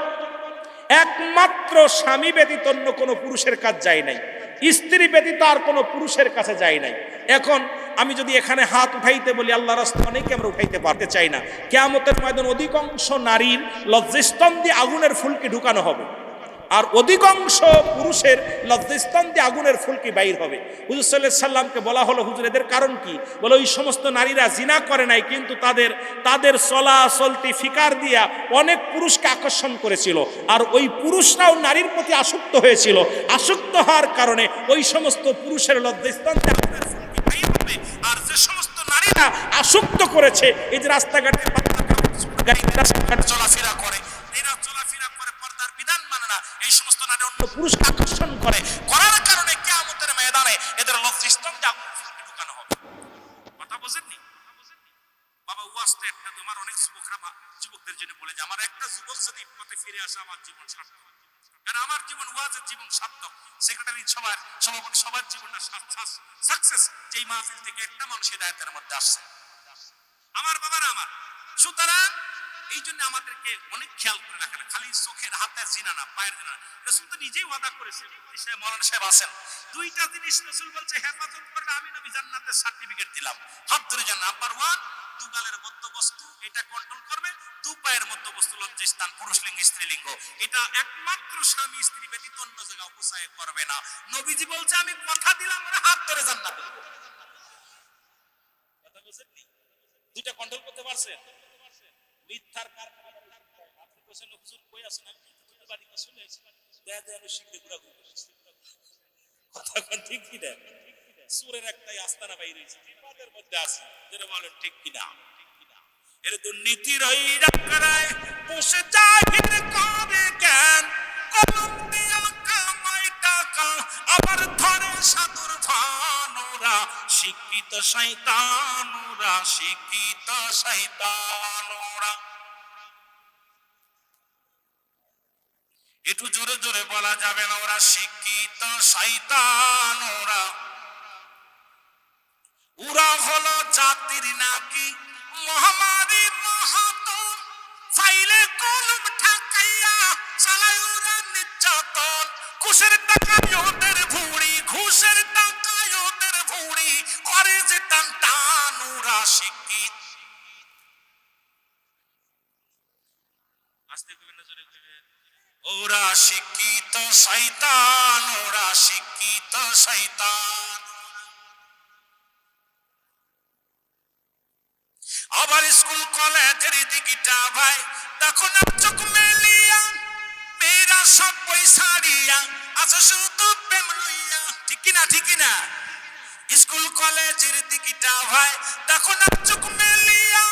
একমাত্র স্বামী ব্যতীত অন্য কোনো পুরুষের কাজ যায় নাই, স্ত্রী ব্যতীত আর কোনো পুরুষের কাছে যায় নাই। এখন আমি যদি এখানে হাত উঠাইতে বলি, আল্লাহর রাস্তায় অনেকে আমরা উঠাইতে পারতে চাই না। কিয়ামতের ময়দানে অধিকাংশ নারীর লজ্জাস্থান দিয়ে আগুনের ফুলকি ঢুকানো হবে, আর অধিকাংশ পুরুষের লজ্জাস্থান দিয়ে আগুনের ফুলকি বাইর হবে। হুজুর সাল্লাল্লাহু আলাইহি সাল্লামকে বলা হলো, হুজুর এদের কারণ কি? বলে ওই সমস্ত নারীরা জিনা করে নাই, কিন্তু তাদের চলা চলতি ফিকার দিয়া অনেক পুরুষকে আকর্ষণ করেছিল, আর ওই পুরুষরাও নারীর প্রতি আসক্ত হয়েছিল। আসক্ত হওয়ার কারণে ওই সমস্ত পুরুষের লজ্জাস্থান দিয়ে আগুনের ফুলকি বাইর হবে। আর যে সমস্ত নারীরা আসক্ত করেছে, এই যে রাস্তাঘাটে রাস্তাঘাটে চলাফেরা করে, এরা চলাফেরা করে পর্দার বিধান মানে না, এই সমস্ত নারী অন্য পুরুষকে আকর্ষণ করার কারণে কিয়ামতের ময়দানে এদের লজ্জাস্থান দিয়ে আগুনের ফুলকি ঢুকানো হবে। কথা বোঝেননি? বাবা ওয়াজতে একটা তোমার অনেক যুবকদের জন্য বলে যে আমার একটা যুবক যদি পথে ফিরে আসে আমার জীবন সার্থক। কারণ আমার জীবন ওয়াজের জীবন সার্থক। সেক্রেটারি সভাপতি সবার জীবনটা সাকসেস, যেই মাহফিল থেকে একটা মানুষ হিদায়াতের মধ্যে আসছে। আমার বাবারা আমার, সুতরাং এই জন্য আমাদেরকে অনেক খেয়াল করে রাখা, খালি চোখের হাতের জিনা না, পায়ের জিনা না। রাসূল তো নিজেই ওয়াদা করেছে, মৌলানা সাহেব আছেন, 2টা জিনিস রাসূল বলছে হেফাজত করলে আমি নবী জান্নাতের সার্টিফিকেট দিলাম। হাত ধরে যান। নাম্বার 1, দুগালের মধ্যবস্তু এটা কন্ট্রোল করবে, 2 পায়ের মধ্যবস্তু লজ্জাস্থান, পুরুষলিঙ্গ স্ত্রীলিঙ্গ, এটা একমাত্র স্বামী স্ত্রী ব্যতীত অন্য জায়গায় উপসায় করবে না। নবীজি বলছে আমি কথা দিলাম, ওরা হাত ধরে জান্নাতে দেব। কথা বুঝেননি? 2টা কন্ট্রোল করতে পারছেন? মিথ্যার কারখানা আপনি বলেন হুজুর কই আছেন, আমি তো বাড়ি কাছে চলে এসেছি, দেয়া দেয়া আমি শিখতে ঘুরা ঘুরে কথা কোন ঠিক কি না? সুরের একটাই আস্তানা বাইরে হইছে, বিপদের মধ্যে আছে, যেটা বলেন ঠিক কি না? এর দুর্নীতির ওই ডাকরায় বসে জাহির করে জ্ঞান, কলম দিয়া কামাই টাকা আবার ধরে সাধুর ভানুরা, শিক্ষিত শয়তানুরা, শিক্ষিত শয়তানুরা। একটু জোরে জোরে বলা যাবে না, ওরা শিক্ষিত শয়তানুরা। ওরা হলো জাতির নাকি মহামারী মহাতম, ফাইলে কলম ঠাকাইয়া চালায় ওরা নির্যাতন। ঘুষের টাকায় ওদের ভুঁড়ি, ঘুষের টাকায় ওদের ভুঁড়ি, করে যে টান টান। ওরা শিক্ষিত, আসতে কইবেন না, জোরে কইবেন। ওরা শিক্ষিত শয়তান, ওরা শিক্ষিত শয়তান। আবার স্কুল কলেজের দিকটা ভাই দেখো না চোখ মেলিয়া, মেয়েরা সব পয়সা দিয়া আছো শুধু প্রেম লইয়া। ঠিক কিনা, ঠিক কিনা? স্কুল কলেজের দিকটা ভাই দেখো না চোখ মেলিয়া,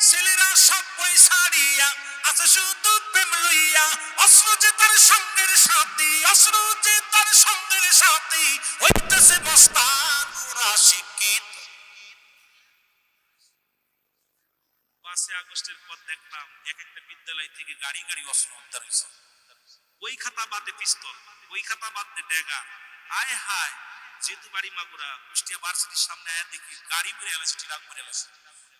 ছেলেরা সব পয়সা দিয়া আছো শুধু প্রেম লইয়া। অস্ত্র যে তার সঙ্গের সাথী, অস্ত্র যে তার সঙ্গের সাথী, হইতেছে মস্তান। ওরা শিক্ষিত। 5 আগস্টের পর দেখলাম এক একটা বিদ্যালয় থেকে গাড়ি গাড়ি অস্ত্র উদ্ধার হয়েছে। ওই খাতা বাদে পিস্তল, ওই খাতা বাদে ড্যাগার। হায় হায়, যেহেতু বাড়ি মাগুরা, কুষ্টিয়া ভার্সিটির সামনে আয়া দেখি গাড়ি বেরিয়ে এলাছে, ট্রাক বেরিয়ে এলাছে।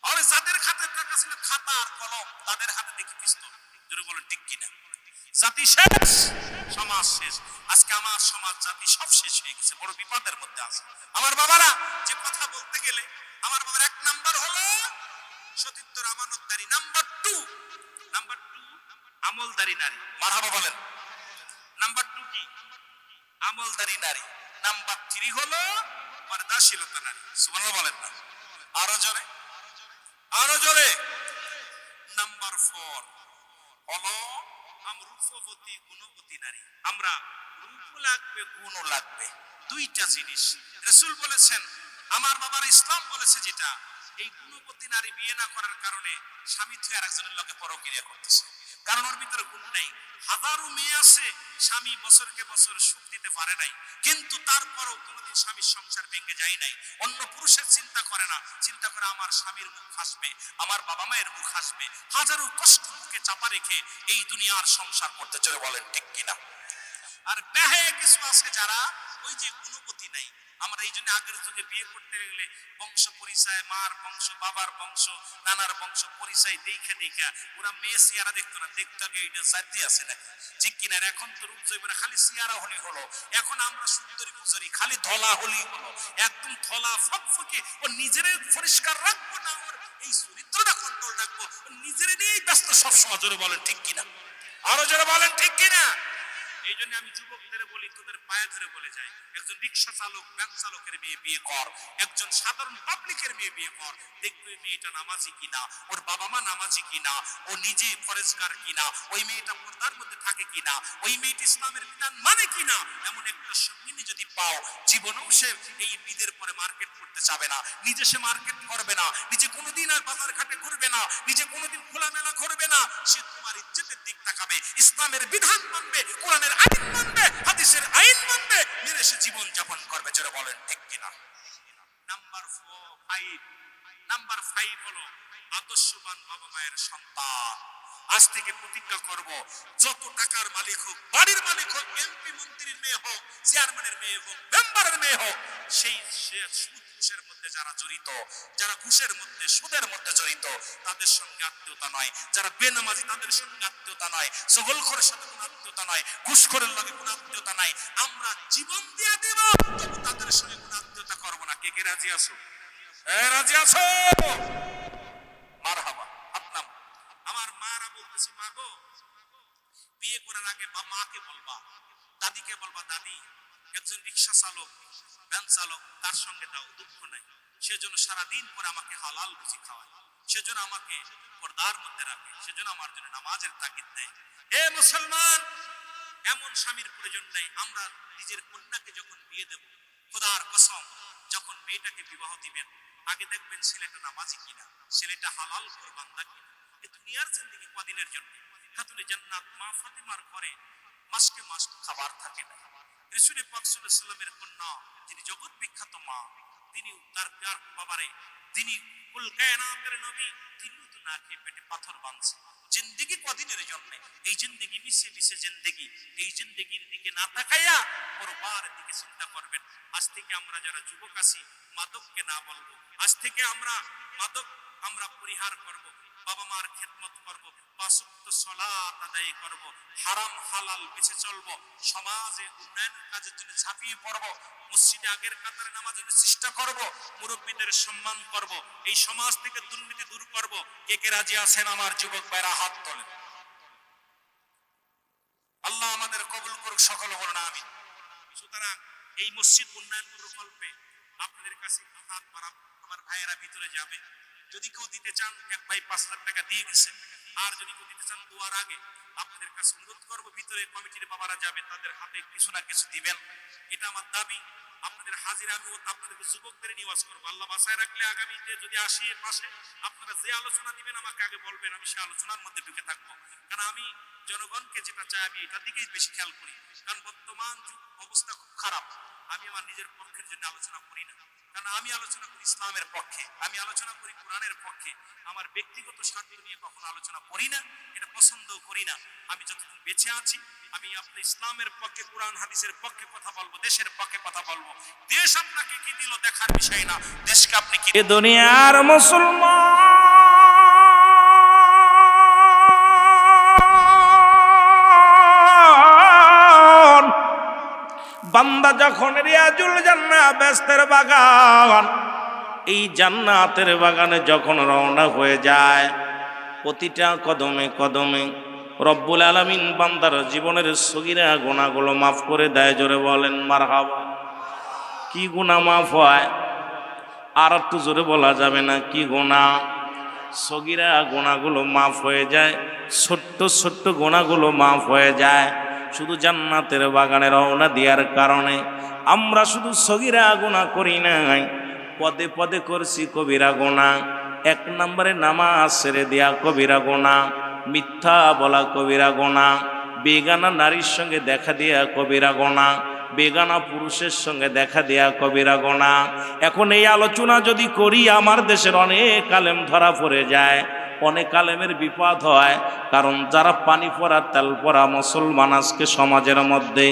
আর যাদের হাতে টাকা ছিল খাতা আর কলম, তাদের হাতে দেখি পিস্তল। জোরে বলেন ঠিক কিনা? জাতি শেষ, সমাজ শেষ। আজকে আমার সমাজ জাতি সব শেষ হয়ে গেছে, বড় বিপদের মধ্যে আছে। আমার বাবারা যে কথা বলতে গেলে, আমার বাবার 1 নাম্বার হলো সতীর্থর আমানতদারি। নাম্বার 2 আমলদারি নারী। মারহাবা বলেন। নাম্বার 2 কি? আমলদারি নারী। নাম্বার 3 হলো পর্দাশীলতা নারী। সুবহানাল্লাহ বলেন না? আরো জোরে, আরো জোরে। নাম্বার 4 হলো আমরূপবতী গুণবতী নারী। আমরা রূপ লাগবে, গুণও লাগবে, দুইটা জিনিস। রাসূল বলেছেন, আমার বাবার ইসলাম বলেছে যেটা, এই গুণবতী নারী বিয়ে না করার কারণে স্বামী থেকে আরেকজনের লগে পরক্রিয়া করতেছে, কারণ ওর ভিতরে গুণ নাই। হাজারো মেয়ে আছে, স্বামী বছরকে বছর সুখ দিতে পারে নাই, কিন্তু তারপরও কোনোদিন স্বামীর সংসার ভেঙে যায় নাই। অন্য পুরুষের চিন্তা করে না, চিন্তা করে আমার স্বামীর মুখ হাসবে, আমার বাবা মায়ের মুখ হাসবে। হাজারো কষ্ট মুখে চাপা রেখে এই দুনিয়ার সংসার করতে চলে। বলেন ঠিক কিনা? আর বেহে কিছু আছে যারা ওই যে গুণবতী নাই। আমরা এই জন্য আগের যুগে বিয়ে করতে গেলে বংশ পরিচয়, মার বংশ, বাবার বংশ, নানার বংশ পরিচয় দেখে দেখে ওরা মেয়ে সিয়ারা দেখতো না, দেখতো আগে এটা জাতি আছে নাকি। ঠিক কিনা? এখন তো রূপ জৈবনে খালি সিয়ারা হলি হলো। এখন আমরা সুন্দরী পুজরি, খালি ধলা হলি হলো। একদম ধলা ফকফকে, ও নিজেরে পরিষ্কার রাখবো না, ওর এই চরিত্রটা কন্ট্রোল রাখবো, নিজেরে নিয়েই ব্যস্ত সবসময়। জোরে বলেন ঠিক কিনা? আরো জোরে বলেন ঠিক কিনা? এই জন্য আমি যুবকদের বলি, তোদের পায়ে ধরে বলে যাই, একজন রিক্সা চালক, ভ্যান চালকের মেয়ে বিয়ে কর, একজন সাধারণ পাবলিকের মেয়ে বিয়ে কর। দেখবে মেয়েটা নামাজি কিনা, ওর বাবা মা নামাজি কিনা, ও নিজে ফরেজগার কিনা, ওই মেয়েটা পর্দার মধ্যে থাকে কিনা, ওই মেয়েটা ইসলামের বিধান মানে কিনা। এমন একটা সঙ্গিনী যদি পাও, জীবনেও সে এই ঈদের পরে মার্কেট করতে যাবে না, নিজে সে মার্কেট করবে না, নিজে কোনোদিন আর বাজার ঘাটে ঘুরবে না, নিজে কোনোদিন খোলামেলা করবে না। সে তোমার ইজ্জতের দিক তাকাবে, ইসলামের বিধান মানবে, কোরআনের আইন মানবে, হাদিসের আইন মানবে, মেরে সে জীবন যাপন করবে। যারা বলেন ঠিক কিনা? নাম্বার 5 হলো আদর্শবান বাবা মায়ের সন্তান। আজ থেকে প্রতিজ্ঞা করব, যত টাকার মালিক হোক, বাড়ির মালিক হোক, এমপি মন্ত্রীর মেয়ে হোক, চেয়ারম্যানের মেয়ে হোক, মেম্বারের মেয়ে হোক, সেই সুদ ঘুষের মধ্যে যারা জড়িত, যারা ঘুষের মধ্যে, সুদের মধ্যে জড়িত, তাদের সঙ্গে আত্মীয়তা নয়। যারা বেনামাজি, তাদের সঙ্গে আত্মীয়তা নয়। সকলখোরের সাথে কোনো আত্মীয়তা নয়, ঘুষখোরের লগে কোনো আত্মীয়তা নাই। আমরা জীবন দিয়ে দেব, তবু তাদের সঙ্গে কোনো আত্মীয়তা করবো না। কে কে রাজি আছো? রাজি আছো? মারহাবা। আপনার আমার মারা বলতেছি, মা গো, বিয়ে করার আগে বা মাকে বলবা, দাদিকে বলবা, দাদি একজন রিক্সা চালক, ভ্যান চালক, তার সঙ্গে দাও, দুঃখ নাই। সেজন্য সারাদিন পরে আমাকে হালাল রুজি খাওয়ায়, সেজন্য আমাকে পর্দার মধ্যে রাখে, সেজন্য আমার জন্য নামাজের তাগিদ দেয়। এ মুসলমান, এমন স্বামীর প্রয়োজন নাই। আমরা নিজের কন্যাকে যখন বিয়ে দেব, খোদার কসম, যখন মেয়েটাকে বিবাহ দিবেন, আগে দেখবেন ছেলেটা নামাজি কিনা, ছেলেটা হালাল বান্দা কিনা। এই দুনিয়ার জিন্দেগি কদিনের জন্য। খাতুনে জান্নাত মা ফাতেমার ঘরে মাসকে মাস খাবার থাকে না। রাসূল পাক সাল্লাল্লাহু আলাইহি ওয়াসাল্লামের কন্যা, যিনি জগৎ বিখ্যাত মা, তিনি তার প্যার বাবারে, তিনি কুল কায়নাতের নবী, তিনি তো না খেয়ে পেটে পাথর বাঁধছে। জিন্দেগি কদিনের জন্য। এই জিন্দেগি মিশে মিশে জিন্দেগি, এই জিন্দেগির দিকে না তাকাইয়া পরবার দিকে চিন্তা করবেন। আজ থেকে আমরা যারা যুবক আছি, মাদককে না বলবো। আজ থেকে আমরা মাদক আমরা পরিহার করব, বাবা মার খেদমত করব, 5 ওয়াক্ত সালাত আদায় করব, হারাম হালাল বেঁচে চলব, সমাজে উন্নয়নের কাজের জন্য ঝাঁপিয়ে পড়ব, মসজিদে আগের কাতারে নামাজের চেষ্টা করব, মুরব্বীদের সম্মান করব, এই সমাজ থেকে দুর্নীতি দূর করব। কে কে রাজি আছেন আমার যুবক ভাইরা? হাত তোলেন। আল্লাহ সকলে বলুন আমিন। সুতরাং এই মসজিদ উন্নয়ন প্রকল্পে আপনাদের কাছে হাত বাড়াবো, আমার ভাইয়েরা ভিতরে যাবে, যদি কেউ দিতে চান এক ভাই 5,000 টাকা দিয়ে গেছেন, আর যদি কেউ দিতে চান দুয়ার আগে আপনাদের কাছে অনুরোধ করবো ভিতরে কমিটির বাবারা যাবে, তাদের হাতে কিছু না কিছু দিবেন, এটা আমার দাবি। আপনাদের হাজিরা আমি আপনাদেরকে যুবকদের নিওয়াজ করবো, আল্লাহ বাসায় রাখলে আগামীতে যদি আসি এর পাশে আপনারা যে আলোচনা দিবেন আমাকে আগে বলবেন, আমি সে আলোচনার মধ্যে ঢুকে থাকবো। কারণ আমি জনগণকে যেটা চাই আমি এটার দিকেই বেশি খেয়াল করি, কারণ বর্তমান অবস্থা খুব খারাপ। আমি আমার নিজের পক্ষের জন্য আলোচনা করি না, কারণ আমি আলোচনা করি ইসলামের পক্ষে, আমি আলোচনা করি কোরআনের পক্ষে। আমার ব্যক্তিগত স্বার্থ নিয়ে কখনো আলোচনা করি না, এটা পছন্দ করি না। আমি যতদিন বেঁচে আছি আমি আপনার ইসলামের পক্ষে, কোরআন হাদিসের পক্ষে কথা বলবো, দেশের পক্ষে কথা বলবো। দেশ আপনাকে কি দিল দেখার বিষয় না, দেশকে আপনি কি দুনিয়ার মুসলমান বান্দা যখন রিয়াজুল জান্নাহ বেহেশতের বাগান, এই জান্নাতের বাগানে যখন রওনা হয়ে যায়, প্রতিটা কদমে কদমে রব্বুল আলামিন বান্দার জীবনের সগীরা গুনাহগুলো মাফ করে দেয়। জোরে বলেন মারহাবা। কি গুনাহ মাফ হয়? আর একটু জোরে বলা যাবে না? কি গুনাহ? সগীরা গুনাহগুলো মাফ হয়ে যায়, ছোট্ট ছোট্ট গুনাহগুলো মাফ হয়ে যায়। শুধু জান্নাতের বাগানে রওনা দেওয়ার কারণে আমরা শুধু সগীরা গুনাহ করি নাই, পদে পদে করছি কবিরা গুনাহ। এক নম্বরে নামাজ ছেড়ে দেয়া কবিরা গুনাহ, মিথ্যা বলা কবিরা গুনাহ, বেগানা নারীর সঙ্গে দেখা দেয়া কবিরা গুনাহ, বেগানা পুরুষের সঙ্গে দেখা দেয়া কবিরা গুনাহ। এখন এই আলোচনা যদি করি আমার দেশের অনেক আলেম ধরা পড়ে যায়, অনেক আলেমের বিপদ হয়। কারণ যারা পানি পড়া তেল পড়া মুসলমান আজকে সমাজের মধ্যে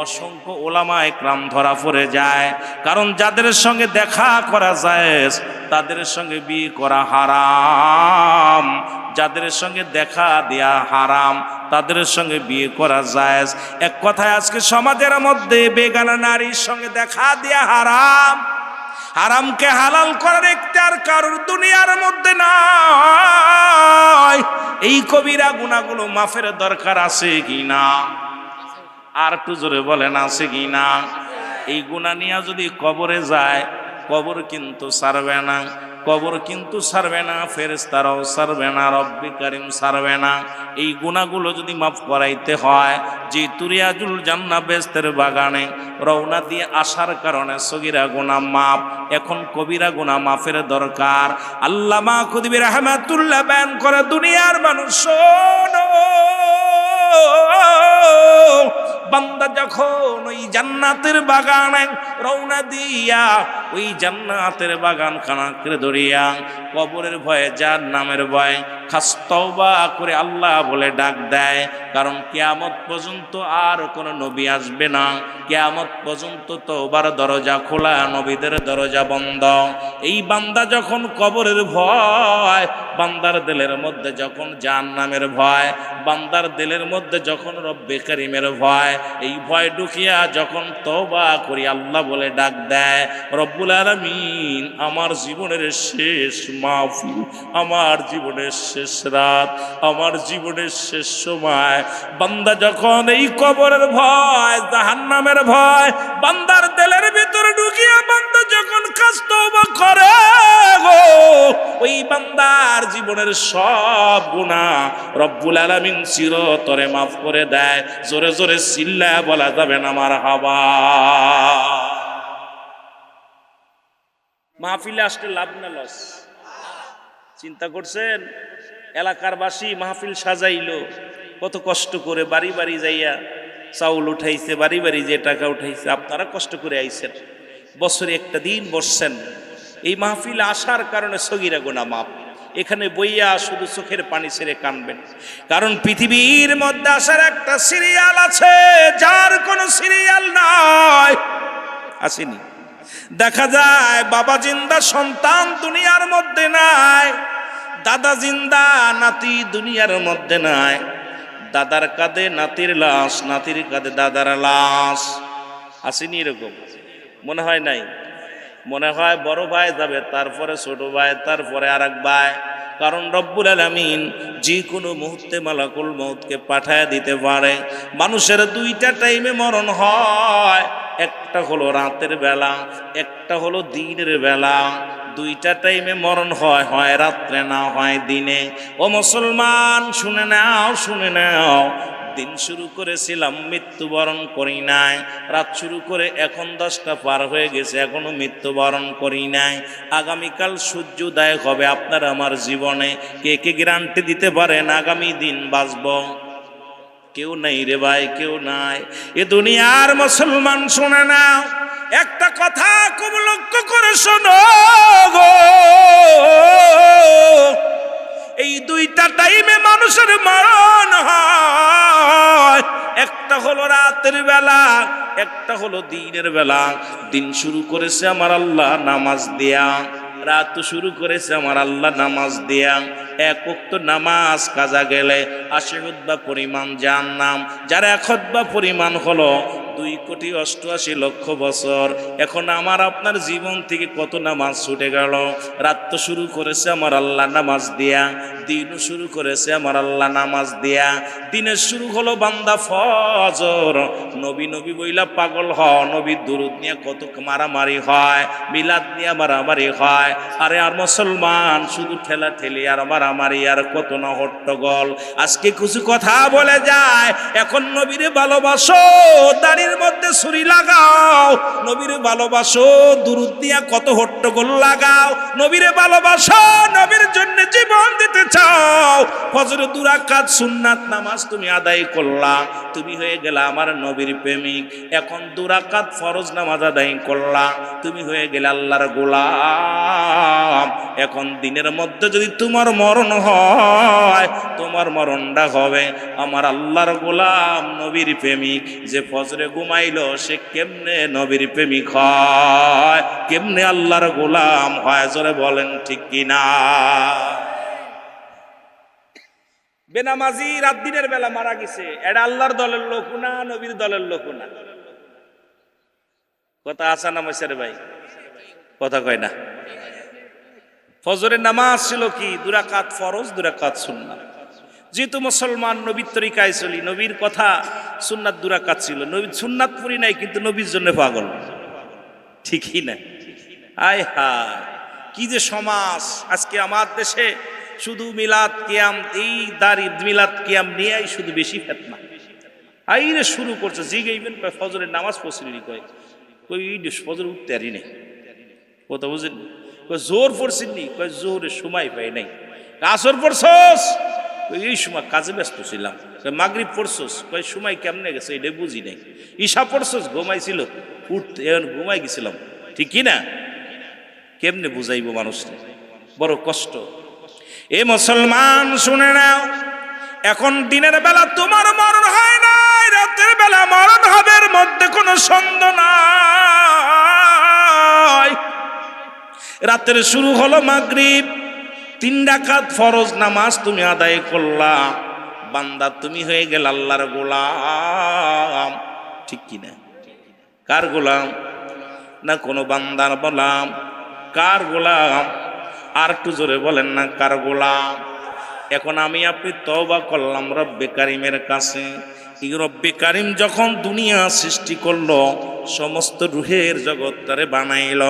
অসংখ্য ওলামা একরাম ধরা পড়ে যায়। কারণ যাদের সঙ্গে দেখা করা যায় তাদের সঙ্গে বিয়ে করা হারাম, যাদের সঙ্গে দেখা দেয়া হারাম তাদের সঙ্গে বিয়ে করা জায়েজ। এক কথায় আজকে সমাজের মধ্যে বেগানা নারীর সঙ্গে দেখা দেয়া হারাম। হারামকে হালাল করার ইখতিয়ার কারোর দুনিয়ার মধ্যে নাই। এই কবিরা গুনাহগুলো মাফের দরকার আছে কি না? আর একটু জোরে বলেন আছে কি না? এই গুনাহ নিয়ে যদি কবরে যায়, কবর কিন্তু ছাড়বে না, কবর কিন্তু ছাড়বে না, ফেরেশতারাও ছাড়বে না, রব্বে কারীম ছাড়বে না। এই গুনাহগুলো যদি মাফ করাইতে হয়, যে রিয়াজুল জান্নাহ বেহেশতের বাগানে রওনা দিয়ে আসার কারণে সগীরা গুনাহ মাফ, এখন কবিরা গুনাহ মাফের দরকার। আল্লামা খুদবি রাহমাতুল্লাহ বয়ান করে, দুনিয়ার মানুষ শোনো, বান্দা যখন ওই জান্নাতের বাগানে রওনা দিয়া ওই জান্নাতের বাগান খানাকে ধরিয়া কবরের ভয়ে, জাহান্নামের ভয়ে খাস তওবা করে আল্লাহ বলে ডাক দেয়। কারণ কিয়ামত পর্যন্ত আর কোনো নবী আসবে না, কিয়ামত পর্যন্ত তওবার দরজা খোলা, নবীদের দরজা বন্ধ। এই বান্দা যখন কবরের ভয়, বান্দার দিলের মধ্যে যখন জাহান্নামের ভয়, বান্দার দিলের মধ্যে যখন রব্বে কারীমের ভয়, এই ভয় ঢুকিয়া যখন তওবা করি আল্লাহ বলে ডাক দেয়, রব্বুল আলামিন আমার জীবনের শেষ মাহফিল, আমার জীবনের শেষ রাত, আমার জীবনের শেষ সময়, বান্দা যখন এই কবরের ভয়, জাহান্নামের ভয় বান্দার দিলের ভিতরে ঢুকিয়া বান্দা যখন কাজ তওবা করে গো, ওই বান্দার জীবনের সব গুনাহ রব্বুল আলামিন চিরতরে মাফ করে দেয়। জোরে জোরে চিল্লায়া বলা যাবে না মারহাবা। মাহফিলে আসলে লাভ না লস? চিন্তা করছেন? এলাকার বাসী মাহফিল সাজাইলো কত কষ্ট করে, বাড়ি বাড়ি যাইয়া চাউল উঠাইছে, বাড়ি বাড়ি যে টাকা উঠাইছে, আপনারা কষ্ট করে আইছেন, বছরে একটা দিন বসছেন। এই মাহফিল আসার কারণে সগীরা গুনাহ মাফ। এখানে বইয়া শুধু চোখের পানি ছেড়ে কানবেন, কারণ পৃথিবীর মধ্যে আসার একটা সিরিয়াল আছে, যার কোনো সিরিয়াল নাই। আসেনি? দেখা যায় বাবা জিন্দা, সন্তান দুনিয়ার মধ্যে নাই, দাদা জিন্দা, নাতি দুনিয়ার মধ্যে নাই, দাদার কাঁধে নাতির লাশ, নাতির কাঁধে দাদার লাশ। আসেনি এরকম? মনে হয় নাই? মনে হয় বড় ভাই যাবে, তারপরে ছোট ভাই, তারপরে আরেক ভাই, কারণ রব্বুল আলামিন যে কোনো মুহূর্তে মালাকুল মউতকে পাঠায় দিতে পারে। মানুষের দুইটা টাইমে মরণ হয়, একটা হলো রাতের বেলা, একটা হলো দিনের বেলা। দুইটা টাইমে মরণ হয়, হয় রাত্রে না হয় দিনে। ও মুসলমান শুনে নাও, শুনে নাও, দিন শুরু করেছিলাম মৃত্যুবরণ করি নাই, রাত শুরু করে এখন 10টা পার হয়ে গেছে এখনো মৃত্যুবরণ করি নাই। আগামীকাল সূর্যোদয় হবে আপনার আমার জীবনে। কে কে গ্যারান্টি দিতে পারেন আগামী দিন বাঁচব? কেউ নাই রে ভাই, কেউ নাই। এ দুনিয়ার মুসলমান শুনে নাও, একটা কথা খুব লক্ষ্য করে শোনো গো, এই দুইটা টাইমে মানুষের মরণ হয়, একটা হলো রাতের বেলা, একটা হলো দিনের বেলা। দিন শুরু করেছে আমার আল্লাহ নামাজ দেয়া, রাত শুরু করেছে আমার আল্লাহ নামাজ দেয়া। এক ওয়াক্ত নামাজ কাজা গেলে 80 খুতবা পরিমাণ জাহান্নাম, যার 1 খুতবা পরিমাণ হলো 2,88,00,000 বছর। এখন আমার আপনার জীবন থেকে কত নামাজ ছুটে গেল। রাত তো শুরু করেছে আমার আল্লাহ নামাজ দেয়া, দিনও শুরু করেছে আমার আল্লাহ নামাজ দেয়া। দিনের শুরু হলো বান্দা ফজর, নবী নবী বইলা পাগল হ, নবীর দুরূদ নিয়ে কত মারামারি হয়, মিলাদ নিয়ে মারামারি হয়। আরে আর মুসলমান শুধু ঠেলা ঠেলি আর মারামারি আর কত না হট্টগোল। আজকে কিছু কথা বলে যায়, এখন নবীরে ভালোবাসো, দাড়ির মধ্যে ছুরি লাগাও, নবীরে ভালোবাসো, দুরূদ দিয়া কত হট্টগোল লাগাও, নবীরে ভালোবাসো, নবীর জন্য জীবন দিতে চাও। ফজরে 2 রাকাত সুন্নাত নামাজ তুমি আদায় করলা, তুমি হয়ে গেলা আমার নবীর প্রেমিক। এখন 2 রাকাত ফরজ নামাজ আদায় করলা, তুমি হয়ে গেলে আল্লাহর গোলাম। এখন দিনের মধ্যে যদি তোমার মরণ হয়, তোমার মরণটা হবে আমার আল্লাহর গোলাম, নবীর প্রেমিক। যে ফজরে ঘুমাইলো সে কেমনে নবীর প্রেমিক হয়, কেমনে আল্লাহর গোলাম হয়? জোরে বলেন ঠিক কিনা? বেনামাজি রাত দিনের বেলা মারা গেছে, এটা আল্লাহর দলের লোক না নবীর দলের লোক না? কথা আসা নামাজের ভাই, কথা কয় না। ফজরের নামাজ ছিল কি 2 রাকাত ফরজ, 2 রাকাত সুন্নাত। যেহেতু মুসলমান নবীর তরিকায় চলি, নবীর কথা সুন্নাত 2 রাকাত ছিল। নবী সুন্নাত পড়ি নাই কিন্তু নবীর জন্য পাগল, ঠিকই না? আয় হায়, কি যে সমাজ আজকে আমার দেশে! শুধু মিলাদ কিয়াম, এই দাড়ি মিলাদ কিয়াম নিয়েই শুধু বেশি ফেতনা। আইরে শুরু করছে, জিগাইবেন ফজরের নামাজ পড়ছিলি, কই ফজর উঠতে আরি নেই, কথা বুঝেন? জোর পড়ছিনি, কয় জোরের সময় পাই নাই। আসর পড়ছস, এই সময় কাজে ব্যস্ত ছিলাম। মাগরিব পড়ছস, কয় সময় কেমনে গেছে এটা বুঝি নাই। ঈশা পড়ছস, ঘুমাইছিল, উঠতে ঘুমাই গেছিলাম, ঠিক কি না? কেমনে বুঝাইব মানুষকে? বড় কষ্ট। এ মুসলমান শুনে নাও, এখন দিনের বেলা তোমার মরণ হয় নাই, রাতের বেলা মরণ হবে, এর মধ্যে কোনো সন্দেহ নাই। রাতের শুরু হলো মাগরিব, 3 রাকাত ফরজ নামাজ তুমি আদায় করলা, বান্দা তুমি হয়ে গেল আল্লাহর গোলাম, ঠিক কিনা? কার গোলাম? না কোনো বান্দার গোলাম? কার গোলাম? আর একটু জোরে বলেন না, কার গোলাম? এখন আমি আপনি তওবা করলাম রব্বে কারিমের কাছে। এই রব্বে কারিম যখন দুনিয়া সৃষ্টি করলো, সমস্ত রুহের জগৎটারে বানাইল,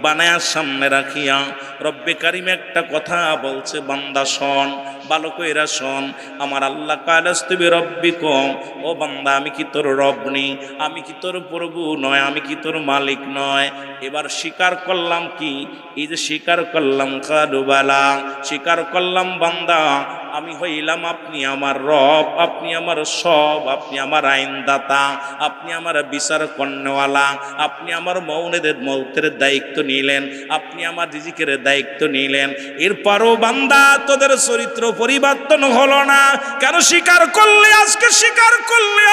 বানায়ার সামনে রাখিয়া রব্বে কারিম একটা কথা বলছে, বান্দা শোন, ভালো কইরা শোন। আমার আল্লাহ কালাস্তুবি রব্বিকুম, ও বান্দা আমি কি তোর রব নেই? আমি কি তোর প্রভু নয়? আমি কি তোর মালিক নয়? এবার স্বীকার করলাম কি? এই যে স্বীকার করলাম, কালুবালা, স্বীকার করলাম বান্দা আমি হইলাম আপনি আমার রব, আপনি আমার সব, আপনি আমার আইনদাতা, আপনি আমার বিচার কর্ণওয়ালা, আপনি আমার মৌতের দায়িত্ব নিলেন, আপনি আমার রিজিকের দায়িত্ব নিলেন। এরপরও বান্দা তোদের চরিত্র পরিবর্তন হলো না কেন? স্বীকার করলে, আজকে স্বীকার করলে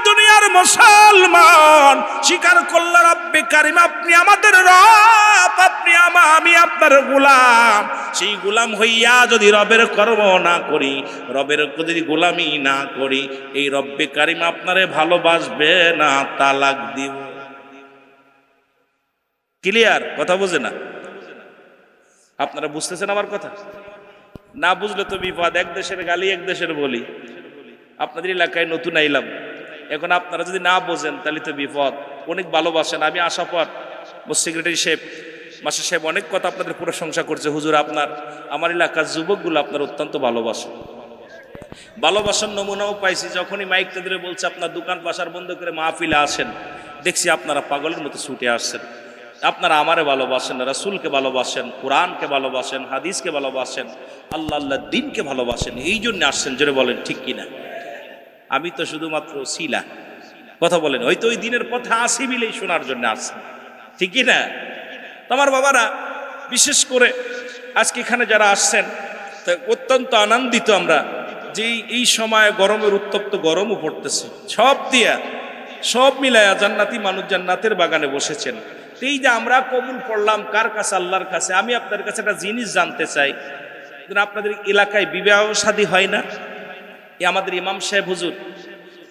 দুনিয়ার মুসলমান স্বীকার করলে রব্বে কারিম আপনি আমাদের রব, আপনি আমি আপনার গোলাম। সেই গোলাম হইয়া যদি রবের কর্ম না করি, রবের যদি গোলামি না করি, এই রব্বে কারিম আপনারে ভালোবাসবে না, তালাক দিব। ক্লিয়ার? কথা বোঝে না? আপনারা বুঝতেছেন আমার কথা? না বুঝলে তো বিপদ, এক দেশের গালি এক দেশের বলি। আপনাদের এলাকায় নতুন আইলাম, এখন আপনারা যদি না বোঝেন তাহলে তো বিপদ। অনেক ভালোবাসেন, আমি আসার পর সেক্রেটারি সাহেব মাস্টার সাহেব অনেক কথা আপনাদের প্রশংসা করছে। হুজুর আপনার আমার এলাকার যুবকগুলো আপনার অত্যন্ত ভালোবাসেন, ভালোবাসার নমুনাও পাইছি। যখনই মাইক তাদের বলছে আপনার দোকান বাসার বন্ধ করে মাহফিলে আসেন, দেখছি আপনারা পাগলের মতো ছুটে আসছেন। আপনারা আমারে ভালোবাসেন, রাসূলকে ভালোবাসেন, কোরআনকে ভালোবাসেন, হাদিসকে ভালোবাসেন, আল্লাহ আল্লাহ দিনকে ভালোবাসেন, এই জন্য আসছেন। জোরে বলেন ঠিক কিনা? আমি তো শুধুমাত্র ছিলা কথা বলেন, হয়তো ওই দিনের কথা আসি বিলেই শোনার জন্য আসছেন, ঠিকই না? তোমার বাবারা বিশেষ করে আজকে এখানে যারা আসছেন তা অত্যন্ত আনন্দিত আমরা যে এই সময় গরমের উত্তপ্ত গরমও পড়তেছে, সব দিয়া সব মিলায়া জান্নাতি মানুষ জান্নাতের বাগানে বসেছেন। এই যে আমরা কবুল পড়লাম কার কাছে? আল্লাহর কাছে। আমি আপনাদের কাছে একটা জিনিস জানতে চাই, আপনাদের এলাকায় বিবাহ শাদী হয় না? আমাদের ইমাম সাহেব হুজুর,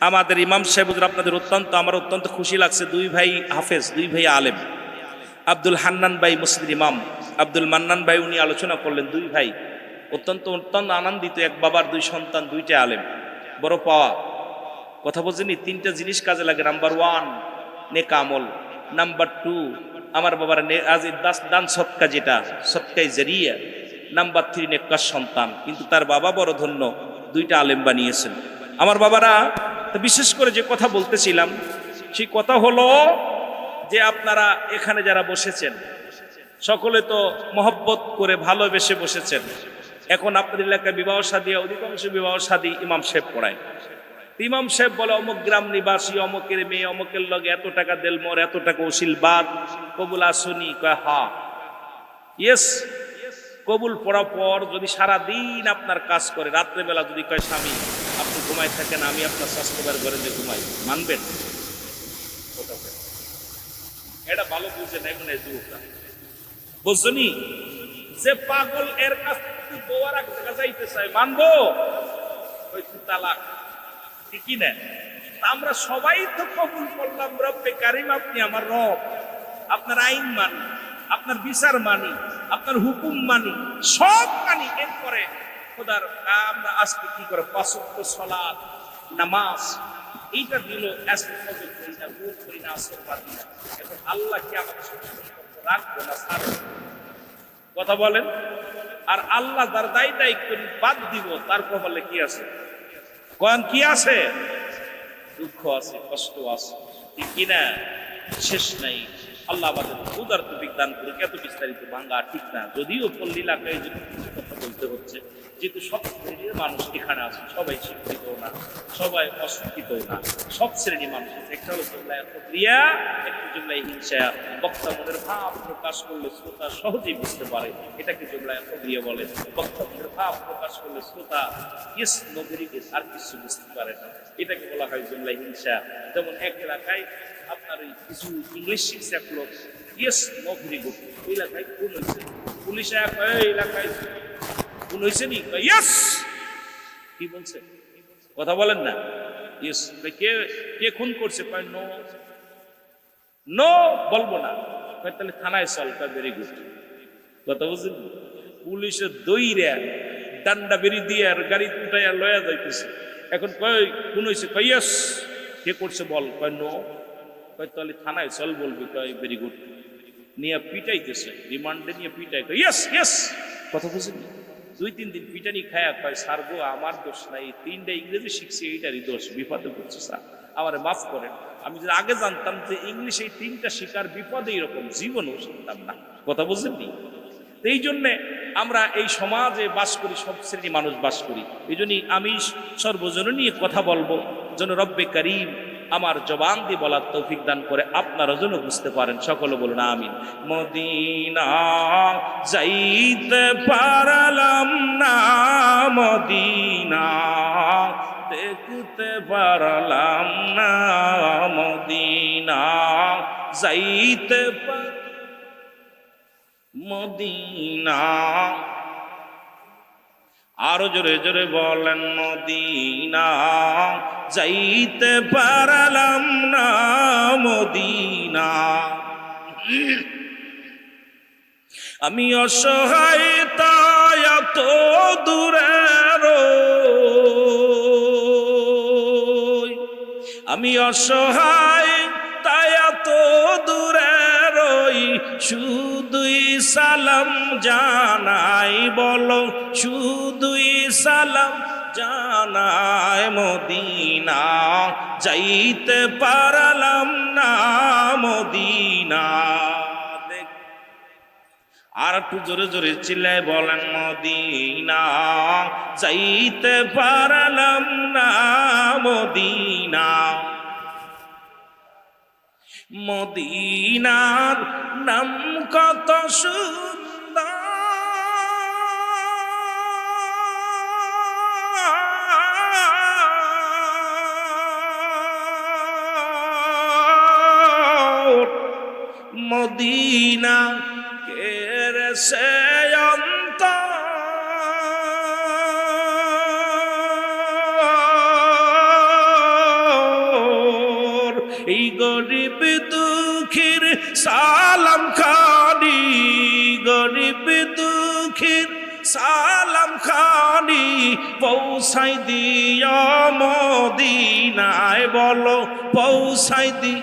আমাদের ইমাম সাহেব হুজুর আপনাদের আমার অত্যন্ত খুশি লাগছে। দুই ভাই হাফেজ, দুই ভাই আলেম, আব্দুল হান্নান ভাই মসজিদ ইমাম, আব্দুল মান্নান ভাই উনি আলোচনা করলেন। দুই ভাই অত্যন্ত অত্যন্ত আনন্দিত, এক বাবার দুই সন্তান, দুইটা আলেম, বড় পাওয়া। কথা বলছেনি, তিনটা জিনিস কাজে লাগে। নাম্বার 1 নেক আমল, নাম্বার 2 আমার বাবার আজ দান সৎকা, যেটা সৎকাই জারিয়া, নাম্বার 3 নেককার সন্তান। কিন্তু তার বাবা বড় ধন্য, দুইটা আলেম বানিয়েছেন আমার বাবারা। তো বিশেষ করে যে কথা বলতেছিলাম সেই কথা হলো যে আপনারা এখানে যারা বসেছেন সকলে তো মহব্বত করে ভালোবেসে বসেছেন। এখন আপনাদের এলাকায় বিবাহ শাদী, অধিকাংশ বিবাহ শাদী ইমাম সাহেব পড়ায়। ইমাম সাহেব বলে অমুক গ্রাম নিবাসী, অমুকের মেয়ে, অমুকের লগে এত টাকা দেল মোর, এত টাকা ওসিল বাদ, কবুল আসুনি? কয় হা, ইয়েস। কবুল পড়ার পর যদি সারা দিন আপনার কাজ করে, রাত্রেবেলা যদি কয় স্বামী আপনি ঘুমাই থাকেন, আমি আপনার স্বাস্থ্যবার ঘরে যে ঘুমাই, মানবেন? এটা ভালো বুঝেন এখন এই যুবকরা, বুঝছনি? যে পাগল এর কাছ থেকে বউয়ার এক টাকা যাইতে চাই, মানবো? ওই তালাক, ঠিকই না? আমরা সবাই তো কবুল করলাম, রব্বে কারিম আপনি আমার রব, আপনার আইন মানি, আপনার বিচার মানি, আপনার হুকুম মানি, সব মানি। এরপরে খোদার আমরা আজকে কি করে 5 ওয়াক্ত সালাত নামাজ এইটা দিল, আজকে ফজর করি না, রোজ করি না, আসর পারি না। এখন আল্লাহ কি আমাদের রাখবো না ছাড়বো? কথা বলেন। আর আল্লাহ তার দায় দায়িত্ব বাদ দিব, তারপর বলে কি আছে? কোন কি আছে? দুঃখ আছে, কষ্ট আছে, ঠিক কিনা? শেষ নাই। আল্লাহ আমাদের উদার তৌফিক দান করে। এত বিস্তারিত ভাঙ্গা ঠিক না, যদিও পল্লী এলাকায় যদি কথা বলতে হচ্ছে, যেহেতু সব শ্রেণীর মানুষ এখানে আছে, সবাই শিক্ষিত না, সবাই অশিক্ষিত না, সব শ্রেণীর মানুষ। একটা হলো জুমলায় ক্রিয়া, একটা জুমলায় হিংসা। বক্তা মনের ভাব প্রকাশ করলে শ্রোতা সহজেই বুঝতে পারে এটাকে জুমলায় ক্রিয়া বলে। বক্তা মনের ভাব প্রকাশ করলে শ্রোতা ইয়েস নগরী আর কিছু বুঝতে পারে না, এটাকে বলা হয় জুমলায় হিংসা। যেমন এক এলাকায় আপনার ওই কিছু ইংলিশ শিখছে এক লোক, ইয়েস নো ভেরি গুড, ওই এলাকায় খুন হয়েছে। পুলিশ এলাকায় খুন হয়েছে নি? ইয়েস। কি বলছে? কথা বলেন না। ইয়েস। কে কে খুন করছে? কয় নো, নো বলবো না। কয় তাহলে থানায় চল। কয় ভেরি গুড। কথা বুঝলেন? পুলিশের দইরা ডান্ডা বেরি দিয়ে আর গাড়ি উঠাইয়া লয়া যাইতেছে। এখন কয় খুন হয়েছে? কয় ইয়েস। কে করছে বল? কয় নো। কয় তাহলে থানায় চল বলবি। কয় ভেরি গুড। নিয়ে পিটাইতেছে, রিমান্ডে নিয়ে পিটাই। কয় ইয়েস ইয়েস। কথা বুঝলেন? 2-3 দিন পিটানি খায়া কয় স্যার গো আমার দোষ নাই, 3টা ইংরেজি শিখছি, এইটারই দোষ, বিপদে পড়ছে স্যার, আমারে মাফ করেন। আমি যদি আগে জানতাম যে ইংলিশ এই 3টা শিকার বিপদে এরকম, জীবনেও শিখতাম না। কথা বুঝলেন নি? এই জন্যে আমরা এই সমাজে বাস করি, সব শ্রেণীর মানুষ বাস করি। এই জন্যই আমি সর্বজন নিয়ে কথা বলবো, যেন রব্বে কারিম আমার জবান দিয়ে বলার তৌফিক দান করে, আপনারা যেন বুঝতে পারেন। সকলে বলুন আমিন। মদিনা যাইতে পারলাম না, মদিনা দেখতে পারলাম না, মদিনা যাইতে মদিনা। আরো জোরে জোরে বলেন, মদিনা যাইতে পারলাম না, মদিনা। আমি অসহায় তাই এত দূরের, আমি অসহায় তাই এত দূরের, শুধুই সালাম জানাই, বলো শুধুই সালাম জানাই, মদিনা যাইতে পারলাম না, মদিনা। আর একটু জোরে জোরে চিল্লায় বলেন, মদিনা যাইতে পারলাম না, মদিনা। মদিনার নাম কত সুন্দর, মদিনা কেরে সে অন্তর, এই গরিব দুঃখীর সালাম খানি, গরিব দুঃখীর সালাম খানি পৌঁছাই দিও মদিনায়, বলো পৌঁছাই দি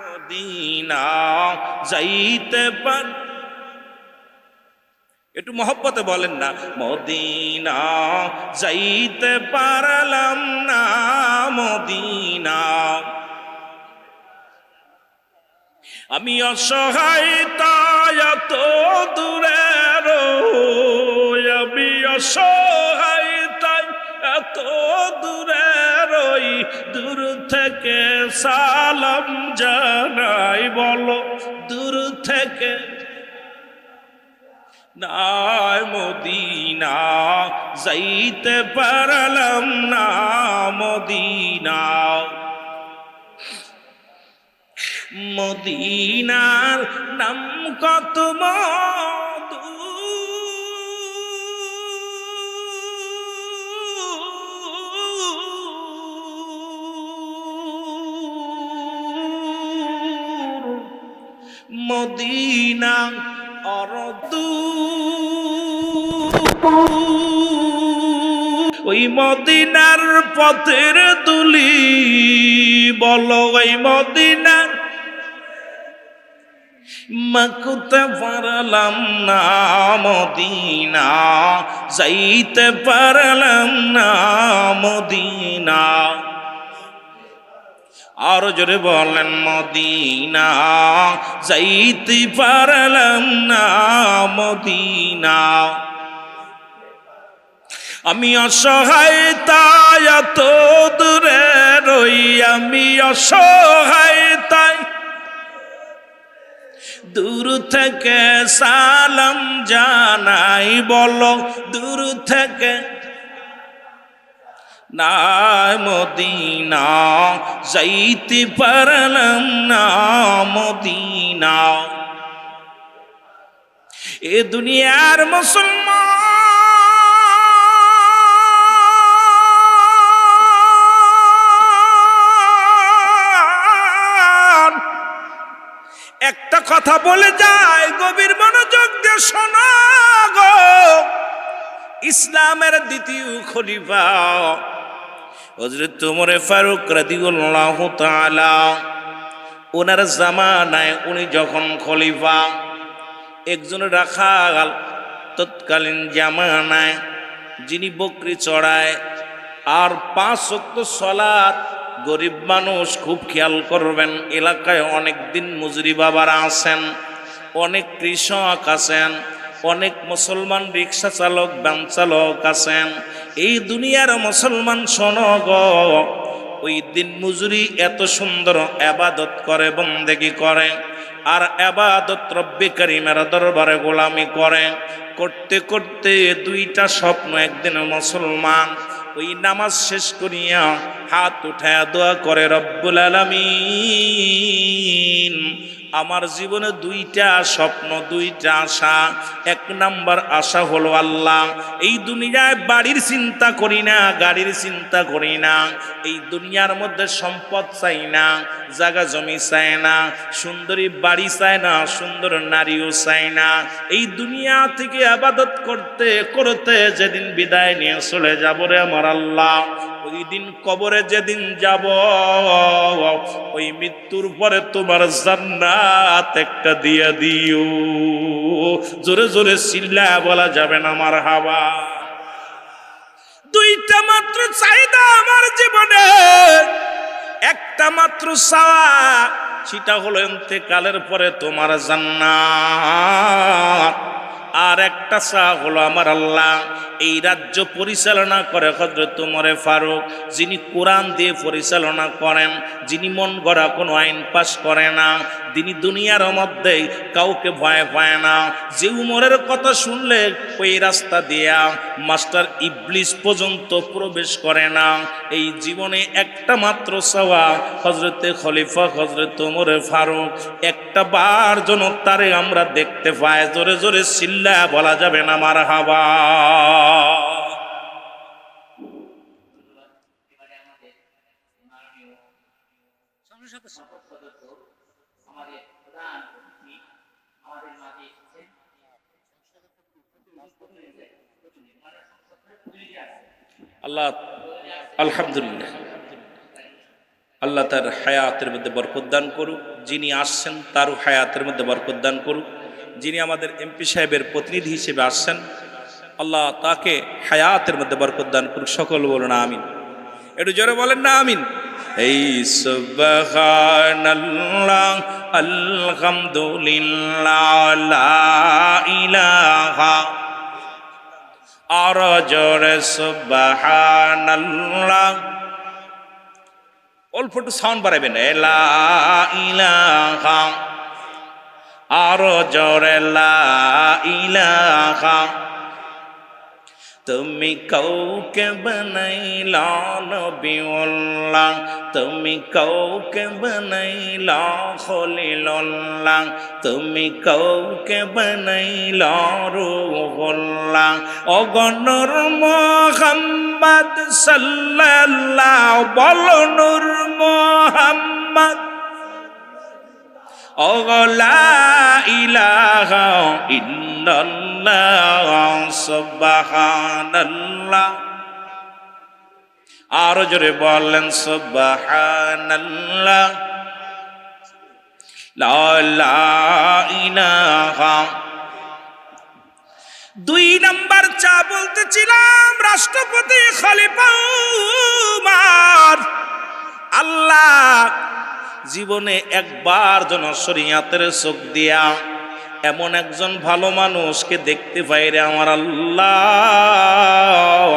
মদিনা যাইতে পার, একটু মহব্বতে বলেন না, মদিনা যাইতে পারলাম না, মদিনা। আমি অসহায় তাই এত দূরের, আমি অসহায় তাই এত দূরের, দূর থেকে সালাম জানাই, বলো দূর থেকে নাই, মদিনা যাইতে পারলাম না, মদিনা। মদিনার নাম কত মধু, মদিনা অরদু, ওই মদিনার পথের দুলি, বলো ওই মদিনার মাকুতে পারলাম না, মদিনা যাইতে পারলাম না, মদিনা। আর জোরে বলেন, মদিনা যাইতে পারলাম না, মদিনা। আমি অসহায় তাই এত দূরে রই, আমি অসহায় তাই দূর থেকে সালাম জানাই, বলো দূর থেকে নাই, মদিনা যাইতে পারলাম না, মদিনা। এ দুনিয়ার মুসলমান একটা কথা বলে যায়, গভীর মনোযোগ দিয়ে শোনো গো। ইসলামের দ্বিতীয় খলিফা হযরত ওমর ফারুক রাদিয়াল্লাহু তাআলা, ওনার জামানায় উনি যখন খলিফা, একজন রাখাল তৎকালীন জামানায় যিনি বকরি চড়ায় আর 5 ওয়াক্ত সালাত, গরিব মানুষ খুব খেয়াল করবেন, এলাকায় অনেক দিন মজুরি বাবারা আছেন, অনেক কৃষক আছেন, অনেক মুসলমান রিক্সা চালক ভ্যান চালক আছেন। এই দুনিয়ার মুসলমান শোনো গো, ওই দিন মজুরি এত সুন্দর ইবাদত করে, বন্দেগি করে, আর ইবাদত রব্বে কারীমের দরবারে গোলামি করে। করতে করতে 2টা স্বপ্ন একদিন মুসলমান ওই নামাজ শেষ করিয়া হাত উঠায়া দোয়া করে, রব্বুল আলামিন আমার জীবনে দুইটা স্বপ্ন, দুইটা আশা। এক নাম্বার আশা হলো আল্লাহ, এই দুনিয়ায় বাড়ির চিন্তা করি না, গাড়ির চিন্তা করি না, এই দুনিয়ার মধ্যে সম্পদ চাই না, জায়গা জমি চাই না, সুন্দরী বাড়ি চাই না, সুন্দর নারীও চাই না। এই দুনিয়া থেকে ইবাদত করতে করতে যেদিন বিদায় নিয়ে চলে যাব রে আমার আল্লাহ, ওই দিন কবরে যেদিন যাব, ওই মৃত্যুর পরে তোমার জান্নাত একটা দিয়ে দিও। জোরে জোরে চিল্লা বলা যাবে না মারহাবা। দুইটা মাত্র চাহিদা আমার জীবনে, একটা মাত্র চাওয়া, সেটা হলো ইন্তেকালের পরে তোমার জান্নাত। আর একটা চা হলো আমার আল্লাহ, এই রাজ্য পরিচালনা করে হযরত ওমর ফারুক, যিনি কোরআন দিয়ে পরিচালনা করেন, যিনি মন গড়া কোনো আইন পাশ করে না, যিনি দুনিয়ার মধ্যে কাউকে ভয় পায় না, যে উমরের কথা শুনলে ওই রাস্তা দিয়া মাস্টার ইবলিস পর্যন্ত প্রবেশ করে না। এই জীবনে একটা মাত্র চাওয়া হযরতে খলিফা হযরত ওমর ফারুক, একটা বার যেন তারে আমরা দেখতে পাই। জোরে জোরে চিল্লা বলা যাবে না মারহাবা। আল্লাহ আলহামদুলিল্লাহ, আল্লাহ তার হায়াতের মধ্যে বরকত দান করুক। যিনি আসছেন তারও হায়াতের মধ্যে বরকত দান করুক। যিনি আমাদের এমপি সাহেবের প্রতিনিধি হিসেবে আসছেন, আল্লাহ তাকে হায়াতের মধ্যে বরকত দান করুক। সকল বলুন আমিন। একটু জোরে বলেন না আমিন। এই সুবহানাল্লাহ আলহামদুলিল্লাহ লা ইলাহা, আর জোরে সুবহানাল্লাহ, অল্প একটু সাউন্ড বাড়াবেন, লা ইলাহা, আর জোরে লা ইলাহা। তুমি কাউকে বানাইলা নবিউল্লাহ, তুমি কাউকে বানাইলা খলিলুল্লাহ, তুমি কাউকে বানাইলা রূহুল্লাহ। ওগো নূর মুহাম্মদ সাল্লাল্লাহু, বলো নূর মুহাম্মদ। ওগো লা ইলাহা ইল্লাল্লাহ সুবহানাল্লাহ, আর জোরে বলেন সুবহানাল্লাহ লা ইলাহা। দুই নাম্বার চা বলতেছিলাম, রাষ্ট্রপতি খলিফা উমর, আল্লাহ জীবনে একবার যেন শরীয়তের চোখ দিয়া এমন একজন ভালো মানুষকে দেখতে পাই রে আমার আল্লাহ।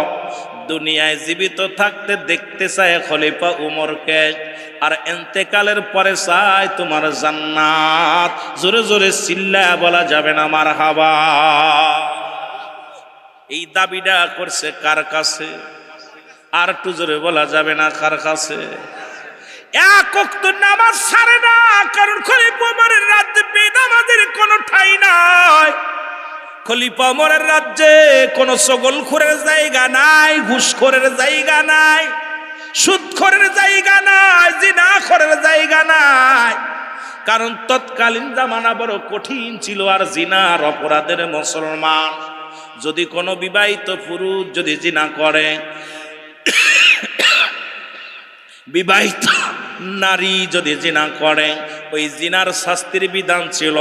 দুনিয়ায় জীবিত থাকতে দেখতে চায় খলিফা উমরকে, আর ইন্তেকালের পরে চায় তোমার জান্নাত। জোরে জোরে চিল্লা বলা যাবে না মারহাবা। এই দাবিটা করছে কার কাছে? আর একটু জোরে বলা যাবে না কার কাছে? এক ওয়াক্ত নামাজ ছাড়ে না, কারণ খলিফা ওমরের রাজ্যে বেনামাজের কোনো ঠাঁই নাই। খলিফা ওমরের রাজ্যে কোনো চগলখোরের জায়গা নাই, ঘুষখোরের জায়গা নাই, সুদখোরের জায়গা নাই, জিনাখোরের জায়গা নাই। কারণ তৎকালীন জামানা বড় কঠিন ছিল, আর জিনার অপরাধের মুসলমান যদি কোনো বিবাহিত পুরুষ যদি জিনা করে, বিবাহিত নারী যদি জিনা করে, ওই জিনার শাস্তির বিধান ছিল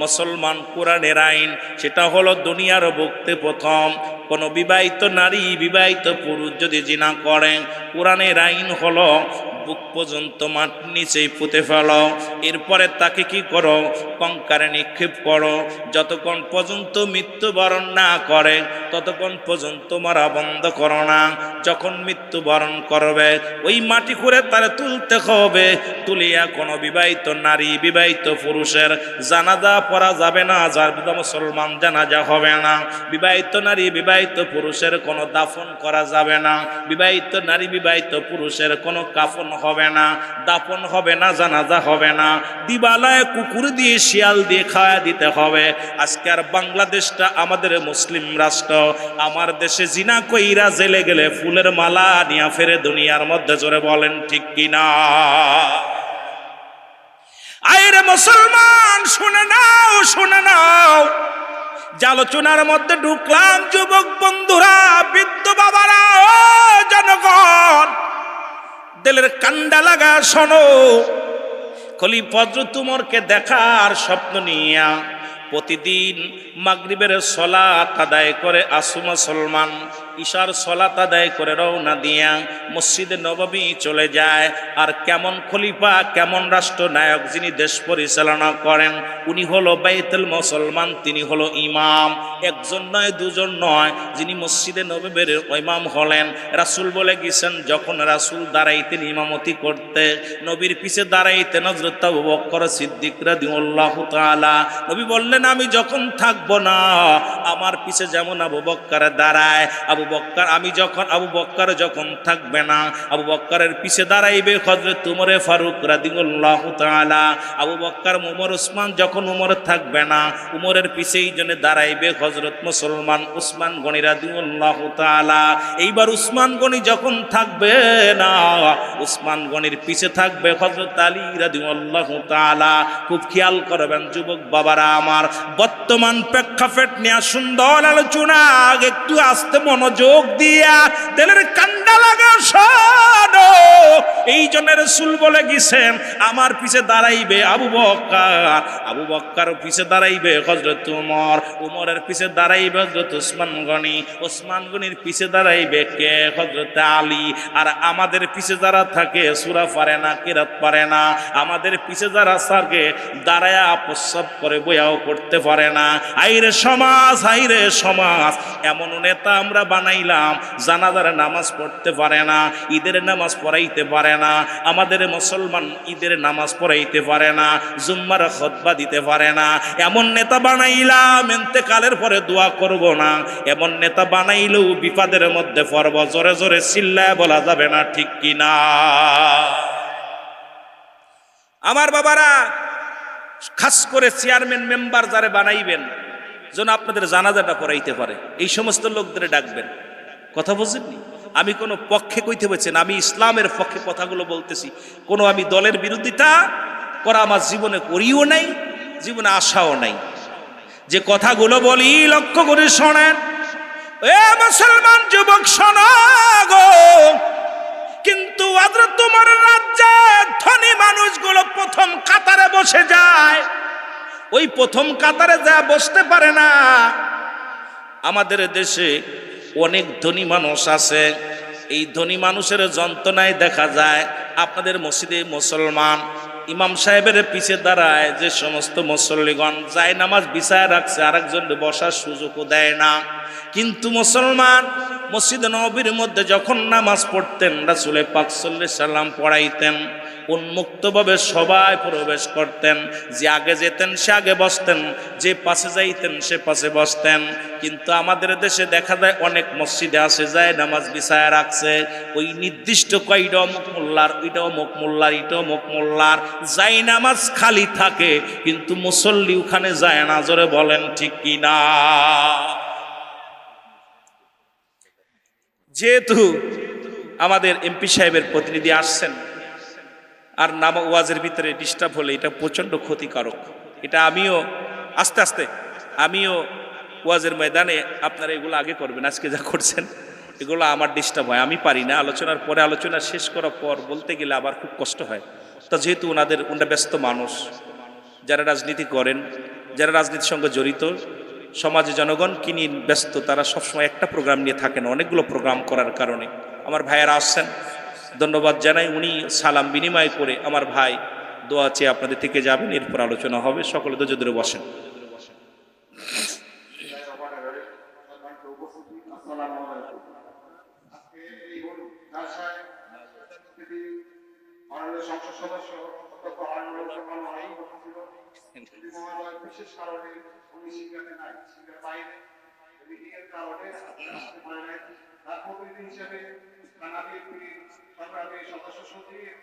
মুসলমান কোরআনের আইন, সেটা হলো দুনিয়ার বুকে প্রথম কোন বিবাহিত নারী বিবাহিত পুরুষ যদি জিনা করে, কোরআনের আইন হলো বুক পর্যন্ত মাঠ নিচেই পুঁতে ফেলো, এরপরে তাকে কি করো? কঙ্কারে নিক্ষেপ করো। যতক্ষণ পর্যন্ত মৃত্যুবরণ না করে ততক্ষণ পর্যন্ত মারা বন্ধ করো না। যখন মৃত্যুবরণ করবে ওই মাটি করে তারা তুলতে হবে, তুলিয়া কোনো বিবাহিত নারী বিবাহিত পুরুষের জানাজা পড়া যাবে না, যার মুসলমান জানাজা হবে না। বিবাহিত নারী বিবাহিত পুরুষের কোনো দাফন করা যাবে না, বিবাহিত নারী বিবাহিত পুরুষের কোনো কাফন হবে না, দাফন হবে না, জানাজা হবে না। দিবালায় কুকুর দিয়ে শিয়াল দিয়ে খাওয়া দিতে হবে। আজকে আর বাংলাদেশটা আমাদের মুসলিম রাষ্ট্র, আমার দেশে জিনা কইরা জেলে গেলে ফুলের মালা নিয়ে ফেরে দুনিয়ার মধ্যে, জোরে বলেন ঠিক কিনা? আইরে মুসলমান শুনে নাও, শুনে নাও, যে আলোচনার মধ্যে ঢুকলাম, যুবক বন্ধুরা, বৃদ্ধ বাবারা, ও জনগণ, দিলের কান্ডা লাগা শোনো। খলিফা হযরত উমরকে দেখার স্বপ্ন নিয়া প্রতিদিন মাগরিবের সলাত আদায় করে আসু মুসলমান, ইশার সলাত আদায় করে রওনা দিয়া মসজিদে নববী চলে যায়। আর কেমন খলিফা, কেমন রাষ্ট্রনায়ক যিনি দেশ পরিচালনা করেন, উনি হলো বাইতুল মুসলমান, তিনি হলো ইমাম। একজন নয়, দুজন নয়, যিনি মসজিদে নববীর ইমাম হলেন। রাসূল বলে গেছেন, যখন রাসূল দাঁড়াইতেন ইমামতি করতে, নবীর পিছে দাঁড়াইতেন হযরত আবু বকর সিদ্দিক রাদিয়াল্লাহু তাআলা। নবী বললেন, আমি যখন থাকবো না, আমার পিছে যেমন আবু বকর দাঁড়ায়, আবু বকর যখন থাকবে না, আবু বকরের পিছে দাঁড়াইবে হযরত উমর ফারুক রাদিয়াল্লাহু তাআলা। আবু বকর, উমর, উসমান যখন উমর থাকবে না, উমরের পিছেই জন্য দাঁড়াইবে হযরত মুসলমান উসমান গনি রাদিয়াল্লাহু তাআলা। এইবার উসমান গনি যখন থাকবে না, উসমান গনির পিছে থাকবে হযরত আলী রাদিয়াল্লাহু তাআলা। খুব খেয়াল করবেন যুবক বাবারা আমার, বর্তমান প্রেক্ষাপট নিয়ে সুন্দর আলোচনা, একটু আস্তে মনোযোগ দিয়া দিলের কান্ডা লাগা শোনো। এই জন্য রাসূল বলে গেছেন, আমার পিছে দাঁড়াইবে আবু বকর, আবু বকর পিছে দাঁড়াইবে হযরত উমর, উমরের পিছে দাঁড়াইবে হযরত উসমান গনি, উসমান গনির পিছে দাঁড়াইবে কে? হযরত আলী। আর আমাদের পিছে যারা থাকে সূরা পারে না, কিরাত পারে না, আমাদের পিছে যারা থাকে দাঁড়ায়া প্রস্রাব করে বয়াও করতে পারে না। আইরে সমাজ, আইরে সমাজ, এমন নেতা আমরা বানাইলাম জানাজার নামাজ পড়তে পারে না, ঈদের নামাজ পড়াইতে পারে না, আমাদের মুসলমান ঈদের নামাজ পড়াইতে পারে না, জুম্মার খুতবা দিতে পারে না। এমন নেতা বানাইলাম ইন্তেকালের পরে দোয়া করব না, এমন নেতা বানাইলেও বিপদের মধ্যে পড়ব, জোরে জোরে চিল্লায় বলা যাবে না, ঠিক কিনা? আমার বাবারা, খাস করে চেয়ারম্যান মেম্বার যারা বানাইবেন, যেন আপনাদের জানাজাটা পড়াইতে পারে, এই সমস্ত লোকদের ডাকবেন। কথা বুঝেননি? আমি কোনো পক্ষে কইতে বলছি না, আমি ইসলামের পক্ষে কথাগুলো বলতেছি। কোনো আমি দলের বিরোধিতা করা আমার জীবনে করিও নাই, জীবনে আশাও নাই। যে কথাগুলো বলি লক্ষ্য করে শোনেন। এ মুসলমান যুবক শোনো গো, কিন্তু হযরত উমরের রাজ্যে ধনী মানুষগুলো প্রথম কাতারে বসে যায়, ওই প্রথম কাতারে যা বসতে পারে না। আমাদের দেশে অনেক ধনী মানুষ আছে, এই ধনী মানুষের যন্ত্রণায় দেখা যায় আপনাদের মসজিদে মুসলমান ইমাম সাহেবের পিছে দাঁড়ায় যে সমস্ত মুসল্লিগণ যায় নামাজ বিছায় রাখছে, আরেকজন বসার সুযোগও দেয় না। কিন্তু মুসলমান মসজিদ নববীর মধ্যে যখন নামাজ পড়তেন, রাসূল পাক সাল্লাল্লাহু আলাইহি সাল্লাম পড়াইতেন, উন্মুক্তভাবে সবাই প্রবেশ করতেন। যে আগে যেতেন সে আগে বসতেন, যে পাশে যাইতেন সে পাশে বসতেন। কিন্তু আমাদের দেশে দেখা যায় অনেক মসজিদে আসে যায় নামাজ বিছায়া রাখছে, ওই নির্দিষ্ট কয়টা অমুক মোল্লার, ওইটা অমুক মোল্লার, এটা অমুক মোল্লার, যাই নামাজ খালি থাকে, কিন্তু মুসল্লি ওখানে যায় না। জোরে বলেন ঠিক কিনা? যেহেতু আমাদের এমপি সাহেবের প্রতিনিধি আসছেন, আর নাম ওয়াজের ভিতরে ডিস্টার্ব হলে এটা প্রচণ্ড ক্ষতিকারক। এটা আমিও আস্তে আস্তে আমিও ওয়াজের ময়দানে, আপনারা এগুলো আগে করবেন, আজকে যা করছেন এগুলো আমার ডিস্টার্ব হয়, আমি পারি না। আলোচনার পরে, আলোচনা শেষ করার পর বলতে গেলে আবার খুব কষ্ট হয়। তা যেহেতু ওনারা ব্যস্ত মানুষ, যারা রাজনীতি করেন, যারা রাজনীতির সঙ্গে জড়িত, সমাজে জনগণ কি নিয়ে ব্যস্ত, তারা সবসময় একটা প্রোগ্রাম নিয়ে থাকেন, অনেকগুলো প্রোগ্রাম করার কারণে। আমার ভাইয়েরা আসছেন, ধন্যবাদ জানাই। উনি সালাম বিনিময় করে আমার ভাই দোয়া চেয়ে আপনাদের থেকে যাবেন, এরপর আলোচনা হবে। সকলে ধৈর্য ধরে বসেন। রাজশাহী তিনি মাননীয় সংসদ সদস্য অধ্যক্ষ আইনুল রহমান মহাশয় ছিল। তিনি মহালয়ের বিশেষ কারণে উনি সিঙ্গাতে নাই, সিঙ্গার বাইরে মিটিংয়ের কারণে আসতে পারে নাই। তার প্রতিনিধি হিসেবে থানাবির সংগ্রামী সদস্য সচিব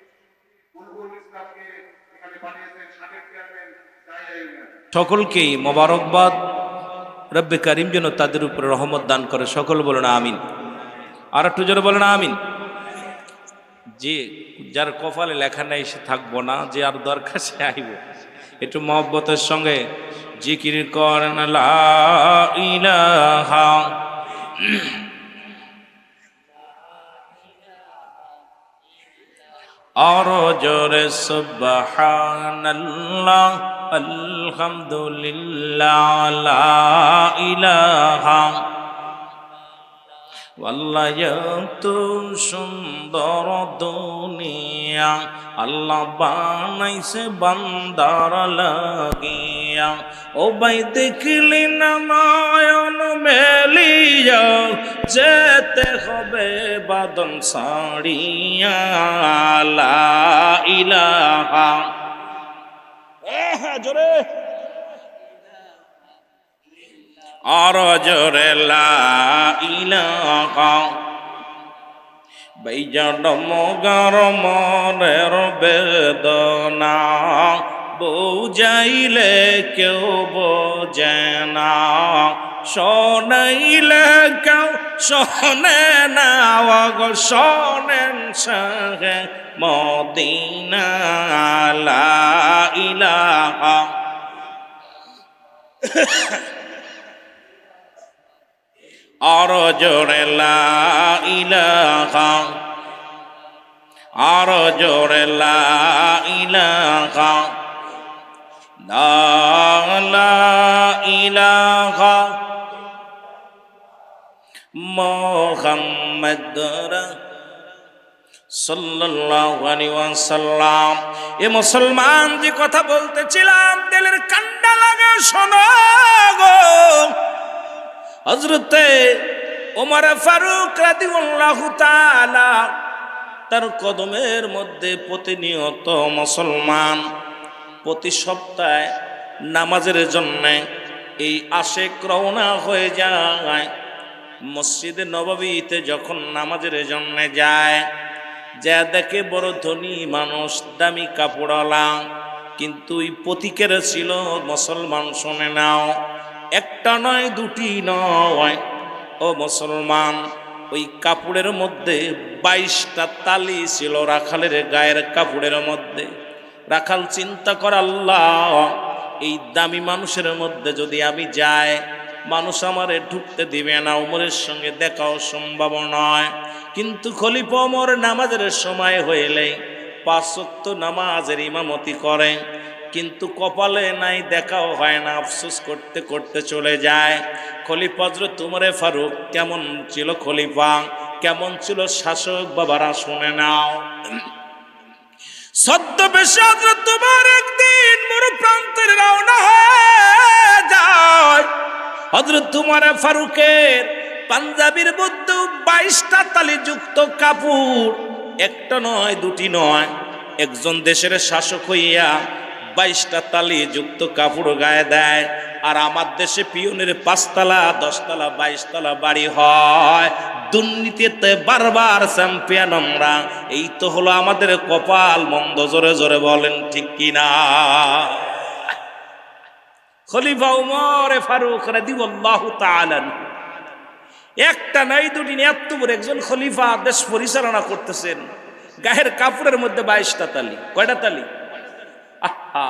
বুলবুল ইসলামকে এখানে পাঠিয়েছেন সাবেক চেয়ারম্যান জাহিয়া ইউনিয়ন। সকলকেই মোবারকবাদ। রব্বে কারিম যেন তাদের উপরে রহমত দান করে, সকল বলেন আমিন। আর একটু জোরে বলেন আমিন। যে যার কপালে লেখা নেই সে থাকবো না, যে আর দরকার সে আইব। একটু মহব্বতের সঙ্গে জিকির করেন লা ইলাহা আর জোরে সুবহানাল্লাহ আলহামদুলিল্লাহ লা ইলাহা আল্লাহ এত সুন্দর দুনিয়া আল্লাহ বানাইছে বান্দার লাগিয়া। ও ভাই দেখলি না নয়ন মেলিয়া, যেতে হবে বাদন সাড়িয়া লা ইলাহা। জোরে আর জোরে লা ইলাহা। বাইজান মগার মনের বেদনা বুঝাইলে কেউ বোঝে না, শোনাইলে কেউ শোনে না, গো শোনেন শাহে মদিনা লা ইলাহা। আর জোরে লা ইলাহা, আর জোরে লা ইলাহা, লা ইলাহা মুহাম্মাদুর সাল্লাল্লাহু আলাইহি ওয়াসাল্লাম। এ মুসলমান, যে কথা বলতেছিলাম দিলের কান্ডা লাগা শোনো গো। হযরতে ওমর ফারুক রাদিয়াল্লাহু তাআলা তার কদমের মধ্যে প্রতিনিয়ত মুসলমান প্রতি সপ্তাহে নামাজের জন্য এই আশেক রওনা হয়ে যায়। মসজিদে নববীতে যখন নামাজের জন্য যায়, যা দেখে বড় ধনী মানুষ, দামি কাপড়ওয়ালা, কিন্তু ওই প্রতীকের ছিল মুসলমান। শোনে নাও, একটা নয় দুটি নয়, ও মুসলমান, ওই কাপড়ের মধ্যে 22টা তালি ছিল রাখালের গায়ের কাপড়ের মধ্যে। রাখাল চিন্তা করে, আল্লাহ, এই দামি মানুষের মধ্যে যদি আমি যাই, মানুষ আমারে ঢুকতে দিবে না, ওমরের সঙ্গে দেখাও সম্ভব নয়। কিন্তু খলিফা ওমর নামাজের সময় হইলে 5 ওয়াক্ত নামাজের ইমামতি করে, কিন্তু কপালে নাই, দেখাও হয় না, আফসোস করতে করতে চলে যায়। খলিফা হযরত ওমর ফারুক কেমন ছিল খলিফা, কেমন ছিল শাসক, বাবারা শুনে নাও। ছদ্মবেশে হযরত ওমর একদিন মরু প্রান্তের রওনা হয়ে যায়। হযরত ওমর ফারুকের পাঞ্জাবির মধ্যে 22টা তালি যুক্ত কাপড়, একটা নয় দুটি নয়। একজন দেশের শাসক হইয়া 22টা তালি যুক্ত কাপড় গায়ে দেয়, আর আমার দেশে পিয়নের 5 তলা 10 তলা 22 তলা বাড়ি হয়। দুর্নীতিতে বারবার চ্যাম্পিয়ন আমরা। এই তো হলো আমাদের কপাল মন্দ। জোরে জোরে বলেন ঠিক কিনা? খলিফা ওমর ফারুক রাদিয়াল্লাহু তাআলা একটা নাই দুটি নেই, এত বড় একজন খলিফা দেশ পরিচালনা করতেছেন, গায়ের কাপড়ের মধ্যে 22টা তালি। কয়টা তালি? আহা,